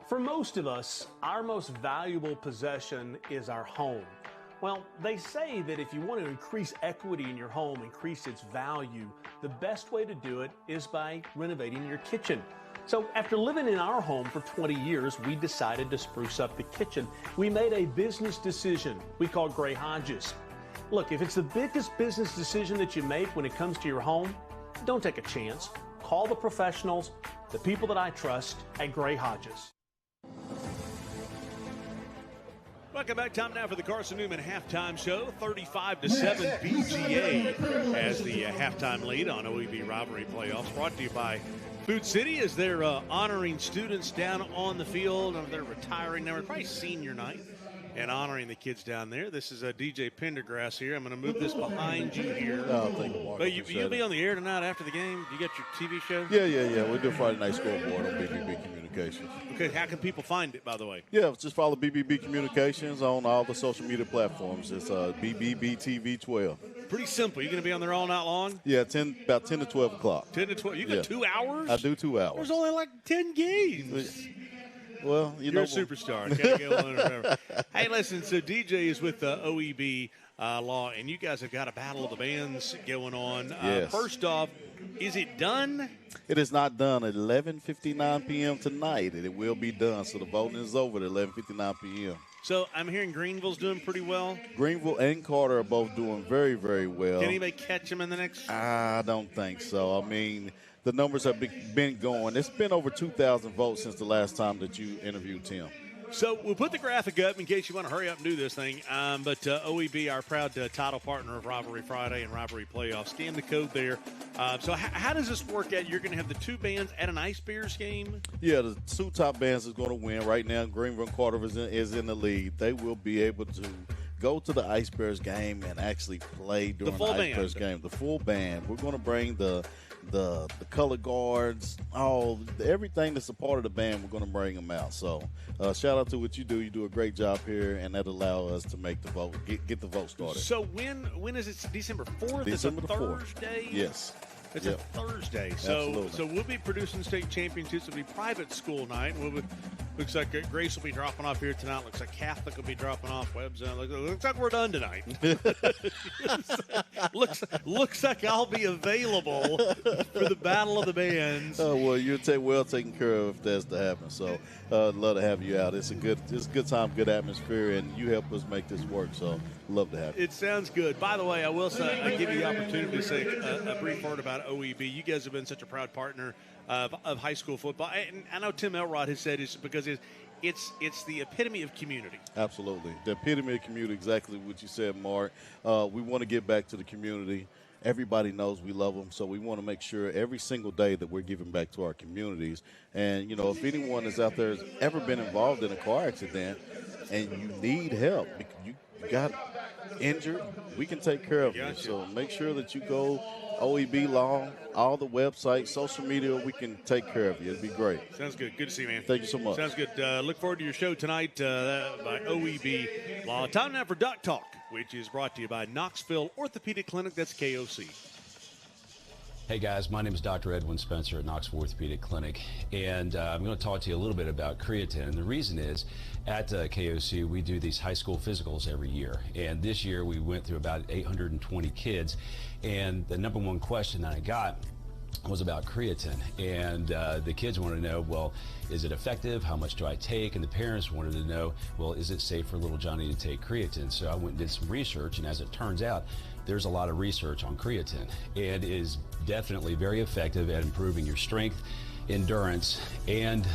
For most of us, our most valuable possession is our home. Well, they say that if you want to increase equity in your home, increase its value, the best way to do it is by renovating your kitchen. So after living in our home for 20 years, we decided to spruce up the kitchen. We made a business decision we call Gray Hodges. Look, if it's the biggest business decision that you make when it comes to your home, don't take a chance. Call the professionals, the people that I trust at Gray Hodges. Welcome back. Time now for the Carson Newman halftime show. 35-7 BGA has the halftime lead on OEB Rivalry playoffs. Brought to you by Food City as they're honoring students down on the field. They're retiring now. It's probably senior night and honoring the kids down there. This is DJ Pendergrass here. I'm going to move this behind you here. But you'll be on the air tonight after the game. You got your TV show? Yeah. We do Friday Night Scoreboard on BBB Communications. Okay, how can people find it, by the way? Yeah, just follow BBB Communications on all the social media platforms. It's BBB TV 12. Pretty simple. You're going to be on there all night long? Yeah, about 10 to 12 o'clock. 10 to 12. You got 2 hours? I do 2 hours. There's only like 10 games. Well, you're a superstar. Can't go on forever. Hey, listen, so DJ is with OEB. Law, and you guys have got a battle of the bands going on. Yes. First off, is it done? It is not done at 11:59 p.m. tonight, and it will be done. So the voting is over at 11:59 p.m. So I'm hearing Greenville's doing pretty well. Greenville and Carter are both doing very, very well. Can anybody catch them in the next? I don't think so. I mean, the numbers have been going. It's been over 2,000 votes since the last time that you interviewed Tim. So we'll put the graphic up in case you want to hurry up and do this thing. But OEB, our proud title partner of Rivalry Friday and Rivalry Playoffs, scan the code there. So how does this work out? You're going to have the two bands at an Ice Bears game? Yeah, the two top bands is going to win. Right now, Greenville and Carter is in the lead. They will be able to go to the Ice Bears game and actually play during the Ice Bears game. The full band. We're going to bring the color guards, everything that's a part of the band, we're going to bring them out. So shout out to what you do. You do a great job here, and that allows us to make the vote, get the vote started. So when is it? December 4th? December it's a the 4th. Thursday? Yes. It's a Thursday. So we'll be producing state championships. It'll be private school night. Looks like Grace will be dropping off here tonight. Looks like Catholic will be dropping off. Looks like we're done tonight. looks like I'll be available for the Battle of the Bands. Oh, well, you're well taken care of if that's to happen. So love to have you out. It's a good time, good atmosphere, and you help us make this work. So love to have you. It sounds good. By the way, I will say, I give you the opportunity to say a brief word about OEB. You guys have been such a proud partner of high school football. And I know Tim Elrod has said it's because it's the epitome of community. Absolutely. The epitome of community, exactly what you said, Mark. We want to give back to the community. Everybody knows we love them, so we want to make sure every single day that we're giving back to our communities. And, if anyone is out there has ever been involved in a car accident and you need help, you got injured, we can take care of you. So make sure that you go OEB Law, all the websites, social media, we can take care of you. It'd be great. Sounds good. Good to see you, man. Thank you so much. Sounds good. Look forward to your show tonight by OEB Law. Time now for Duck Talk, which is brought to you by Knoxville Orthopedic Clinic. That's KOC. Hey guys, my name is Dr. Edwin Spencer at Knoxville Orthopedic Clinic, and I'm going to talk to you a little bit about creatine. And the reason is, at KOC, we do these high school physicals every year, and this year we went through about 820 kids, and the number one question that I got was about creatine, and the kids wanted to know, well, is it effective? How much do I take? And the parents wanted to know, well, is it safe for little Johnny to take creatine? So I went and did some research, and as it turns out, there's a lot of research on creatine, and it is definitely very effective at improving your strength, endurance, and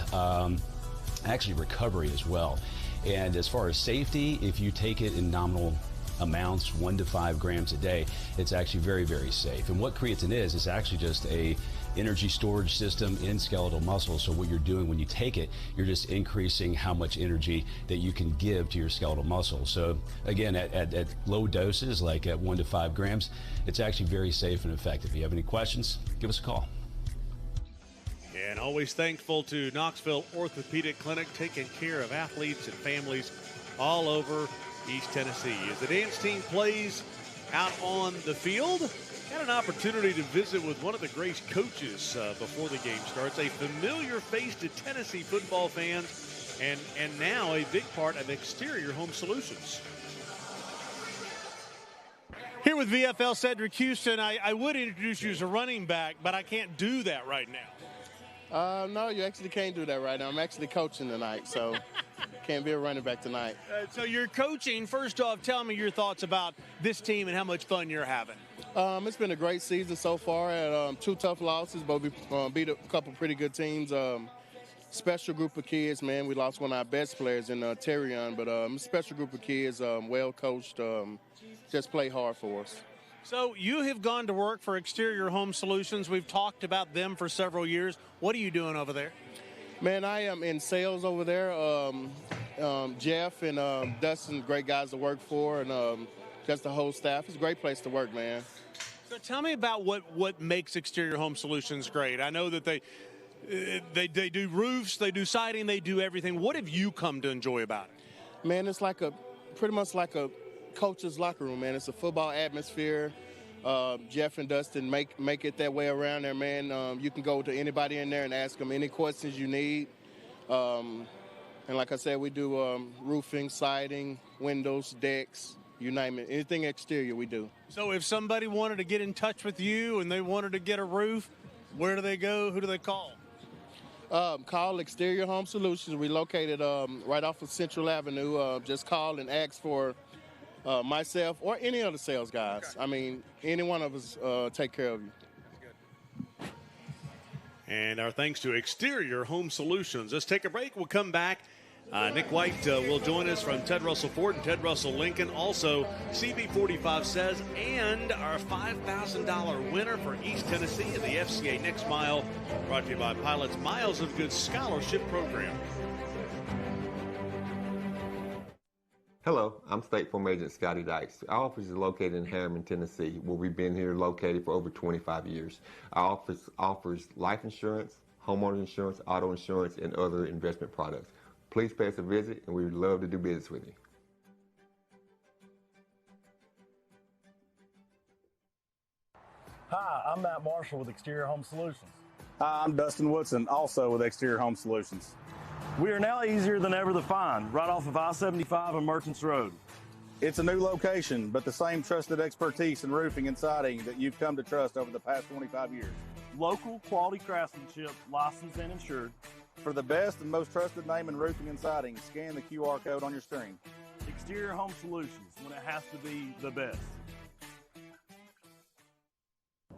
actually recovery as well. And as far as safety, if you take it in nominal amounts, 1 to 5 grams a day, it's actually very, very safe. And what creatine is, it's actually just a energy storage system in skeletal muscle. So what you're doing when you take it, you're just increasing how much energy that you can give to your skeletal muscle. So again, at low doses, like at 1 to 5 grams, it's actually very safe and effective. If you have any questions, give us a call. And always thankful to Knoxville Orthopedic Clinic, taking care of athletes and families all over East Tennessee. As the dance team plays out on the field, had an opportunity to visit with one of the Grace coaches before the game starts, a familiar face to Tennessee football fans, and now a big part of Exterior Home Solutions. Here with VFL Cedric Houston, I would introduce you as a running back, but I can't do that right now. No, you actually can't do that right now. I'm actually coaching tonight, so can't be a running back tonight. So you're coaching. First off, tell me your thoughts about this team and how much fun you're having. It's been a great season so far. Had 2 tough losses, but we beat a couple pretty good teams. Special group of kids, man. We lost one of our best players in Terrion, but special group of kids, well coached, just play hard for us. So you have gone to work for Exterior Home Solutions. We've talked about them for several years. What are you doing over there? Man, I am in sales over there. Jeff and Dustin, great guys to work for, and just the whole staff. It's a great place to work, man. So tell me about what makes Exterior Home Solutions great. I know that they do roofs, they do siding, they do everything. What have you come to enjoy about it? Man, it's pretty much like a coach's locker room, man. It's a football atmosphere. Jeff and Dustin make it that way around there, man. You can go to anybody in there and ask them any questions you need. And like I said, we do roofing, siding, windows, decks, you name it. Anything exterior, we do. So if somebody wanted to get in touch with you and they wanted to get a roof, where do they go? Who do they call? Call Exterior Home Solutions. We located right off of Central Avenue. Just call and ask for myself or any other sales guys. I mean, any one of us take care of you. And our thanks to Exterior Home Solutions. Let's take a break. We'll come back. Nick White will join us from Ted Russell Ford and Ted Russell Lincoln. Also, CB45 says, and our $5,000 winner for East Tennessee in the FCA Next Mile, brought to you by Pilots Miles of Good Scholarship Program. Hello, I'm State Farm Agent Scotty Dykes. Our office is located in Harriman, Tennessee, where we've been here located for over 25 years. Our office offers life insurance, homeowner insurance, auto insurance, and other investment products. Please pay us a visit, and we would love to do business with you. Hi, I'm Matt Marshall with Exterior Home Solutions. Hi, I'm Dustin Woodson, also with Exterior Home Solutions. We are now easier than ever to find, right off of I-75 and Merchants Road. It's a new location, but the same trusted expertise in roofing and siding that you've come to trust over the past 25 years. Local quality craftsmanship, licensed and insured. For the best and most trusted name in roofing and siding, scan the QR code on your screen. Exterior Home Solutions, when it has to be the best.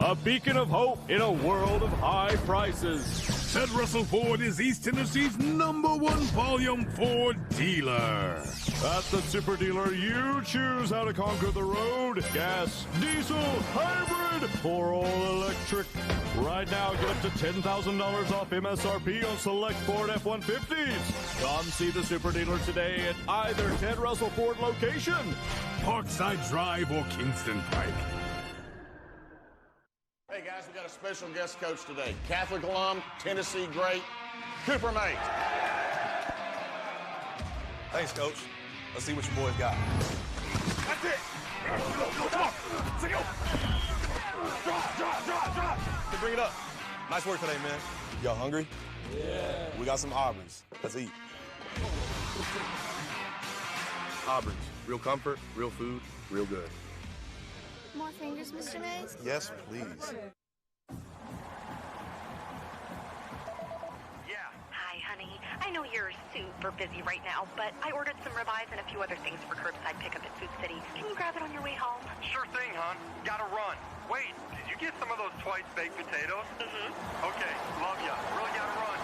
A beacon of hope in a world of high prices. Ted Russell Ford is East Tennessee's #1 volume Ford dealer. At the Super Dealer, you choose how to conquer the road. Gas, diesel, hybrid, or all electric. Right now, get up to $10,000 off MSRP on select Ford F-150s. Come see the Super Dealer today at either Ted Russell Ford location, Parkside Drive, or Kingston Pike. Hey guys, we got a special guest coach today. Catholic alum, Tennessee great, Cooper Mate. Thanks, Coach. Let's see what your boys got. That's it. Come on. Let's go. Drop. Hey, bring it up. Nice work today, man. Y'all hungry? Yeah. We got some Aubreys. Let's eat. Aubreys. Real comfort, real food, real good. More fingers, Mr. Mays? Yes, please. Hi, honey. I know you're super busy right now, but I ordered some ribeyes and a few other things for curbside pickup at Food City. Can you grab it on your way home? Sure thing, hon. Gotta run. Wait, did you get some of those twice baked potatoes? Mm-hmm. Okay, love ya. Really gotta run.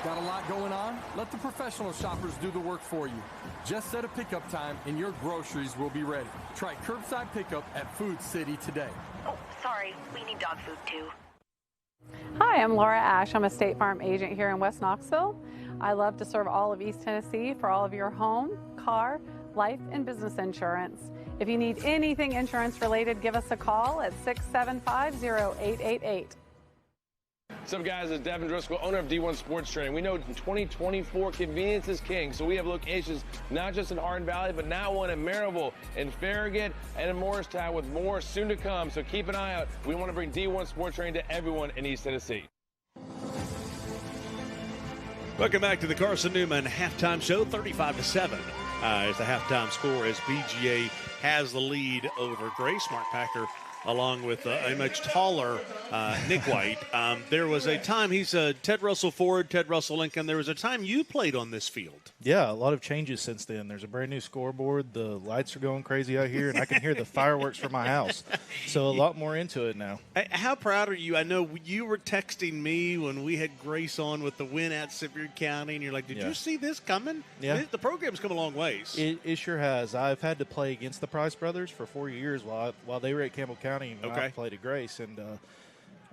Got a lot going on? Let the professional shoppers do the work for you. Just set a pickup time and your groceries will be ready. Try curbside pickup at Food City today. Oh, sorry. We need dog food, too. Hi, I'm Laura Ash. I'm a State Farm agent here in West Knoxville. I love to serve all of East Tennessee for all of your home, car, life, and business insurance. If you need anything insurance related, give us a call at 675-0888. What's up, guys? It's Devin Driscoll, owner of D1 Sports Training. We know in 2024, convenience is king, so we have locations not just in Hardin Valley, but now one in Maryville, in Farragut, and in Morristown, with more soon to come. So keep an eye out. We want to bring D1 Sports Training to everyone in East Tennessee. Welcome back to the Carson Newman halftime show. 35-7 is the halftime score as BGA has the lead over Grace. Mark Packer along with a much taller Nick White. There was a time, he's Ted Russell Ford, Ted Russell Lincoln. There was a time you played on this field. Yeah, a lot of changes since then. There's a brand new scoreboard. The lights are going crazy out here, and I can hear the fireworks from my house. So a lot more into it now. How proud are you? I know you were texting me when we had Grace on with the win at Sevier County, and you're like, did you see this coming? Yeah. The program's come a long ways. It sure has. I've had to play against the Price brothers for 4 years while they were at Campbell County, and I played at Grace, and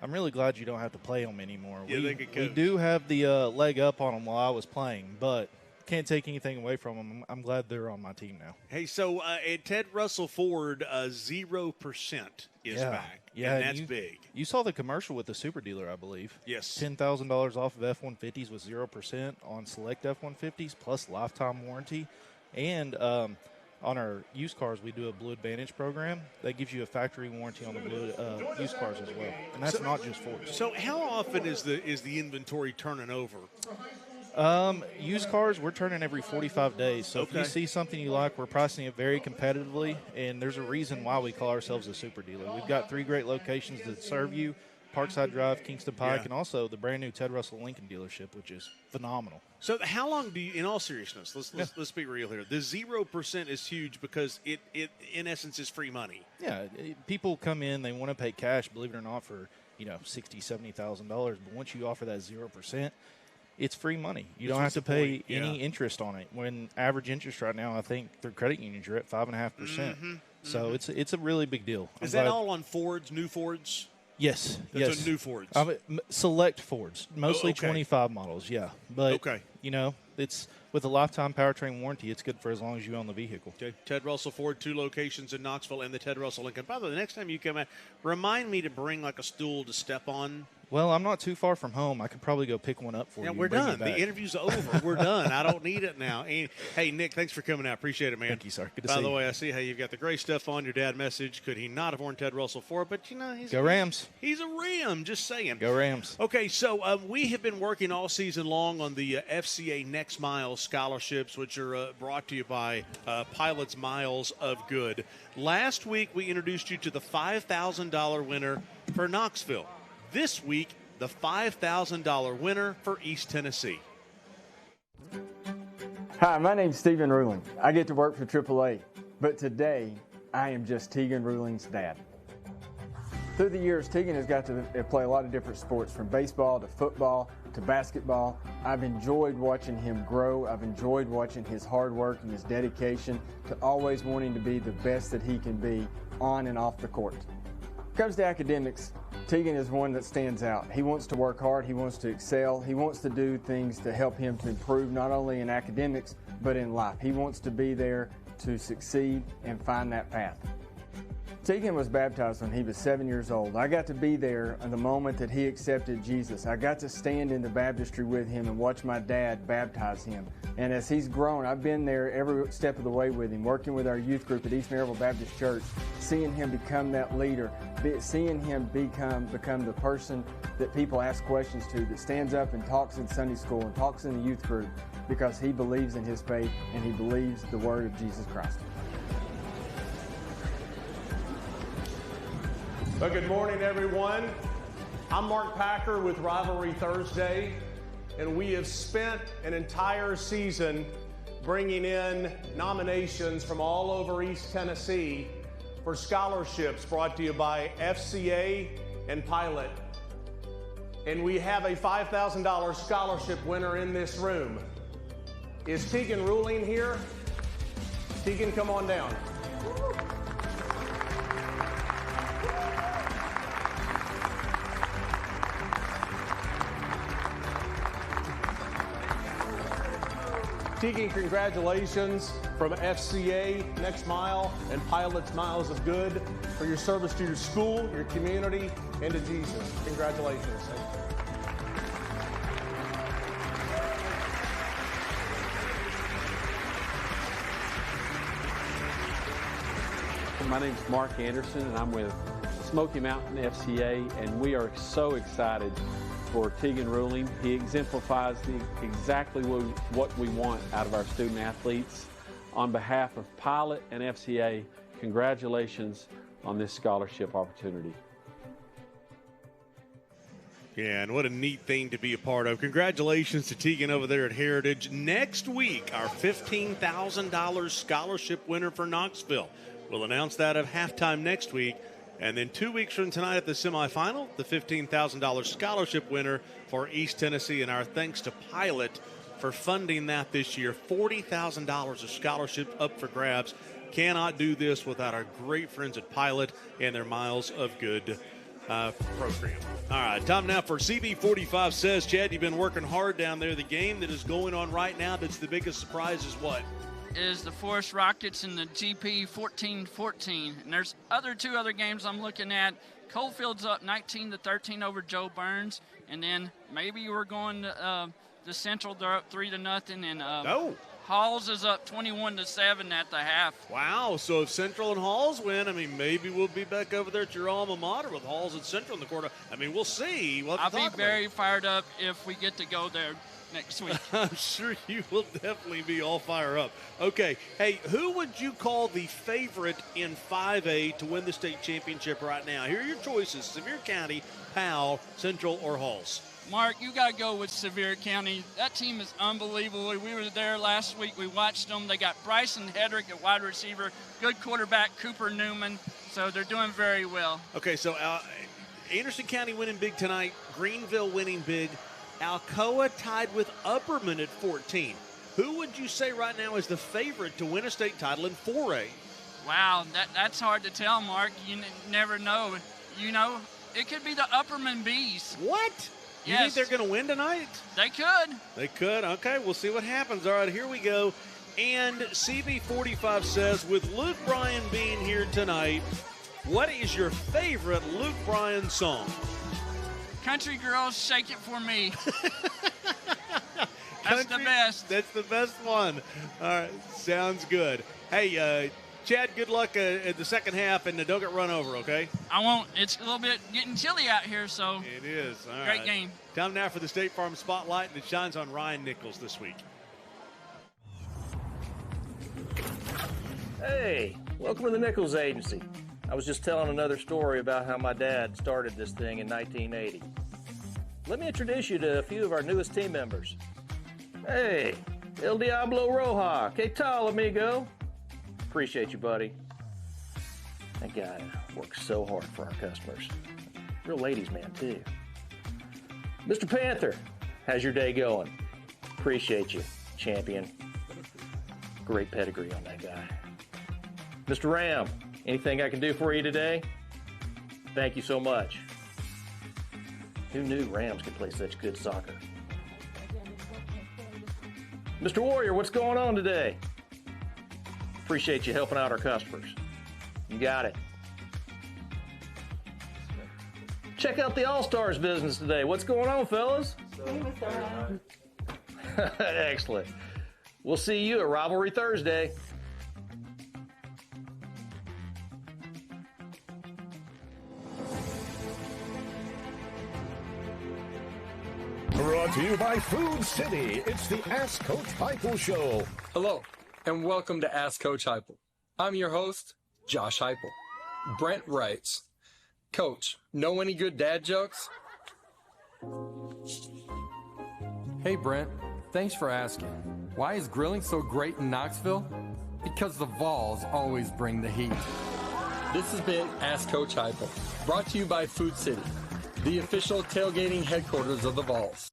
I'm really glad you don't have to play them anymore. We do have the leg up on them while I was playing, but can't take anything away from them. I'm glad they're on my team now. Hey, so at Ted Russell Ford, 0% is back. Yeah, and that's big. You saw the commercial with the Super Dealer, I believe. Yes. $10,000 off of F-150s with 0% on select F-150s plus lifetime warranty. And on our used cars, we do a Blue Advantage program. That gives you a factory warranty on the Blue used cars as well. And that's not just Ford. So how often is the inventory turning over? Used cars, we're turning every 45 days. So if you see something you like, we're pricing it very competitively, and there's a reason why we call ourselves a super dealer. We've got 3 great locations that serve you: Parkside Drive, Kingston Pike, and also the brand new Ted Russell Lincoln dealership, which is phenomenal. So how long do you, in all seriousness, let's be real here, the 0% is huge because it in essence is free money. Yeah, people come in, they want to pay cash, believe it or not, for $60,000, $70,000, but once you offer that 0%, it's free money. You don't have to pay any interest on it. When average interest right now, I think through credit unions, you're at 5.5%. So it's a really big deal. Is that all on Fords, new Fords? Yes. That's on new Fords. Select Fords, mostly 25 models, But, it's with a lifetime powertrain warranty, it's good for as long as you own the vehicle. Okay. Ted Russell Ford, 2 locations in Knoxville and the Ted Russell Lincoln. By the way, the next time you come out, remind me to bring like a stool to step on. Well, I'm not too far from home. I could probably go pick one up for you. Yeah, we're done. The interview's over. We're done. I don't need it now. And, hey, Nick, thanks for coming out. Appreciate it, man. Thank you, sir. Good to see you. By the way, I see how you've got the gray stuff on. Your dad message. Could he not have worn Ted Russell Ford? But, he's Go Rams. He's a Ram, just saying. Go Rams. Okay, so we have been working all season long on the FCA Next Mile scholarships, which are brought to you by Pilots Miles of Good. Last week, we introduced you to the $5,000 winner for Knoxville. This week, the $5,000 winner for East Tennessee. Hi, my name's Stephen Ruling. I get to work for AAA, but today I am just Tegan Ruling's dad. Through the years, Tegan has got to play a lot of different sports, from baseball to football to basketball. I've enjoyed watching him grow. I've enjoyed watching his hard work and his dedication to always wanting to be the best that he can be on and off the court. When it comes to academics, Tegan is one that stands out. He wants to work hard. He wants to excel. He wants to do things to help him to improve not only in academics, but in life. He wants to be there to succeed and find that path. Tegan was baptized when he was 7 years old. I got to be there at the moment that he accepted Jesus. I got to stand in the baptistry with him and watch my dad baptize him. And as he's grown, I've been there every step of the way with him, working with our youth group at East Maryville Baptist Church, seeing him become that leader, seeing him become the person that people ask questions to, that stands up and talks in Sunday school and talks in the youth group because he believes in his faith and he believes the word of Jesus Christ. Well, good morning, everyone. I'm Mark Packer with Rivalry Thursday, and we have spent an entire season bringing in nominations from all over East Tennessee for scholarships brought to you by FCA and Pilot. And we have a $5,000 scholarship winner in this room. Is Tegan Ruling here? Tegan, come on down. Tegan, congratulations from FCA, Next Mile, and Pilots Miles of Good for your service to your school, your community, and to Jesus. Congratulations. My name is Mark Anderson, and I'm with Smoky Mountain FCA, and we are so excited for Tegan Ruling. He exemplifies exactly what we want out of our student athletes. On behalf of Pilot and FCA, congratulations on this scholarship opportunity. Yeah, and what a neat thing to be a part of. Congratulations to Tegan over there at Heritage. Next week, our $15,000 scholarship winner for Knoxville. We'll announce that at halftime next week. And then 2 weeks from tonight at the semifinal, the $15,000 scholarship winner for East Tennessee. And our thanks to Pilot for funding that this year. $40,000 of scholarship up for grabs. Cannot do this without our great friends at Pilot and their Miles of Good program. All right, time now for CB45 Says. Chad, you've been working hard down there. The game that is going on right now that's the biggest surprise is what? Is the Forest Rockets in the GP 14-14. And there's two other games I'm looking at. Coalfield's up 19-13 over Joe Burns. And then maybe we're going to the Central. They're up 3-0. And Halls is up 21-7 at the half. Wow, so if Central and Halls win, maybe we'll be back over there at your alma mater with Halls and Central in the quarter. We'll see. We'll I'll be very fired up if we get to go there. next week. I'm sure you will definitely be all fire up. Okay, hey, who would you call the favorite in 5A to win the state championship right now? Here are your choices: Sevier County, Powell, Central, or Halls. Mark, you got to go with Sevier County. That team is unbelievable. We were there last week. We watched them. They got Bryson Hedrick at wide receiver, good quarterback Cooper Newman. So they're doing very well. Okay, so Anderson County winning big tonight, Greenville winning big, Alcoa tied with Upperman at 14. Who would you say right now is the favorite to win a state title in 4A? Wow, that's hard to tell, Mark. You never know. You know, it could be the Upperman Bees. What? You Yes. think they're going to win tonight? They could. They could. Okay, we'll see what happens. All right, here we go. And CB45 says, with Luke Bryan being here tonight, what is your favorite Luke Bryan song? Country Girls, Shake It For Me. That's the best. That's the best one. All right, sounds good. Hey, Chad, good luck at the second half, and don't get run over, okay? I won't. It's a little bit getting chilly out here, so. It is. All Great right. game. Time now for the State Farm Spotlight, and it shines on Ryan Nichols this week. Hey, welcome to the Nichols Agency. I was just telling another story about how my dad started this thing in 1980. Let me introduce you to a few of our newest team members. Hey, El Diablo Roja, ¿qué tal, amigo? Appreciate you, buddy. That guy works so hard for our customers. Real ladies' man, too. Mr. Panther, how's your day going? Appreciate you, champion. Great pedigree on that guy. Mr. Ram, anything I can do for you today? Thank you so much. Who knew Rams could play such good soccer? Mr. Warrior, what's going on today? Appreciate you helping out our customers. You got it. Check out the All-Stars business today. What's going on, fellas? Excellent. We'll see you at Rivalry Thursday. Brought to you by Food City. It's the Ask Coach Heupel Show. Hello, and welcome to Ask Coach Heupel. I'm your host, Josh Heupel. Brent writes, Coach, know any good dad jokes? Hey, Brent. Thanks for asking. Why is grilling so great in Knoxville? Because the Vols always bring the heat. This has been Ask Coach Heupel, brought to you by Food City, the official tailgating headquarters of the Vols.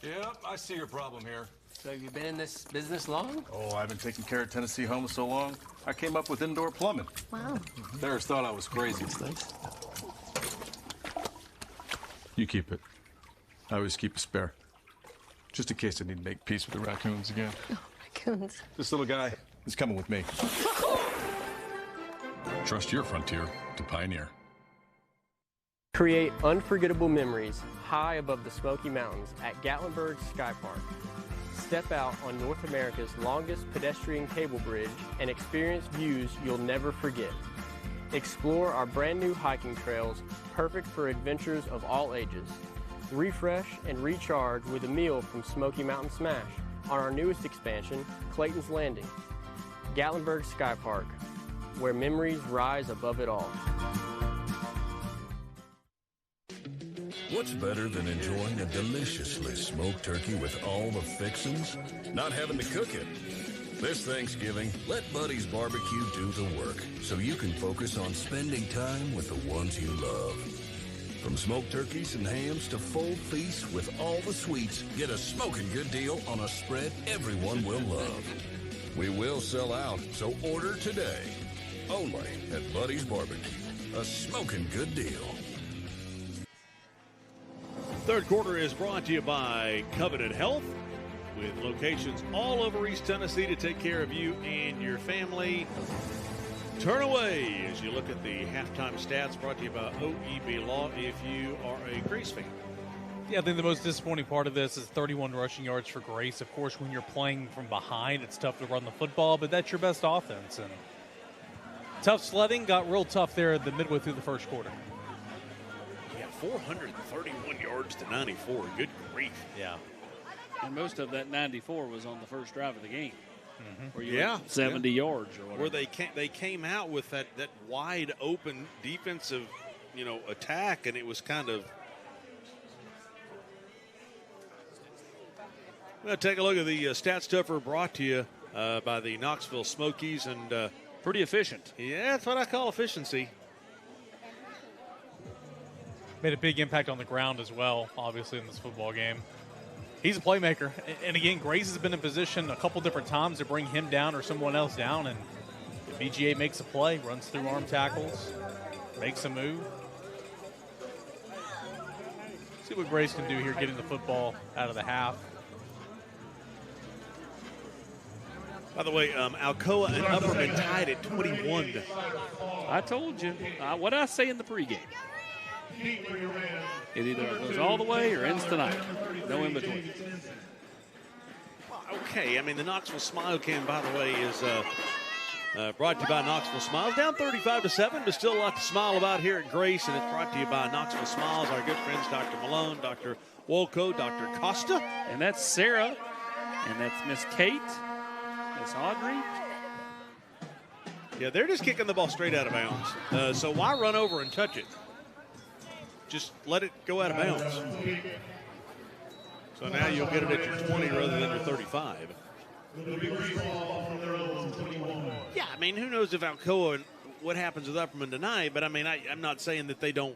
Yep, I see your problem here. So have you been in this business long? Oh, I've been taking care of Tennessee homes so long, I came up with indoor plumbing. Wow. Bears thought I was crazy. You keep it. I always keep a spare. Just in case I need to make peace with the raccoons again. Oh, raccoons. This little guy is coming with me. Trust your frontier to Pioneer. Create unforgettable memories high above the Smoky Mountains at Gatlinburg Sky Park. Step out on North America's longest pedestrian cable bridge and experience views you'll never forget. Explore our brand new hiking trails, perfect for adventures of all ages. Refresh and recharge with a meal from Smoky Mountain Smash on our newest expansion, Clayton's Landing. Gatlinburg Sky Park, where memories rise above it all. What's better than enjoying a deliciously smoked turkey with all the fixings? Not having to cook it. This Thanksgiving, let Buddy's Barbecue do the work so you can focus on spending time with the ones you love. From smoked turkeys and hams to full feasts with all the sweets, get a smoking good deal on a spread everyone will love. We will sell out, so order today. Only at Buddy's Barbecue. A smoking good deal. Third quarter is brought to you by Covenant Health, with locations all over East Tennessee to take care of you and your family. Turn away as you look at the halftime stats, brought to you by OEB Law if you are a Grace fan. Yeah, I think the most disappointing part of this is 31 rushing yards for Grace. Of course, when you're playing from behind, it's tough to run the football, but that's your best offense. And tough sledding got real tough there at the midway through the first quarter. Yeah, 431 yards to 94. Good grief. Yeah. And most of that 94 was on the first drive of the game. Where you Yeah. went 70 yards or whatever. Where they came out with that wide open defensive, attack, and it was kind of. We'll take a look at the Stat Stuffer brought to you by the Knoxville Smokies, and pretty efficient. Yeah, that's what I call efficiency. Made a big impact on the ground as well, obviously, in this football game. He's a playmaker. And again, Grace has been in position a couple different times to bring him down or someone else down. And the BGA makes a play, runs through arm tackles, makes a move. See what Grace can do here, getting the football out of the half. By the way, Alcoa and Upperman tied at 21. I told you. What did I say in the pregame? It either goes all the way or ends tonight. No in between. Okay, I mean, the Knoxville Smile Cam, by the way, is brought to you by Knoxville Smiles. Down 35-7, but still a lot to smile about here at Grace, and it's brought to you by Knoxville Smiles, our good friends Dr. Malone, Dr. Wolko, Dr. Costa. And that's Sarah, and that's Miss Kate, Miss Audrey. Yeah, they're just kicking the ball straight out of bounds. So why run over and touch it? Just let it go out of bounds. So now you'll get it at your 20 rather than your 35. Yeah, I mean, who knows if Alcoa and what happens with Upperman tonight, but I mean, I'm not saying that they don't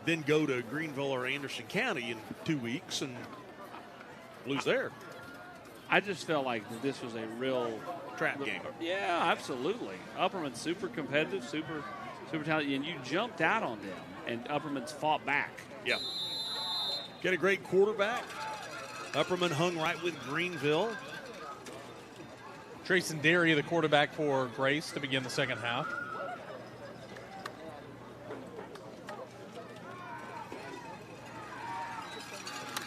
then go to Greenville or Anderson County in 2 weeks and lose there. I just felt like this was a real trap game. Yeah, absolutely. Upperman's super competitive, super talented, and you jumped out on them, and Upperman's fought back. Yeah. Get a great quarterback. Upperman hung right with Greenville. Trayson Derry, the quarterback for Grace, to begin the second half.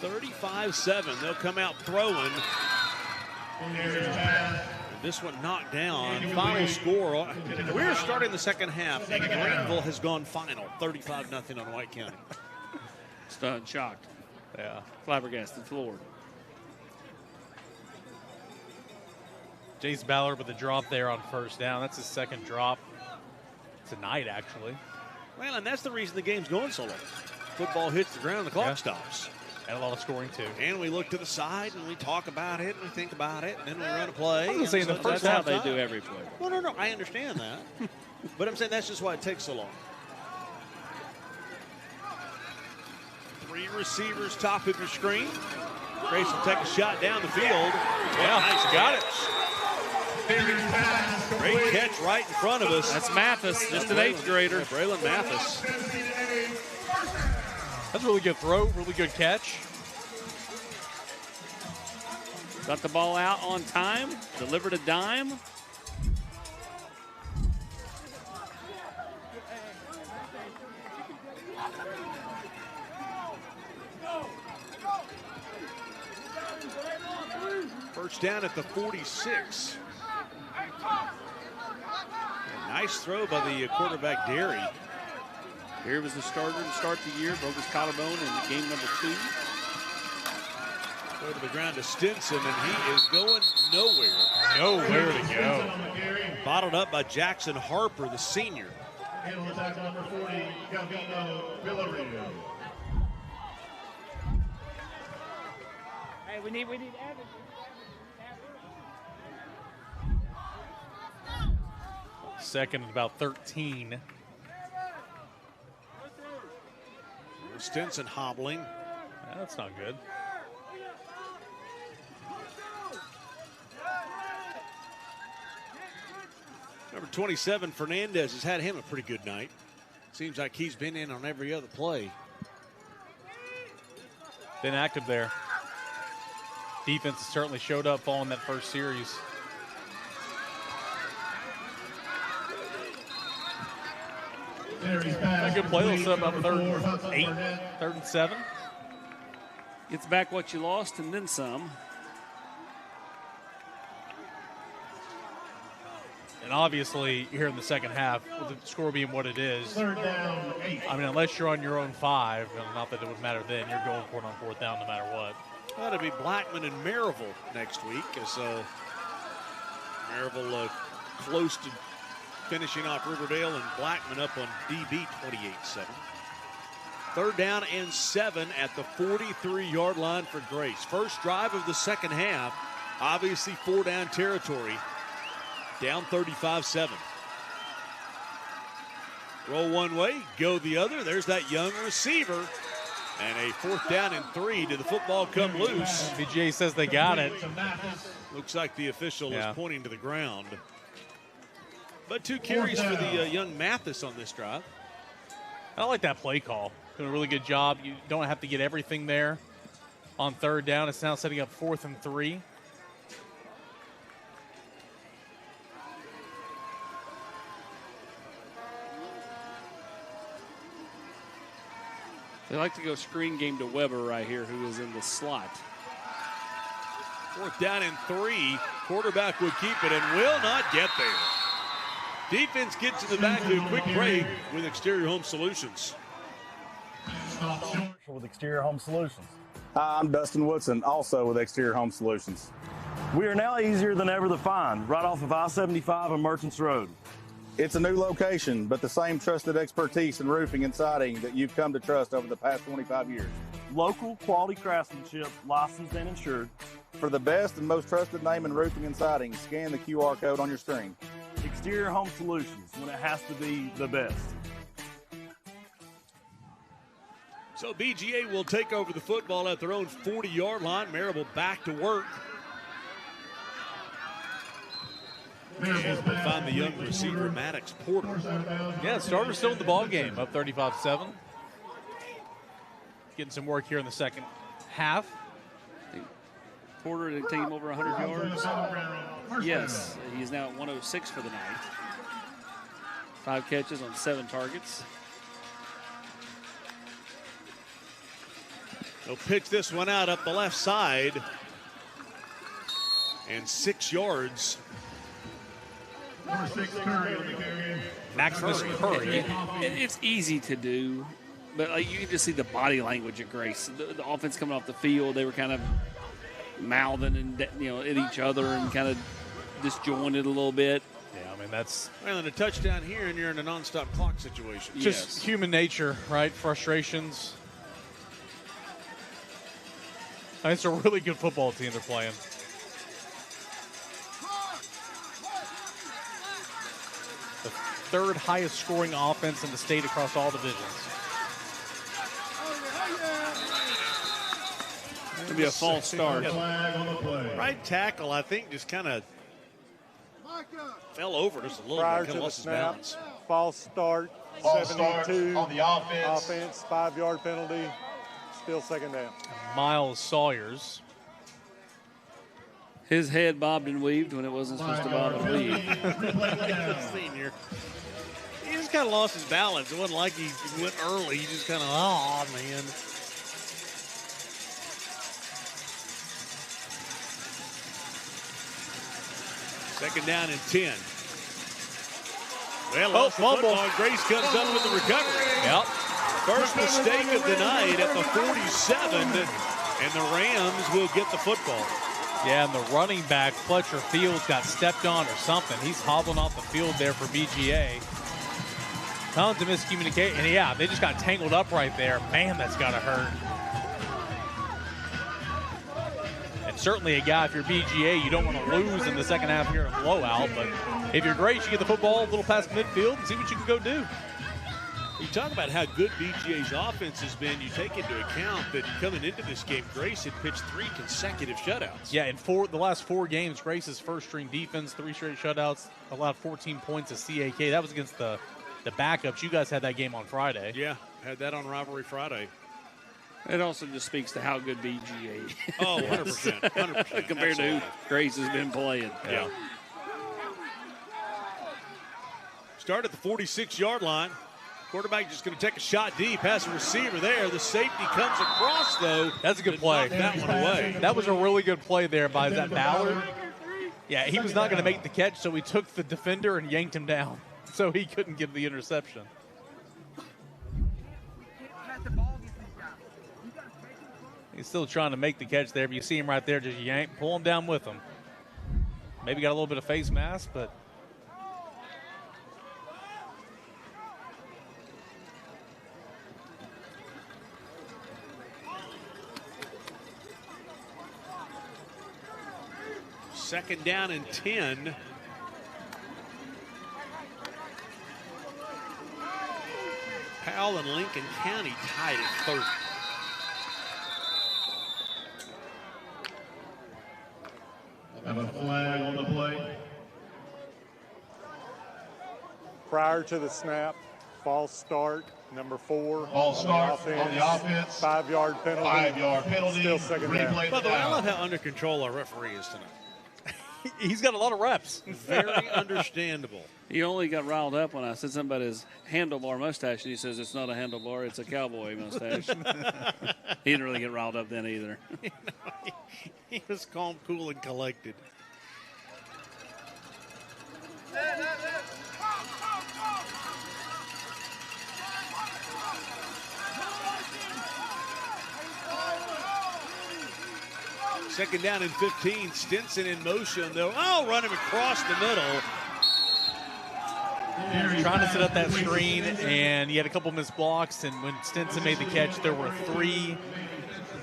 $35-7. They'll come out throwing. This one knocked down. Final score. We're starting the second half, and Greenville has gone final. 35-0 on White County. Stunned, shocked. Yeah. Flabbergasted, floored. Jace Ballard with a drop there on first down. That's his second drop tonight, actually. Well, and that's the reason the game's going so long. Football hits the ground, the clock stops. And a lot of scoring, too. And we look to the side, and we talk about it, and we think about it, and then we run a play. I was saying the first half they do every play. Well, no, I understand that. But I'm saying that's just why it takes so long. 3 receivers top of your screen. Grace will take a shot down the field. Yeah, nice, got it. Great catch right in front of us. That's Mathis, just an 8th grader. Yeah, Braylon Mathis. That's a really good throw, really good catch. Got the ball out on time, delivered a dime. First down at the 46. A nice throw by the quarterback, Derry. Here was the starter to start the year, broke his collarbone in game number 2. Go to the ground to Stinson, and he is going nowhere. Nowhere to go. Bottled up by Jackson Harper, the senior. Handle attack number 40, Gavino Villareal. Hey, we need average. Second and about 13. Stinson hobbling. That's not good. Number 27, Fernandez, has had him a pretty good night. Seems like he's been in on every other play. Been active there. Defense certainly showed up following that first series. A good play. Let's set up 3rd and 8, 3rd and 7. Gets back what you lost and then some. And obviously, here in the second half, with the score being what it is, Third down, 8. I mean, unless you're on your own 5, and not that it would matter then, you're going for it on fourth down no matter what. That'll be Blackman and Maryville next week, as Maryville close to finishing off Riverdale, and Blackman up on DB 28-7. Third down and 7 at the 43-yard line for Grace. First drive of the second half, obviously 4-down territory, down 35-7. Roll one way, go the other. There's that young receiver. And a 4th down and 3. Did the football come loose? BGA says they got it. Looks like the official is pointing to the ground. But 2 carries for the young Mathis on this drive. I like that play call. Doing a really good job. You don't have to get everything there on third down. It's now setting up 4th and 3. They like to go screen game to Weber right here, who is in the slot. 4th down and 3. Quarterback would keep it and will not get there. Defense gets in the back to a quick break with Exterior Home Solutions. With Exterior Home Solutions. Hi, I'm Dustin Woodson, also with Exterior Home Solutions. We are now easier than ever to find, right off of I-75 and Merchants Road. It's a new location, but the same trusted expertise in roofing and siding that you've come to trust over the past 25 years. Local quality craftsmanship, licensed and insured. For the best and most trusted name in roofing and siding, scan the QR code on your screen. Exterior Home Solutions, when it has to be the best. So BGA will take over the football at their own 40-yard line. Maryville back to work. And we'll find the young receiver, Maddox Porter. Yeah, starter's still in the ball game, up 35-7. Getting some work here in the second half. Porter to take him over 100 yards. Yes, he's now at 106 for the night. 5 catches on 7 targets. They'll pitch this one out up the left side. And 6 yards. Maximus Curry. It's easy to do, but like, you can just see the body language of Grace. The offense coming off the field, they were kind of mouthing and at each other and kind of disjointed a little bit. Yeah, I mean that's. Well, and a touchdown here, and you're in a nonstop clock situation. Just human nature, right? Frustrations. I mean, it's a really good football team they're playing. The 3rd highest scoring offense in the state across all divisions. It's going to be a false start. Right tackle, I think, just kind of fell over just a little Prior bit. Kind to of the lost his snap, balance. false start, False 72 start on the offense. 5-yard penalty, still second down. Miles Sawyers. His head bobbed and weaved when it wasn't supposed to bob and weave. Senior. He just kind of lost his balance. It wasn't like he went early. He just kind of, oh, man. Second down and 10. Well, lost the fumble. football. Grace comes up with the recovery. Yep. First mistake of the night at the 47, and the Rams will get the football. Yeah, and the running back, Fletcher Fields, got stepped on or something. He's hobbling off the field there for BGA. Tons of miscommunication. And, yeah, they just got tangled up right there. Man, that's got to hurt. And certainly a guy, if you're BGA, you don't want to lose in the second half here in a blowout. But if you're Grace, you get the football a little past midfield and see what you can go do. You talk about how good BGA's offense has been. You take into account that coming into this game, Grace had pitched 3 consecutive shutouts. Yeah, in the last 4 games, Grace's first-string defense, 3 straight shutouts, allowed 14 points of CAK. That was against the backups. You guys had that game on Friday. Yeah, had that on Rivalry Friday. It also just speaks to how good BGA is. Oh, 100%. 100%. Compared to who Grace has been playing. Yeah. Start at the 46-yard line. Quarterback just going to take a shot deep, has a receiver there. The safety comes across, though. That's a good play. That one away. That was a really good play there by that Ballard. Yeah, he was not going to make the catch, so he took the defender and yanked him down, so he couldn't give the interception. He's still trying to make the catch there, but you see him right there, just pull him down with him. Maybe got a little bit of face mask, but second down and 10. Powell and Lincoln County tied at 30. And a flag on the play. Prior to the snap, false start, number 4. False start on the offense. 5-yard penalty. 5-yard penalty. Still second down. By the way, I love how under control our referee is tonight. He's got a lot of reps. Very understandable. He only got riled up when I said something about his handlebar mustache, and he says it's not a handlebar, it's a cowboy mustache. He didn't really get riled up then either. He was calm, cool, and collected. Second down and 15. Stinson in motion, though. Oh, run him across the middle. Trying to set up that screen, and he had a couple missed blocks, and when Stinson made the catch, there were 3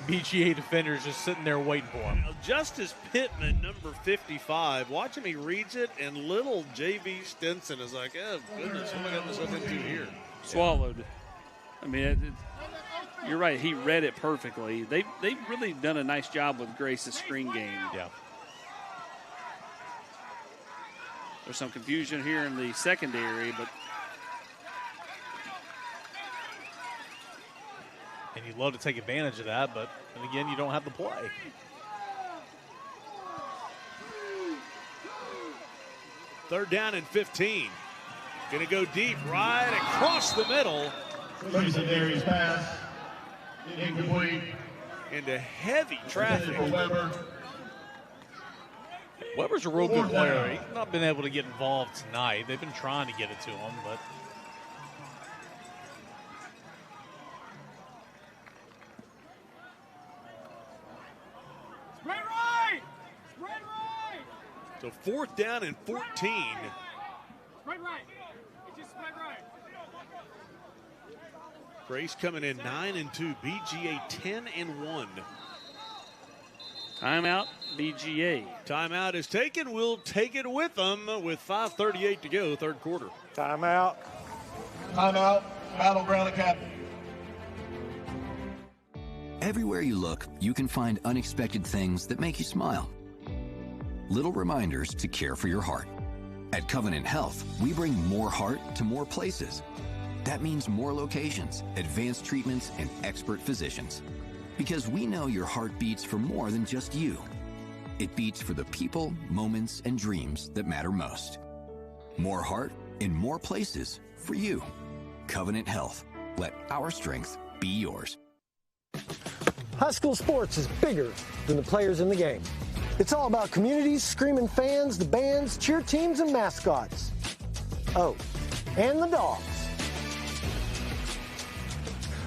BGA defenders just sitting there waiting for him. Now, Justice Pittman, number 55, watch him, he reads it, and little J.V. Stinson is like, oh, goodness, what am I got myself into here? Swallowed. I mean, you're right. He read it perfectly. They've really done a nice job with Grace's screen game. Yeah. There's some confusion here in the secondary, but and you'd love to take advantage of that, but then again, you don't have the play. Third down and 15. Going to go deep, right across the middle. Secondary pass. Incomplete. Into heavy traffic. Weber's a real good player. He's not been able to get involved tonight. They've been trying to get it to him, but Spread right! Spread right! So fourth down and 14. Spread right. It's just spread right. Grace coming in 9-2. BGA 10-1. Timeout, BGA. Timeout is taken. We'll take it with them with 5:38 to go, third quarter. Timeout. Timeout. Battleground Academy. Everywhere you look, you can find unexpected things that make you smile. Little reminders to care for your heart. At Covenant Health, we bring more heart to more places. That means more locations, advanced treatments, and expert physicians. Because we know your heart beats for more than just you. It beats for the people, moments, and dreams that matter most. More heart in more places for you. Covenant Health. Let our strength be yours. High school sports is bigger than the players in the game. It's all about communities, screaming fans, the bands, cheer teams, and mascots. Oh, and the dogs.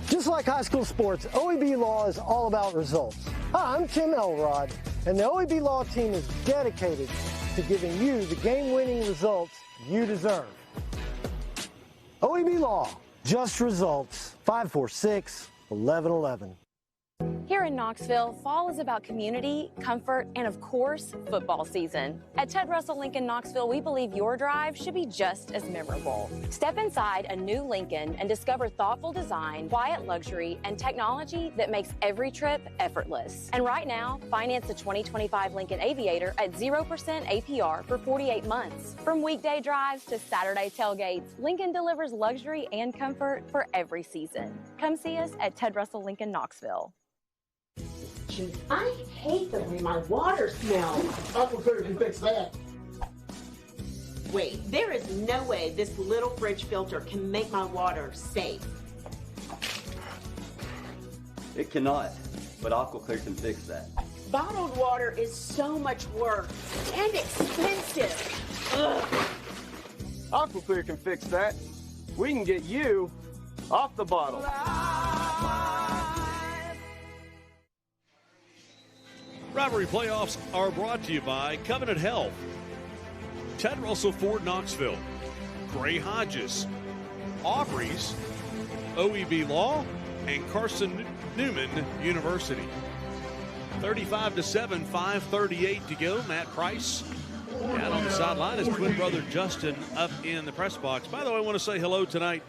Just like high school sports, OEB Law is all about results. Hi, I'm Tim Elrod, and the OEB Law team is dedicated to giving you the game-winning results you deserve. OEB Law, just results. 546-1111. Here in Knoxville, fall is about community, comfort, and of course, football season. At Ted Russell Lincoln Knoxville, we believe your drive should be just as memorable. Step inside a new Lincoln and discover thoughtful design, quiet luxury, and technology that makes every trip effortless. And right now, finance the 2025 Lincoln Aviator at 0% APR for 48 months. From weekday drives to Saturday tailgates, Lincoln delivers luxury and comfort for every season. Come see us at Ted Russell Lincoln Knoxville. I hate the way my water smells. Uncle Clear can fix that. Wait, there is no way this little fridge filter can make my water safe. It cannot, but AquaClear can fix that. Bottled water is so much work and expensive. Ugh. Aquaclear can fix that. We can get you off the bottle. Rivalry playoffs are brought to you by Covenant Health, Ted Russell Ford Knoxville, Gray Hodges, Aubrey's, OEB Law, and Carson Newman University. 35-7, 5:38 to go. Matt Price out on the sideline. His twin brother Justin up in the press box. By the way, I want to say hello tonight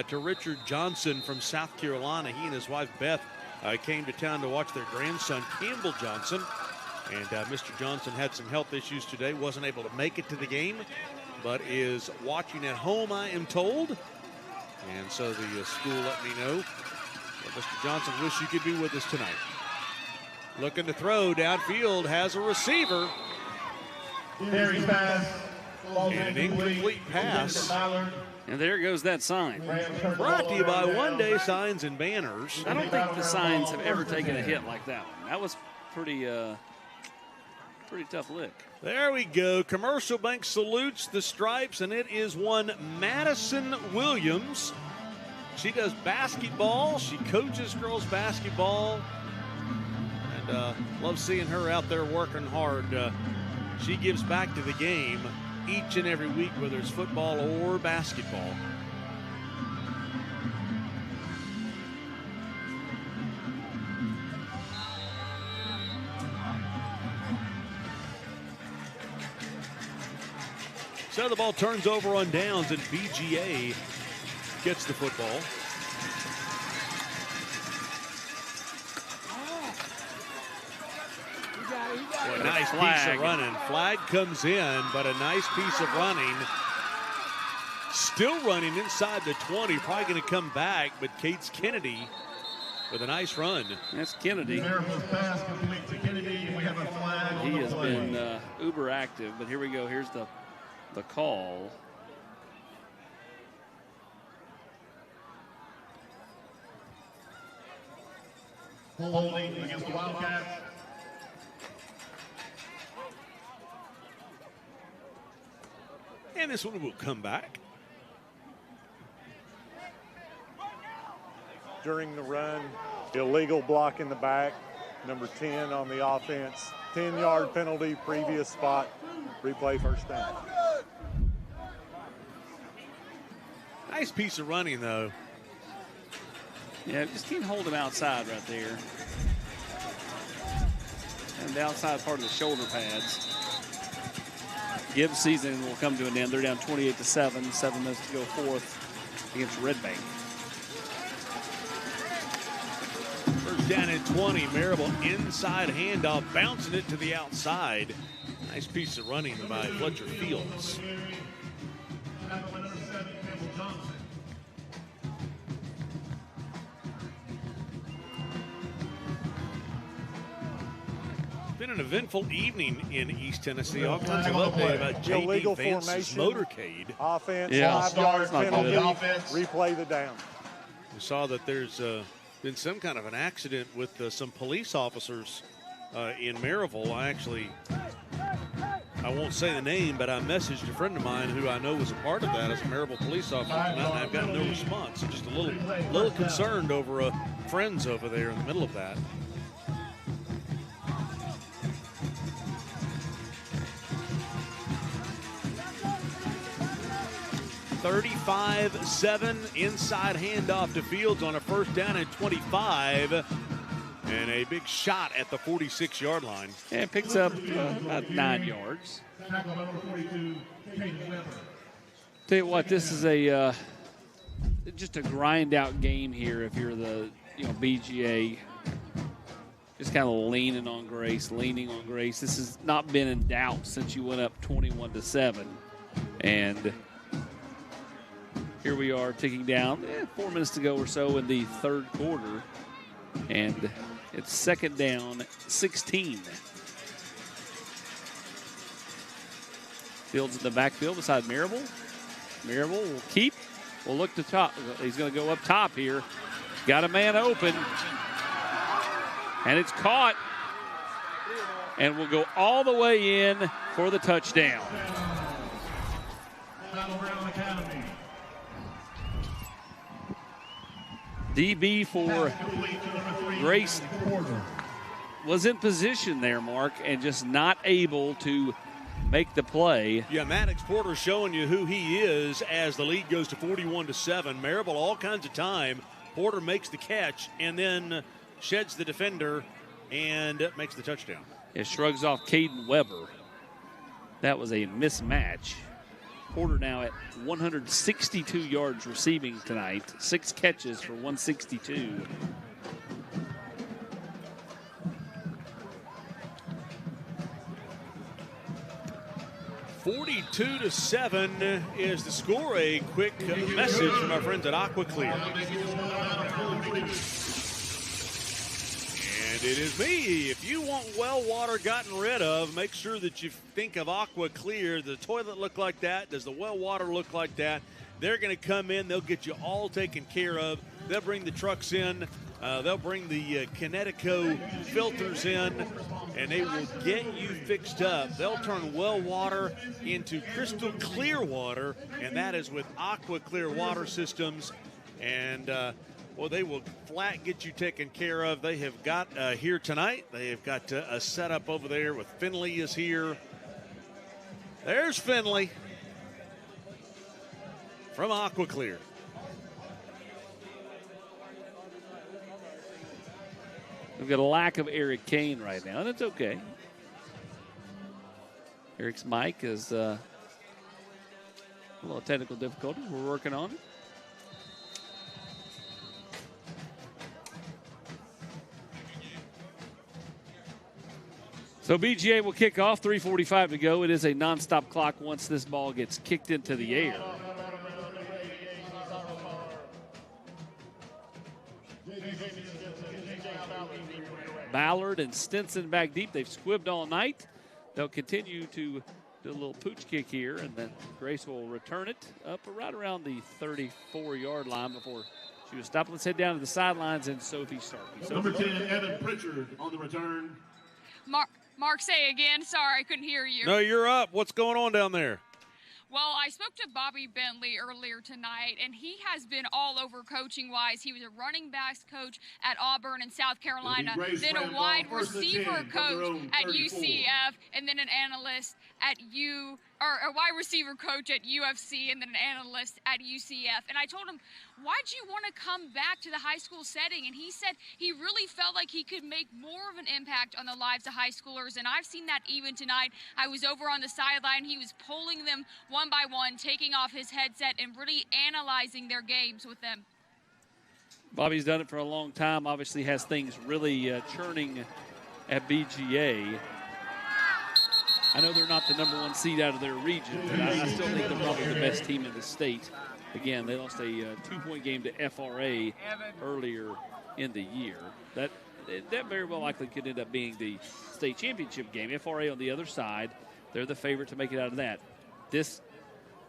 to Richard Johnson from South Carolina. He and his wife Beth came to town to watch their grandson Campbell Johnson. And Mr. Johnson had some health issues today. Wasn't able to make it to the game, but is watching at home, I am told. And so the school let me know. Well, Mr. Johnson, wish you could be with us tonight. Looking to throw downfield, has a receiver. Carry pass. And an incomplete pass. And there goes that sign. Brought to you by One Day Signs and Banners. I don't think the signs have ever taken a hit like that one. That was pretty tough lick. There we go. Commercial Bank salutes the stripes, and it is one Madison Williams. She does basketball. She coaches girls basketball. And love seeing her out there working hard. She gives back to the game each and every week, whether it's football or basketball. So the ball turns over on downs, and BGA gets the football. Well, a nice piece of running. Flag comes in, but a nice piece of running. Still running inside the 20. Probably going to come back, but Cates Kennedy with a nice run. That's Kennedy. Pass complete to Kennedy, and we have a flag. He has been uber active, but here we go. Here's the call. Holding against the Wildcats. And this one will come back. During the run, illegal block in the back, number 10 on the offense. 10-yard penalty, previous spot, replay first down. Nice piece of running, though. Yeah, just can't hold him outside right there. And the outside part of the shoulder pads. Gibbs season will come to an end. They're down 28-7. 7 minutes to go fourth against Red Bank. First down at 20. Marable inside handoff, bouncing it to the outside. Nice piece of running by Fletcher Fields. Been an eventful evening in East Tennessee. All kinds of update about J.D. Vance's motorcade. Offense, Yeah. 5-yard penalty, Offense. replay the down. We saw that there's been some kind of an accident with some police officers in Maryville. I won't say the name, but I messaged a friend of mine who I know was a part of that as a Maryville police officer, and I've gotten no response. So just a little concerned over friends over there in the middle of that. 35-7 inside handoff to Fields on a first down at 25. And a big shot at the 46-yard line. And picks up about 9 yards. Tell you what, this is just a grind out game here if you're the BGA. Just kind of leaning on Grace. This has not been in doubt since you went up 21-7. And here we are ticking down. 4 minutes to go or so in the third quarter. And it's second down, 16. Fields in the backfield beside Marable. Marable will keep. Will look to top. He's going to go up top here. Got a man open. And it's caught. and will go all the way in for the touchdown. DB for Grace was in position there, Mark, and just not able to make the play. Yeah, Maddox Porter showing you who he is as the lead goes to 41-7. Marable all kinds of time. Porter makes the catch and then sheds the defender and makes the touchdown. It shrugs off Caden Weber. That was a mismatch. Porter now at 162 yards receiving tonight. 6 catches for 162. (42-7) is the score. A quick message from our friends at Aqua Clear. And it is me. If you want well water gotten rid of, make sure that you think of Aqua Clear. Does the toilet look like that? Does the well water look like that? They're going to come in. They'll get you all taken care of. They'll bring the trucks in. They'll bring the Kinetico filters in, and they will get you fixed up. They'll turn well water into crystal clear water, and that is with Aqua Clear water systems. And well, they will flat get you taken care of. They have got here tonight. They have got a setup over there with Finley is here. There's Finley from Aqua Clear. We've got a lack of Eric Kane right now, and it's okay. Eric's mic is a little technical difficulties. We're working on it. So BGA will kick off, 3:45 to go. It is a nonstop clock once this ball gets kicked into the air. Ballard and Stinson back deep. They've squibbed all night. They'll continue to do a little pooch kick here, and then Grace will return it up right around the 34-yard line before she was stopped. Let's head down to the sidelines and Sophie Starkey. Number 10, Evan Pritchard on the return. Mark, say again. Sorry, I couldn't hear you. No, you're up. What's going on down there? Well, I spoke to Bobby Bentley earlier tonight, and he has been all over coaching-wise. He was a running backs coach at Auburn and South Carolina, then a wide receiver coach at UCF, and then an analyst at a wide receiver coach at UFC, and then an analyst at UCF. And I told him, why'd you want to come back to the high school setting? And he said he really felt like he could make more of an impact on the lives of high schoolers, and I've seen that even tonight. I was over on the sideline. He was polling them one by one, taking off his headset and really analyzing their games with them. Bobby's done it for a long time, obviously has things really churning at BGA. I know they're not the #1 seed out of their region, but I still think they're probably the best team in the state. Again, they lost a 2-point game to FRA earlier in the year. That very well likely could end up being the state championship game. FRA on the other side, they're the favorite to make it out of that. This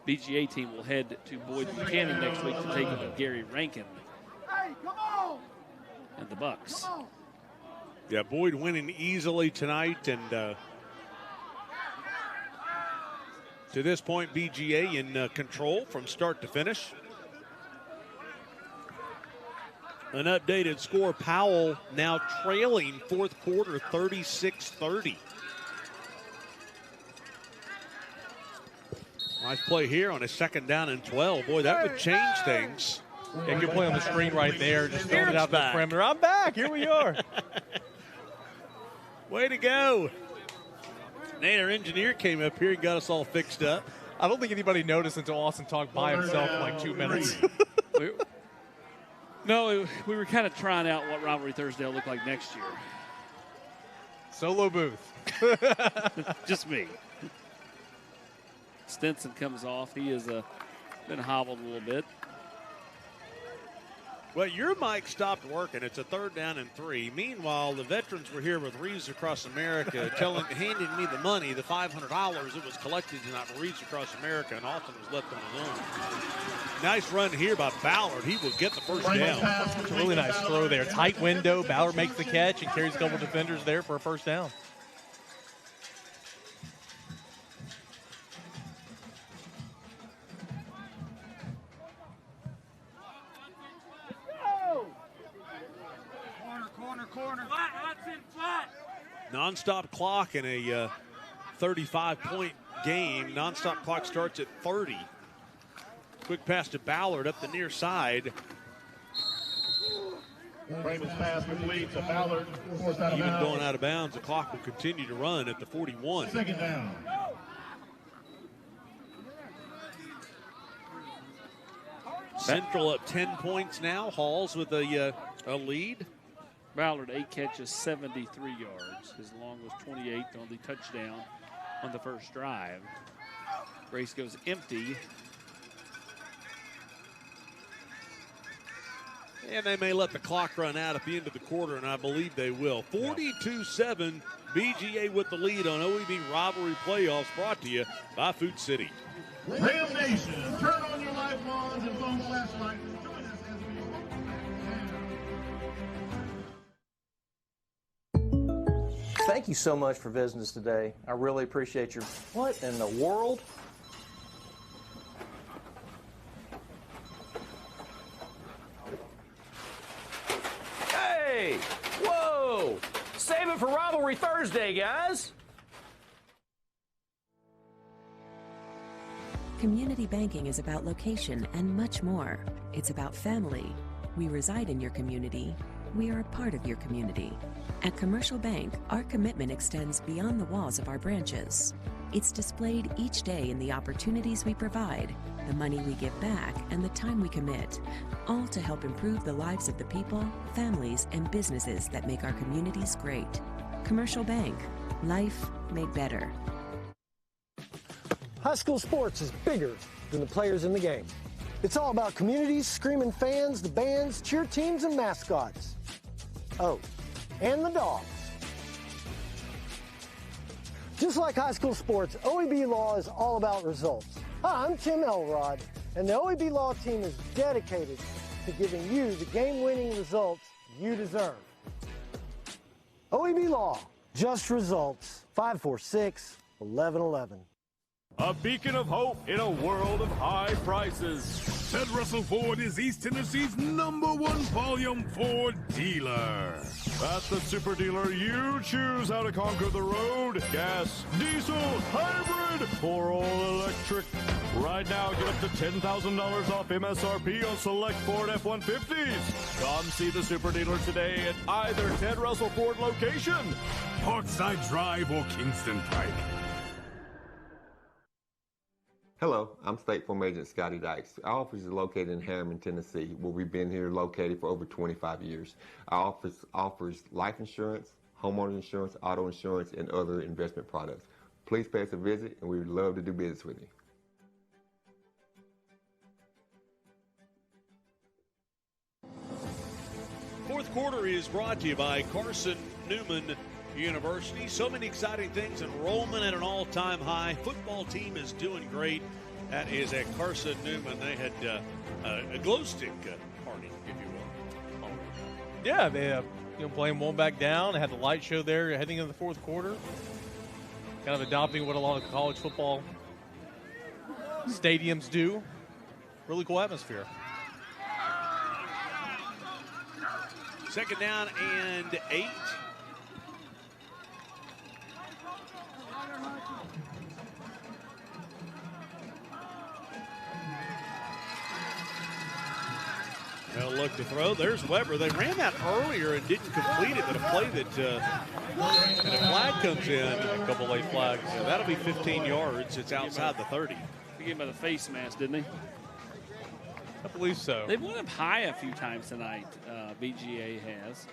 BGA team will head to Boyd Buchanan next week to take on Gary Rankin and the Bucks. Yeah, Boyd winning easily tonight, and to this point, BGA in control from start to finish. An updated score, Powell now trailing fourth quarter 36-30. Nice play here on a 2nd down and 12. Boy, that would change things. Yeah, good play on the screen right there. Just throwing it out the perimeter. I'm back. Here we are. Way to go. Nate, our engineer, came up here and got us all fixed up. I don't think anybody noticed until Austin talked by himself for like 2 minutes. No, we were kind of trying out what Rivalry Thursday will look like next year. Solo booth. Just me. Stinson comes off. He has been hobbled a little bit. Well, your mic stopped working. It's a 3rd down and 3. Meanwhile, the veterans were here with Reeds Across America handing me the money, the $500 that was collected tonight for Reeds Across America, and Austin was left on his own. Nice run here by Ballard. He will get the first down. It's a really nice throw there. Tight window. Ballard makes the catch and carries a couple defenders there for a first down. Non-stop clock in a 35-point game. Non-stop clock starts at 30. Quick pass to Ballard up the near side. Raymond's pass complete to Ballard. Even going out of bounds, the clock will continue to run at the 41. Second down. Central up 10 points now. Halls with a lead. Ballard, 8 catches, 73 yards. His long was 28 on the touchdown on the first drive. Grace goes empty. And they may let the clock run out at the end of the quarter, and I believe they will. 42-7, BGA with the lead on OEB Rivalry Playoffs, brought to you by Food City. Ram Nation, turn on your light wands and phone flashlights. Join us as we Thank you so much for visiting us today. I really appreciate your... What in the world? Hey! Whoa! Save it for Rivalry Thursday, guys! Community banking is about location and much more. It's about family. We reside in your community. We are a part of your community. At Commercial Bank, our commitment extends beyond the walls of our branches. It's displayed each day in the opportunities we provide, the money we give back, and the time we commit, all to help improve the lives of the people, families, and businesses that make our communities great. Commercial Bank, life made better. High school sports is bigger than the players in the game. It's all about communities, screaming fans, the bands, cheer teams, and mascots. Oh, and the dogs. Just like high school sports, OEB Law is all about results. Hi, I'm Tim Elrod, and the OEB Law team is dedicated to giving you the game-winning results you deserve. OEB Law, just results, 546-1111. A beacon of hope in a world of high prices. Ted Russell Ford is East Tennessee's #1 volume Ford dealer. At the super dealer, you choose how to conquer the road. Gas, diesel, hybrid, or all electric. Right now, get up to $10,000 off MSRP on select Ford F-150s. Come see the super dealer today at either Ted Russell Ford location, Parkside Drive or Kingston Pike. Hello, I'm State Farm Agent Scotty Dykes. Our office is located in Harriman, Tennessee, where we've been here located for over 25 years. Our office offers life insurance, homeowner insurance, auto insurance, and other investment products. Please pay us a visit, and we would love to do business with you. Fourth quarter is brought to you by Carson Newman University. So many exciting things. Enrollment at an all-time high. Football team is doing great. That is at Carson Newman. They had a glow stick party, if you will. Yeah, they playing one back down. They had the light show there heading into the fourth quarter. Kind of adopting what a lot of college football stadiums do. Really cool atmosphere. Second down and 8. They'll look to throw. There's Weber. They ran that earlier and didn't complete it, but a play that and a flag comes in. A couple late flags. Yeah, that'll be 15 yards. It's outside the 30. He gave him by the face mask, didn't he? I believe so. They've went up high a few times tonight, BGA has.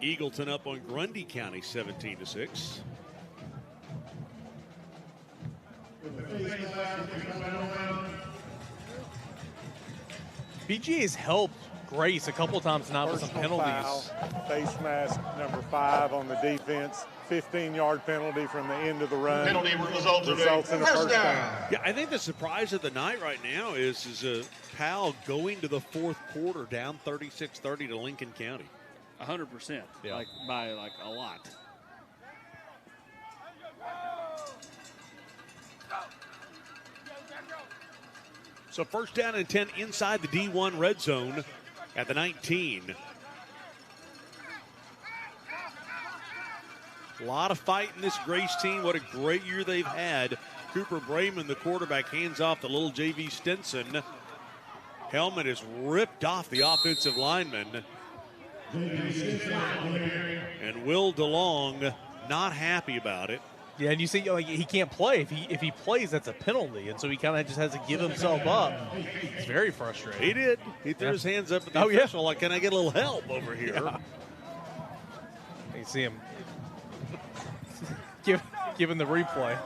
Eagleton up on Grundy County 17-6. BGA's helped Grace a couple times tonight with some penalties. Foul, face mask number 5 on the defense. 15-yard penalty from the end of the run. Penalty results in a first down. Yeah, I think the surprise of the night right now is Powell going to the fourth quarter down 36-30 to Lincoln County. 100%, yeah. by a lot. So first down and 10 inside the D1 red zone at the 19. A lot of fight in this Grace team. What a great year they've had. Cooper Brayman, the quarterback, hands off the little J.V. Stinson. Helmet is ripped off the offensive lineman. And Will DeLong not happy about it. Yeah, and you see, like, he can't play. If he plays, that's a penalty, and so he kind of just has to give himself up. It's very frustrating. He did. He threw his hands up at the official, like, can I get a little help over here? Yeah. You see him giving the replay.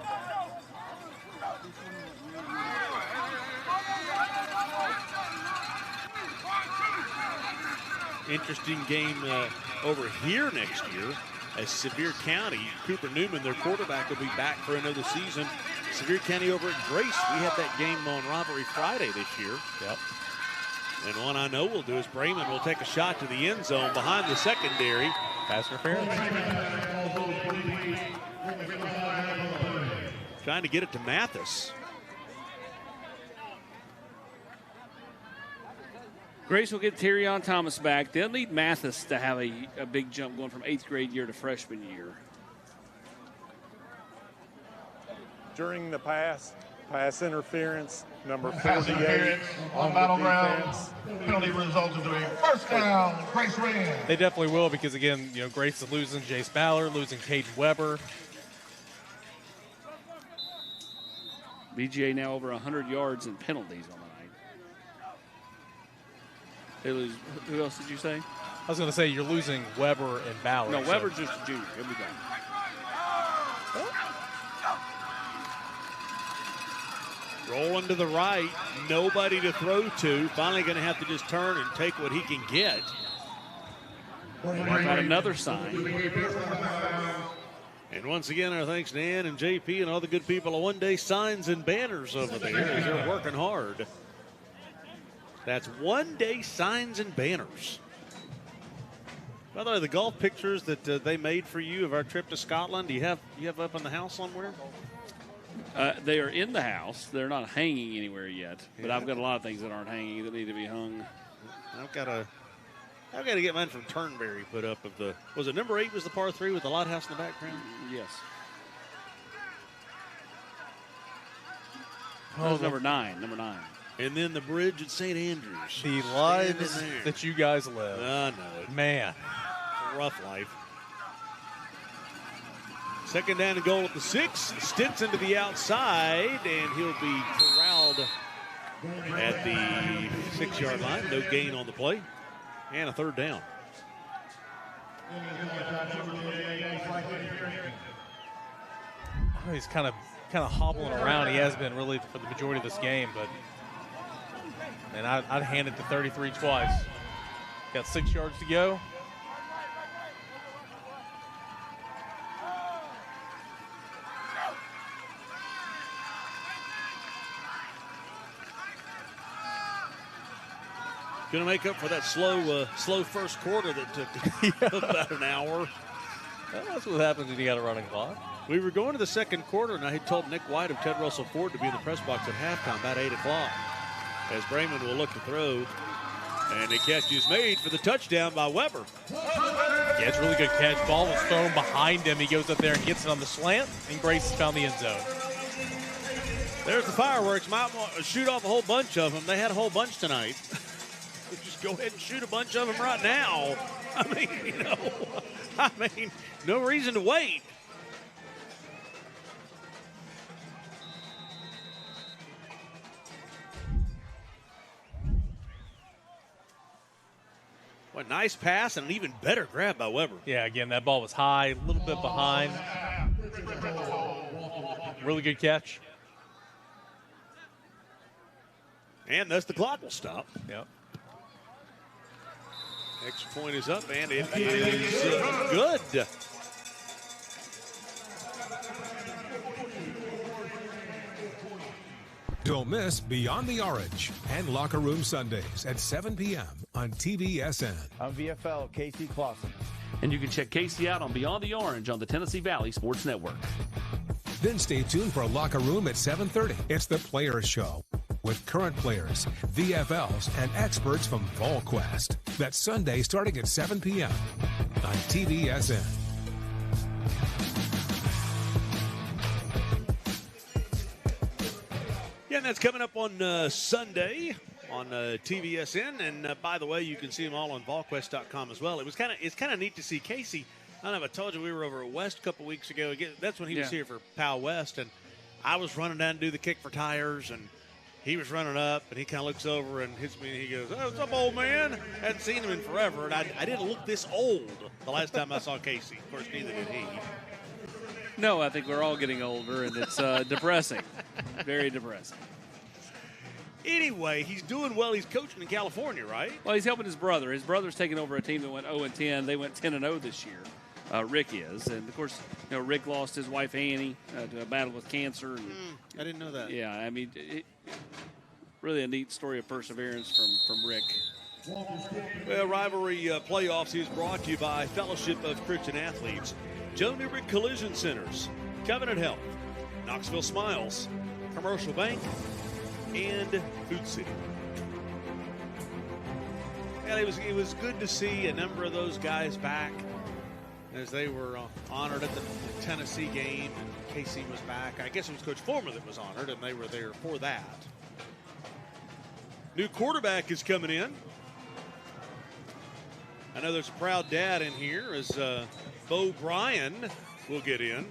Interesting game over here next year. As Sevier County, Cooper Newman, their quarterback, will be back for another season. Sevier County over at Grace. We had that game on Rivalry Friday this year. Yep. And one I know we'll do is Brayman will take a shot to the end zone behind the secondary. Pass interference. Trying to get it to Mathis. Grace will get Terrion Thomas back. They'll need Mathis to have a big jump going from 8th grade year to freshman year. During the pass interference, number 48 on battleground. Penalty resulted to a first down, Grace Red. They definitely will because, again, you know, Grace is losing Jace Ballard, losing Caden Weber. BGA now over 100 yards in penalties on the night. They lose. Who else did you say? I was going to say you're losing Weber and Ballard. No, Weber's just a junior. He'll be done. Rolling to the right, nobody to throw to. Finally going to have to just turn and take what he can get. Got another sign. And once again, our thanks to Ann and JP and all the good people at One Day Signs and Banners over there as they're working hard. That's One Day Signs and Banners. By the way, the golf pictures that they made for you of our trip to Scotland, do you have up in the house somewhere? They are in the house. They're not hanging anywhere yet. But I've got a lot of things that aren't hanging that need to be hung. I've got to get mine from Turnberry put up. Was it number 8 was the par 3 with the lighthouse in the background? Yes. That was number 9. And then the bridge at St. Andrews. The lives that you guys live. I know it. Man. It's a rough life. Second down and goal at the 6. Stinson to the outside, and he'll be corralled at the 6-yard line. No gain on the play. And a third down. Oh, he's kind of hobbling around. He has been really for the majority of this game, but man, I'd hand it to 33 twice. Got 6 yards to go. Going to make up for that slow first quarter that took about an hour. Well, that's what happens when you got a running clock. We were going to the second quarter, and I had told Nick White of Ted Russell Ford to be in the press box at halftime, about 8 o'clock, as Brayman will look to throw. And the catch is made for the touchdown by Weber. Yeah, it's a really good catch. Ball was thrown behind him. He goes up there and gets it on the slant, and Grace has found the end zone. There's the fireworks. Might want to shoot off a whole bunch of them. They had a whole bunch tonight. Just go ahead and shoot a bunch of them right now. I mean, no reason to wait. What a nice pass and an even better grab by Weber. Yeah, again, that ball was high, a little bit behind. Really good catch. And thus the clock will stop. Yep. Extra point is up, and it is good. Don't miss Beyond the Orange and Locker Room Sundays at 7 p.m. on TVSN. I'm VFL Casey Clausen. And you can check Casey out on Beyond the Orange on the Tennessee Valley Sports Network. Then stay tuned for Locker Room at 7:30. It's the Players Show. with current players, VFLs, and experts from VolQuest. That's Sunday starting at 7 p.m. on TVSN. Yeah, and that's coming up on Sunday on TVSN. And by the way, you can see them all on VolQuest.com as well. It's kind of neat to see Casey. I don't know if I told you we were over at West a couple weeks ago. Again, that's when he was here for POW West, and I was running down to do the kick for tires, and he was running up, and he kind of looks over and hits me, and he goes, "Oh, what's up, old man?" Hadn't seen him in forever, and I didn't look this old the last time I saw Casey. Of course, neither did he. No, I think we're all getting older, and it's depressing. Very depressing. Anyway, he's doing well. He's coaching in California, right? Well, he's helping his brother. His brother's taking over a team that went 0-10. They went 10-0 this year. Rick is. And, of course, Rick lost his wife, Annie, to a battle with cancer. And, I didn't know that. Yeah, I mean, really a neat story of perseverance from Rick. Well, Rivalry Playoffs is brought to you by Fellowship of Christian Athletes, Joe Newbrick Collision Centers, Covenant Health, Knoxville Smiles, Commercial Bank, and Food City. And it was good to see a number of those guys back as they were honored at the Tennessee game. And Casey was back. I guess it was Coach Foreman that was honored, and they were there for that. New quarterback is coming in. I know there's a proud dad in here as Bo Bryan will get in.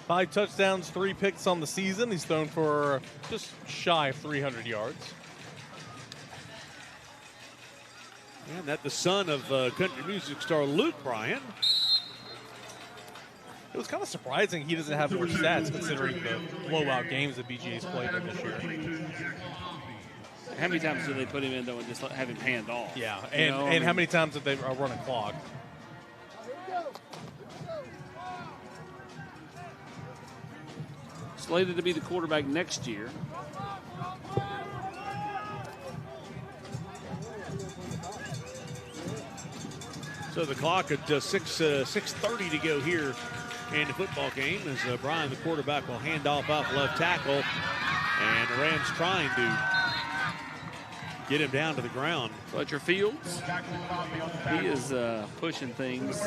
5 touchdowns, 3 picks on the season. He's thrown for just shy of 300 yards. And that's the son of country music star Luke Bryan. It was kind of surprising he doesn't have more stats considering the blowout games that BGA's played in this year. How many times do they put him in, though, and just have him hand off? Yeah, and how many times have they run a clock? Slated to be the quarterback next year. So the clock at 6:30 to go here in the football game as Bryan, the quarterback, will hand off left tackle. And the Rams trying to get him down to the ground. Fletcher Fields, he is pushing things.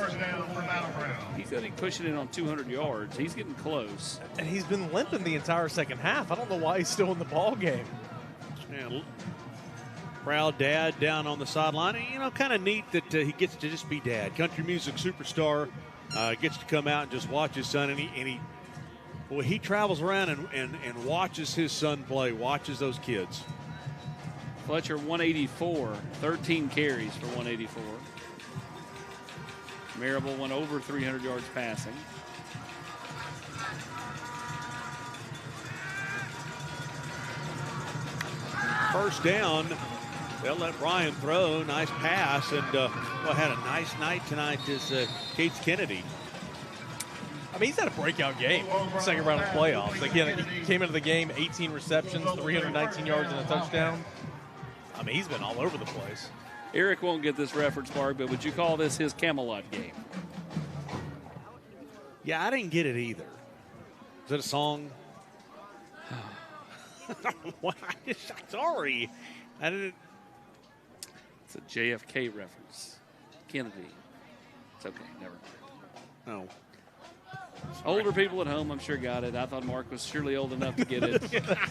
He's going to be pushing it on 200 yards. He's getting close. And he's been limping the entire second half. I don't know why he's still in the ball game. Yeah, proud dad down on the sideline. Kind of neat that he gets to just be dad. Country music superstar gets to come out and just watch his son. And he travels around and watches his son play, watches those kids. Fletcher, 184, 13 carries for 184. Marable went over 300 yards passing. First down. They'll let Bryan throw. Nice pass. And had a nice night tonight is Cates Kennedy. I mean, he's had a breakout game. Second round of playoffs. Again, he came into the game, 18 receptions, 319 yards and a touchdown. I mean, he's been all over the place. Eric won't get this reference, Mark, but would you call this his Camelot game? Yeah, I didn't get it either. Is that a song? Sorry. I didn't. It's a JFK reference. Kennedy. It's okay. Never mind. No. Older people at home, I'm sure, got it. I thought Mark was surely old enough to get it.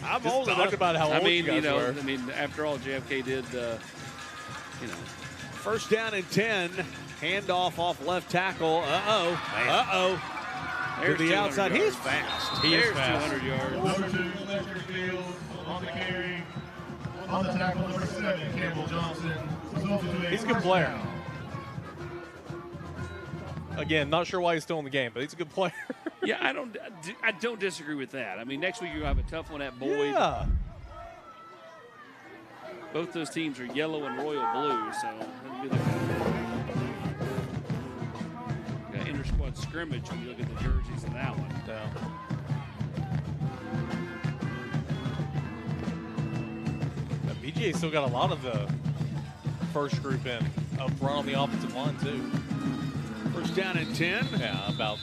I'm old enough. About how old you guys were. I mean, after all, JFK did, First down and 10. Handoff off left tackle. To the outside. Yards. He's fast. He is fast. 200 yards. Number 2, Lester Fields on the carry. On the tackle, number 7, Campbell Johnson. He's a good player. Again, not sure why he's still in the game, but he's a good player. Yeah, I don't disagree with that. I mean, next week you'll have a tough one at Boyd. Yeah. Both those teams are yellow and royal blue, so it'll be got inter-squad scrimmage when you look at the jerseys in that one. BGA still got a lot of the first group in up front on the offensive line, too. First down and 10. Yeah, about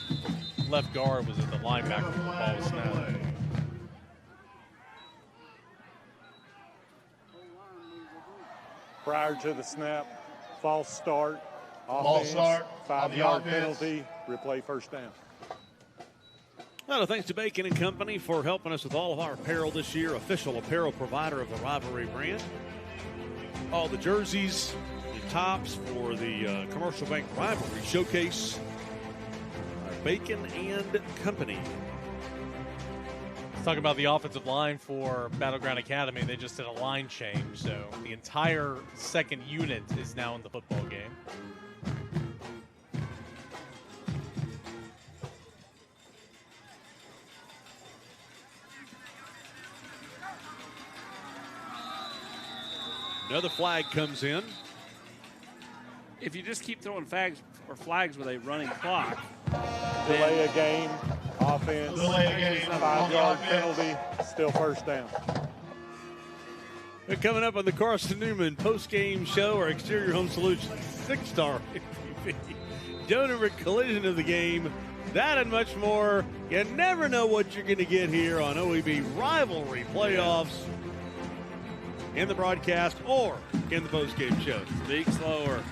left guard was at the linebacker when the ball was snapped. prior to the snap, false start, False start, 5-yard penalty, replay first down. Well, thanks to Bacon and Company for helping us with all of our apparel this year, official apparel provider of the Rivalry brand. All the jerseys, the tops for the Commercial Bank Rivalry Showcase. Bacon and Company. Let's talk about the offensive line for Battleground Academy. They just did a line change, so the entire second unit is now in the football game. Another flag comes in. If you just keep throwing flags with a running clock, Delay a game, offense, Delay a game, 5-yard penalty, still first down. They're coming up on the Carson Newman post-game show, our Exterior Home Solutions 6-star MVP. Donor collision of the game. That and much more. You never know what you're going to get here on OEB Rivalry Playoffs in the broadcast or in the post-game show. Speak slower.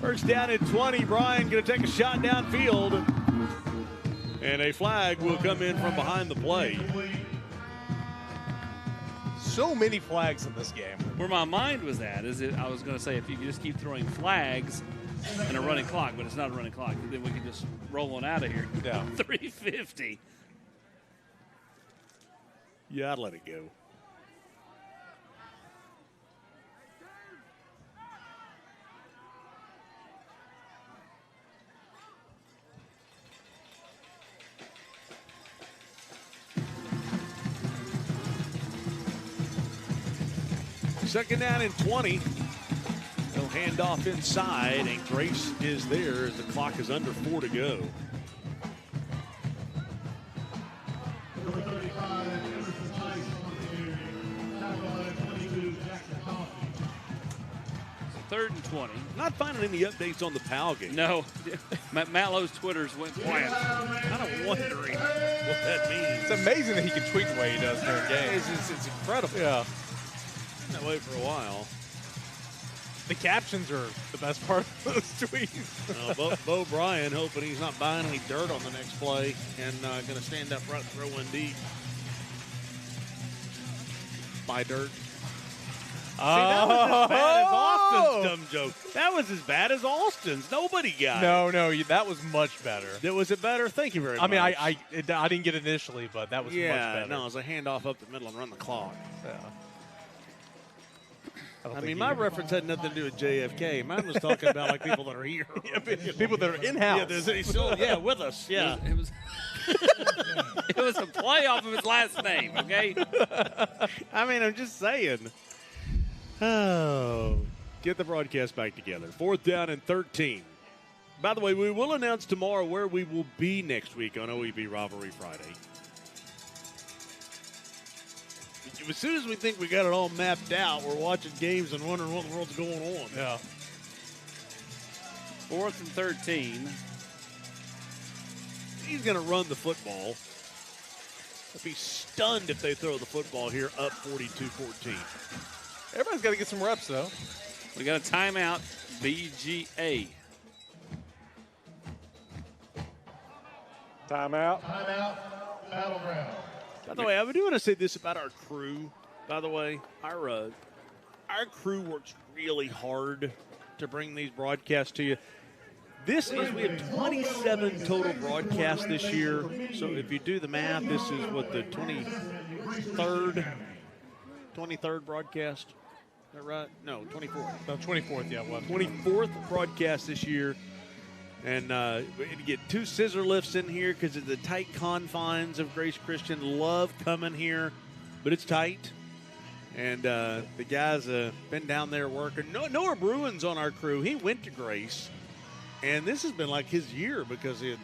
First down at 20. Brian going to take a shot downfield. And a flag will come in from behind the play. So many flags in this game. Where my mind was at is I was going to say if you just keep throwing flags and a running clock, but it's not a running clock, then we can just roll on out of here. Yeah. 3:50. Yeah, I'd let it go. Second down and 20. They'll hand off inside, and Grace is there as the clock is under 4 to go. Number 35, Emerson Tice on the carry. Tackle 22, Jackson Coffey. Third and 20. Not finding any updates on the PAL game. No. Matt Lowe's Twitters went quiet. Kind of wondering what that means. It's amazing that he can tweet the way he does during games. It's incredible. Yeah. That way for a while. The captions are the best part of those tweets. Bo Bryan hoping he's not buying any dirt on the next play and going to stand up front and throw one deep. Buy dirt. See, that was as bad as Austin's dumb joke. That was as bad as Austin's. Nobody got it. No, that was much better. Was it better? Thank you very much. I mean, I didn't get it initially, but that was much better. No, it was a handoff up the middle and run the clock. Yeah. I mean, my reference had nothing to do with JFK. Mine was talking about like people that are here. People that are in-house. Yeah, with us. Yeah. It was it was a play off of his last name, okay? I mean, I'm just saying. Oh, get the broadcast back together. 4th down and 13. By the way, we will announce tomorrow where we will be next week on OEB Rivalry Friday. As soon as we think we got it all mapped out, we're watching games and wondering what the world's going on. Yeah. 4th and 13. He's going to run the football. I'd be stunned if they throw the football here up 42-14. Everybody's got to get some reps, though. We got a timeout, BGA. Timeout. Timeout, Battleground. By the way, I do want to say this about our crew. By the way, our crew works really hard to bring these broadcasts to you. We have 27 total broadcasts this year. So if you do the math, this is what, the 23rd broadcast? Is that right? No, 24th. No, 24th, yeah. 24th broadcast this year. And we had to get 2 scissor lifts in here because of the tight confines of Grace Christian. Love coming here, but it's tight. And the guys been down there working. Noah Bruin's on our crew. He went to Grace. And this has been like his year because he had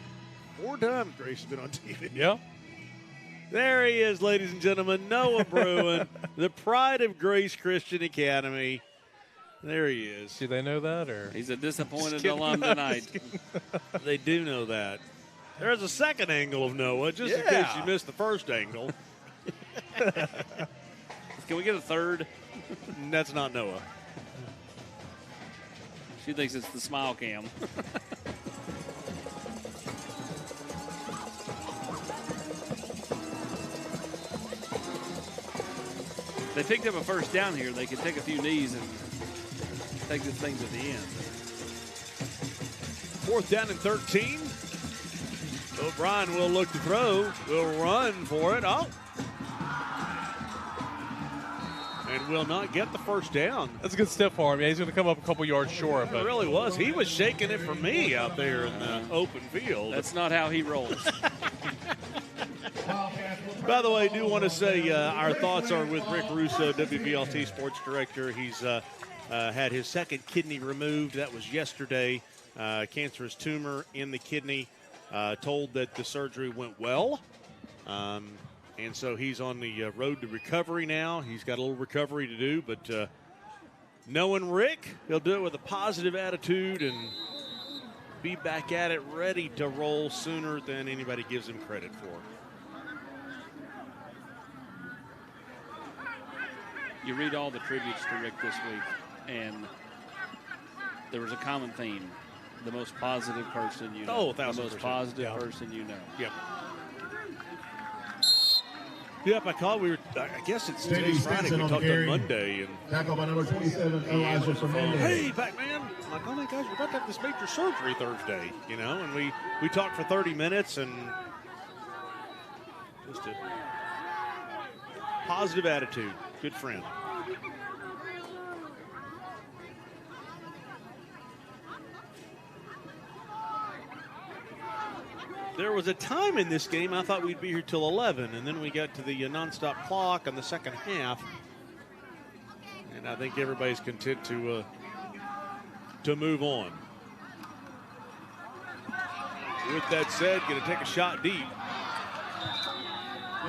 4 times Grace has been on TV. Yeah. There he is, ladies and gentlemen. Noah Bruin, the pride of Grace Christian Academy. There he is. Do they know that? Or he's a disappointed alum tonight. They do know that. There's a second angle of Noah, just in case you missed the first angle. Can we get a third? That's not Noah. She thinks it's the smile cam. They picked up a first down here. They could take a few knees and take this thing to the end. 4th down and 13. O'Brien will look to throw. Will run for it. Oh. And will not get the first down. That's a good step for him. Yeah, he's going to come up a couple yards short. But It really was. He was shaking it for me out there in the open field. That's not how he rolls. By the way, I do want to say our thoughts are with Rick Russo, WBLT Sports Director. He's had his second kidney removed. That was yesterday. Cancerous tumor in the kidney. Told that the surgery went well. And so he's on the road to recovery now. He's got a little recovery to do. But knowing Rick, he'll do it with a positive attitude and be back at it, ready to roll sooner than anybody gives him credit for. You read all the tributes to Rick this week, and there was a common theme. The most positive person you know. Oh, 1,000%. The most positive person you know. Yep. Yep, I guess it's today's Friday. We talked on Monday. And tackle by number 27, Elijah Fernandez. Hey, Pac-Man. I'm like, oh my gosh, we're about to have this major surgery Thursday, you know, and we talked for 30 minutes and just a positive attitude. Good friend. There was a time in this game I thought we'd be here till 11, and then we got to the nonstop clock on the second half. And I think everybody's content to move on. With that said, going to take a shot deep.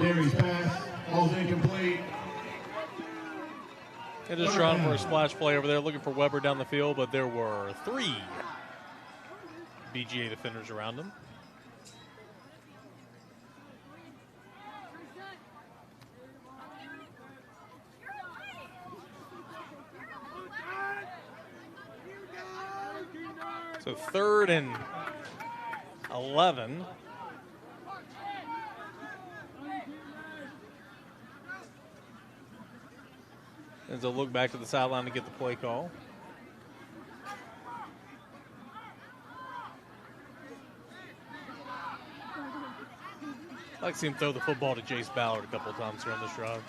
Mary's pass, ball's incomplete. And just trying for a splash play over there, looking for Weber down the field, but there were 3 BGA defenders around him. So 3rd and 11. As they'll look back to the sideline to get the play call. I'd like to see him throw the football to Jace Ballard a couple of times here on this drive.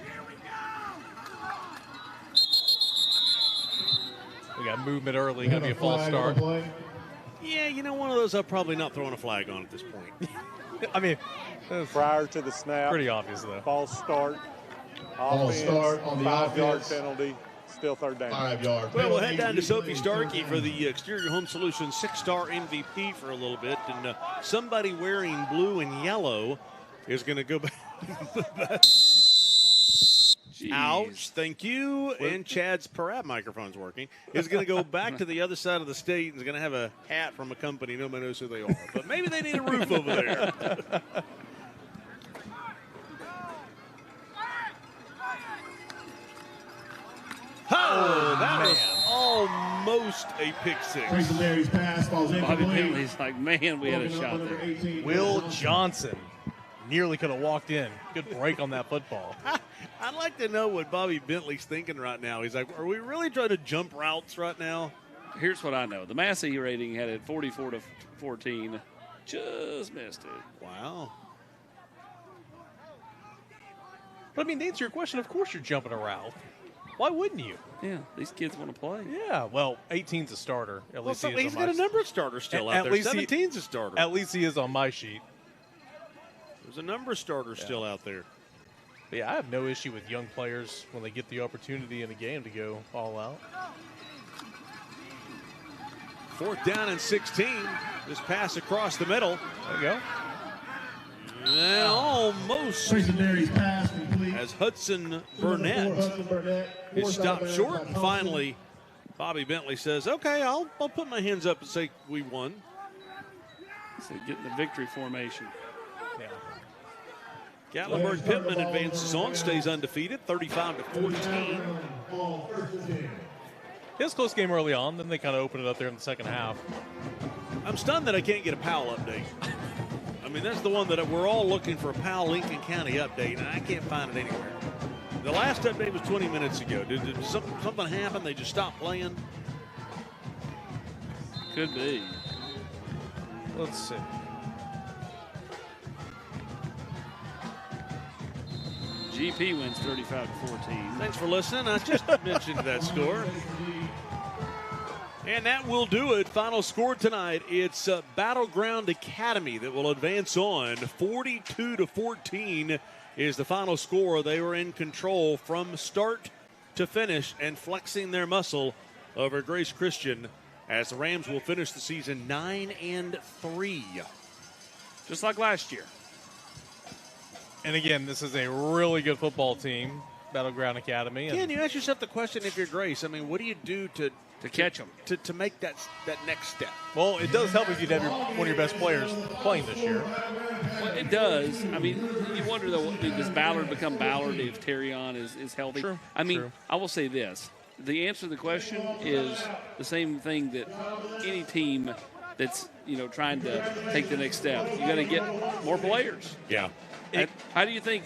We got movement early, going to be a false start. Yeah, you know, one of those I'm probably not throwing a flag on at this point. I mean, prior to the snap. Pretty obvious, though. False start. False start on the 5-yard offense. penalty. Still 3rd down. 5 yards. Well, we'll head down to Sophie Starkey for the Exterior Home Solutions 6-star MVP for a little bit. And somebody wearing blue and yellow is going to go back. Ouch, thank you. And Chad's Parab microphone's working. Is going to go back to the other side of the state and is going to have a hat from a company. Nobody knows who they are. But maybe they need a roof over there. Oh, that was almost a pick six. Grayson Mary's pass, ball's Bobby incomplete. Bentley's like, man, we had a shot there. Will Johnson nearly could have walked in. Good break on that football. I'd like to know what Bobby Bentley's thinking right now. He's like, are we really trying to jump routes right now? Here's what I know. The Massey rating had it 44-14. Just missed it. Wow. But, I mean, to answer your question, of course you're jumping a route. Why wouldn't you? Yeah, these kids want to play. Yeah, well, 18's a starter. At least he's got a number of starters still out there. 17's a starter. At least he is on my sheet. There's a number of starters still out there. But yeah, I have no issue with young players when they get the opportunity in a game to go all out. 4th down and 16. This pass across the middle. There you go. And almost Grayson Mary's pass complete. as Hudson Burnett is stopped short. And finally, Bobby Bentley says, okay, I'll put my hands up and say we won. So getting the victory formation. Yeah. Gatlinburg-Pittman advances on, stays undefeated, 35-14. It was a close game early on, then they kind of opened it up there in the second half. I'm stunned that I can't get a Powell update. I mean, that's the one that we're all looking for, a Powell Lincoln County update, and I can't find it anywhere. The last update was 20 minutes ago. Did something happen? They just stopped playing? Could be. Let's see. GP wins 35-14. Thanks for listening. I just mentioned that score. And that will do it. Final score tonight. It's Battleground Academy that will advance on. 42-14 is the final score. They were in control from start to finish and flexing their muscle over Grace Christian as the Rams will finish the season 9-3. Just like last year. And again, this is a really good football team, Battleground Academy. Can you ask yourself the question, if you're Grace, I mean, what do you do to catch them, to make that next step? Well, it does help if you have one of your best players playing this year. Well, it does. I mean, you wonder, though, does Ballard become Ballard if Terrion is healthy? True. I mean, I will say this. The answer to the question is the same thing that any team that's, trying to take the next step. You got to get more players. Yeah. How do you think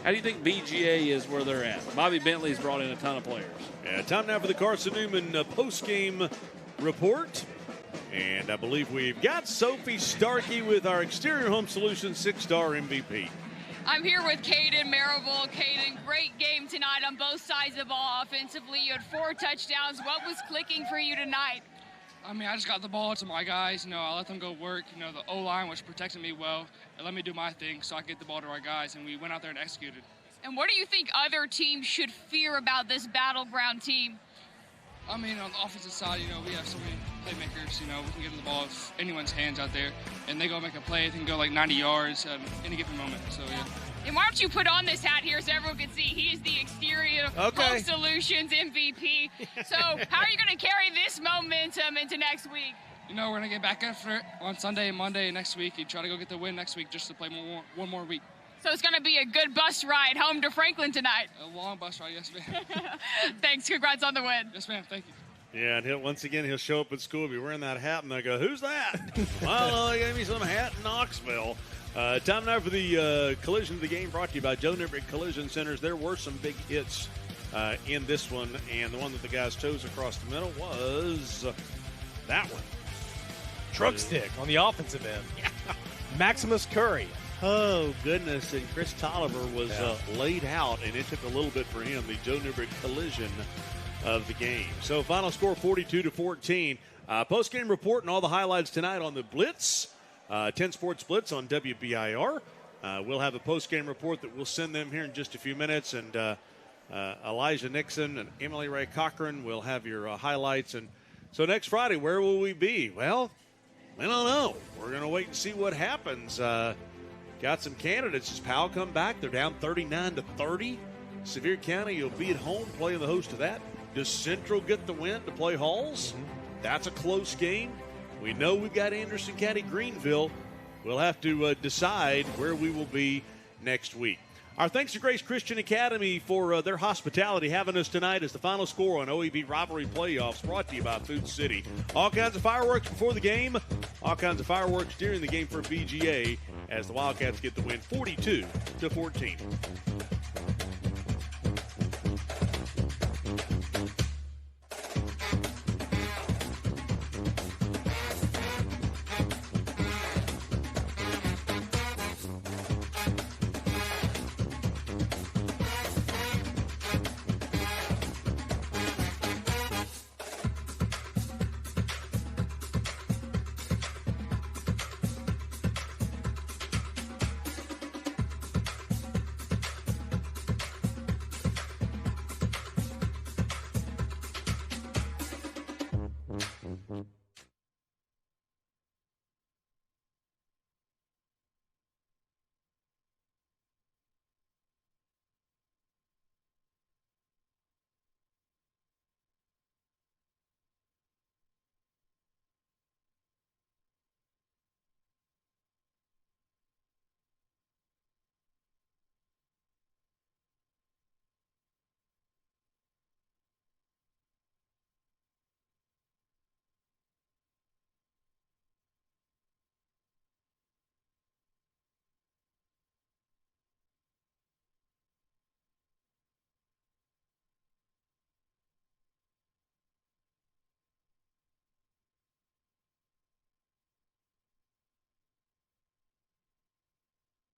BGA is where they're at? Bobby Bentley's brought in a ton of players. Yeah, time now for the Carson Newman post-game report. And I believe we've got Sophie Starkey with our Exterior Home Solutions 6-star MVP. I'm here with Caden Marable. Caden, great game tonight on both sides of the ball offensively. You had 4 touchdowns. What was clicking for you tonight? I mean, I just got the ball to my guys. I let them go work. The O-line was protecting me well. It let me do my thing, so I get the ball to our guys, and we went out there and executed. And what do you think other teams should fear about this Battleground team? I mean, on the offensive side, we have so many playmakers. We can get the ball in anyone's hands out there, and they go make a play. They can go like 90 yards at any given moment. So, yeah. And why don't you put on this hat here so everyone can see he is the Exterior Home Solutions MVP. So how are you going to carry this momentum into next week? We're going to get back after it on Sunday and Monday next week and try to go get the win next week just to play one more week. So it's going to be a good bus ride home to Franklin tonight. A long bus ride, yes, ma'am. Thanks. Congrats on the win. Yes, ma'am. Thank you. Yeah, and he'll show up at school, be wearing that hat, and they go, "Who's that?" Well, they gave me some hat in Knoxville. Time now for the collision of the game, brought to you by Joe Nibrick Collision Centers. There were some big hits in this one, and the one that the guys chose across the middle was that one. Truck stick on the offensive end. Maximus Curry. Oh, goodness, and Chris Tolliver was laid out, and it took a little bit for him, the Joe Nibrick collision of the game. So final score 42-14. Post-game report and all the highlights tonight on the Blitz. 10 Sports Blitz on WBIR. We'll have a post-game report that we'll send them here in just a few minutes. And Elijah Nixon and Emily Ray Cochran will have your highlights. And so next Friday, where will we be? Well, I don't know. We're going to wait and see what happens. Got some candidates. Does Powell come back? They're down 39-30. Sevier County, you'll be at home playing the host of that. Does Central get the win to play Halls? That's a close game. We know we've got Anderson County, Greenville. We'll have to decide where we will be next week. Our thanks to Grace Christian Academy for their hospitality having us tonight as the final score on OEB Rivalry Playoffs, brought to you by Food City. All kinds of fireworks before the game, all kinds of fireworks during the game for BGA as the Wildcats get the win 42-14.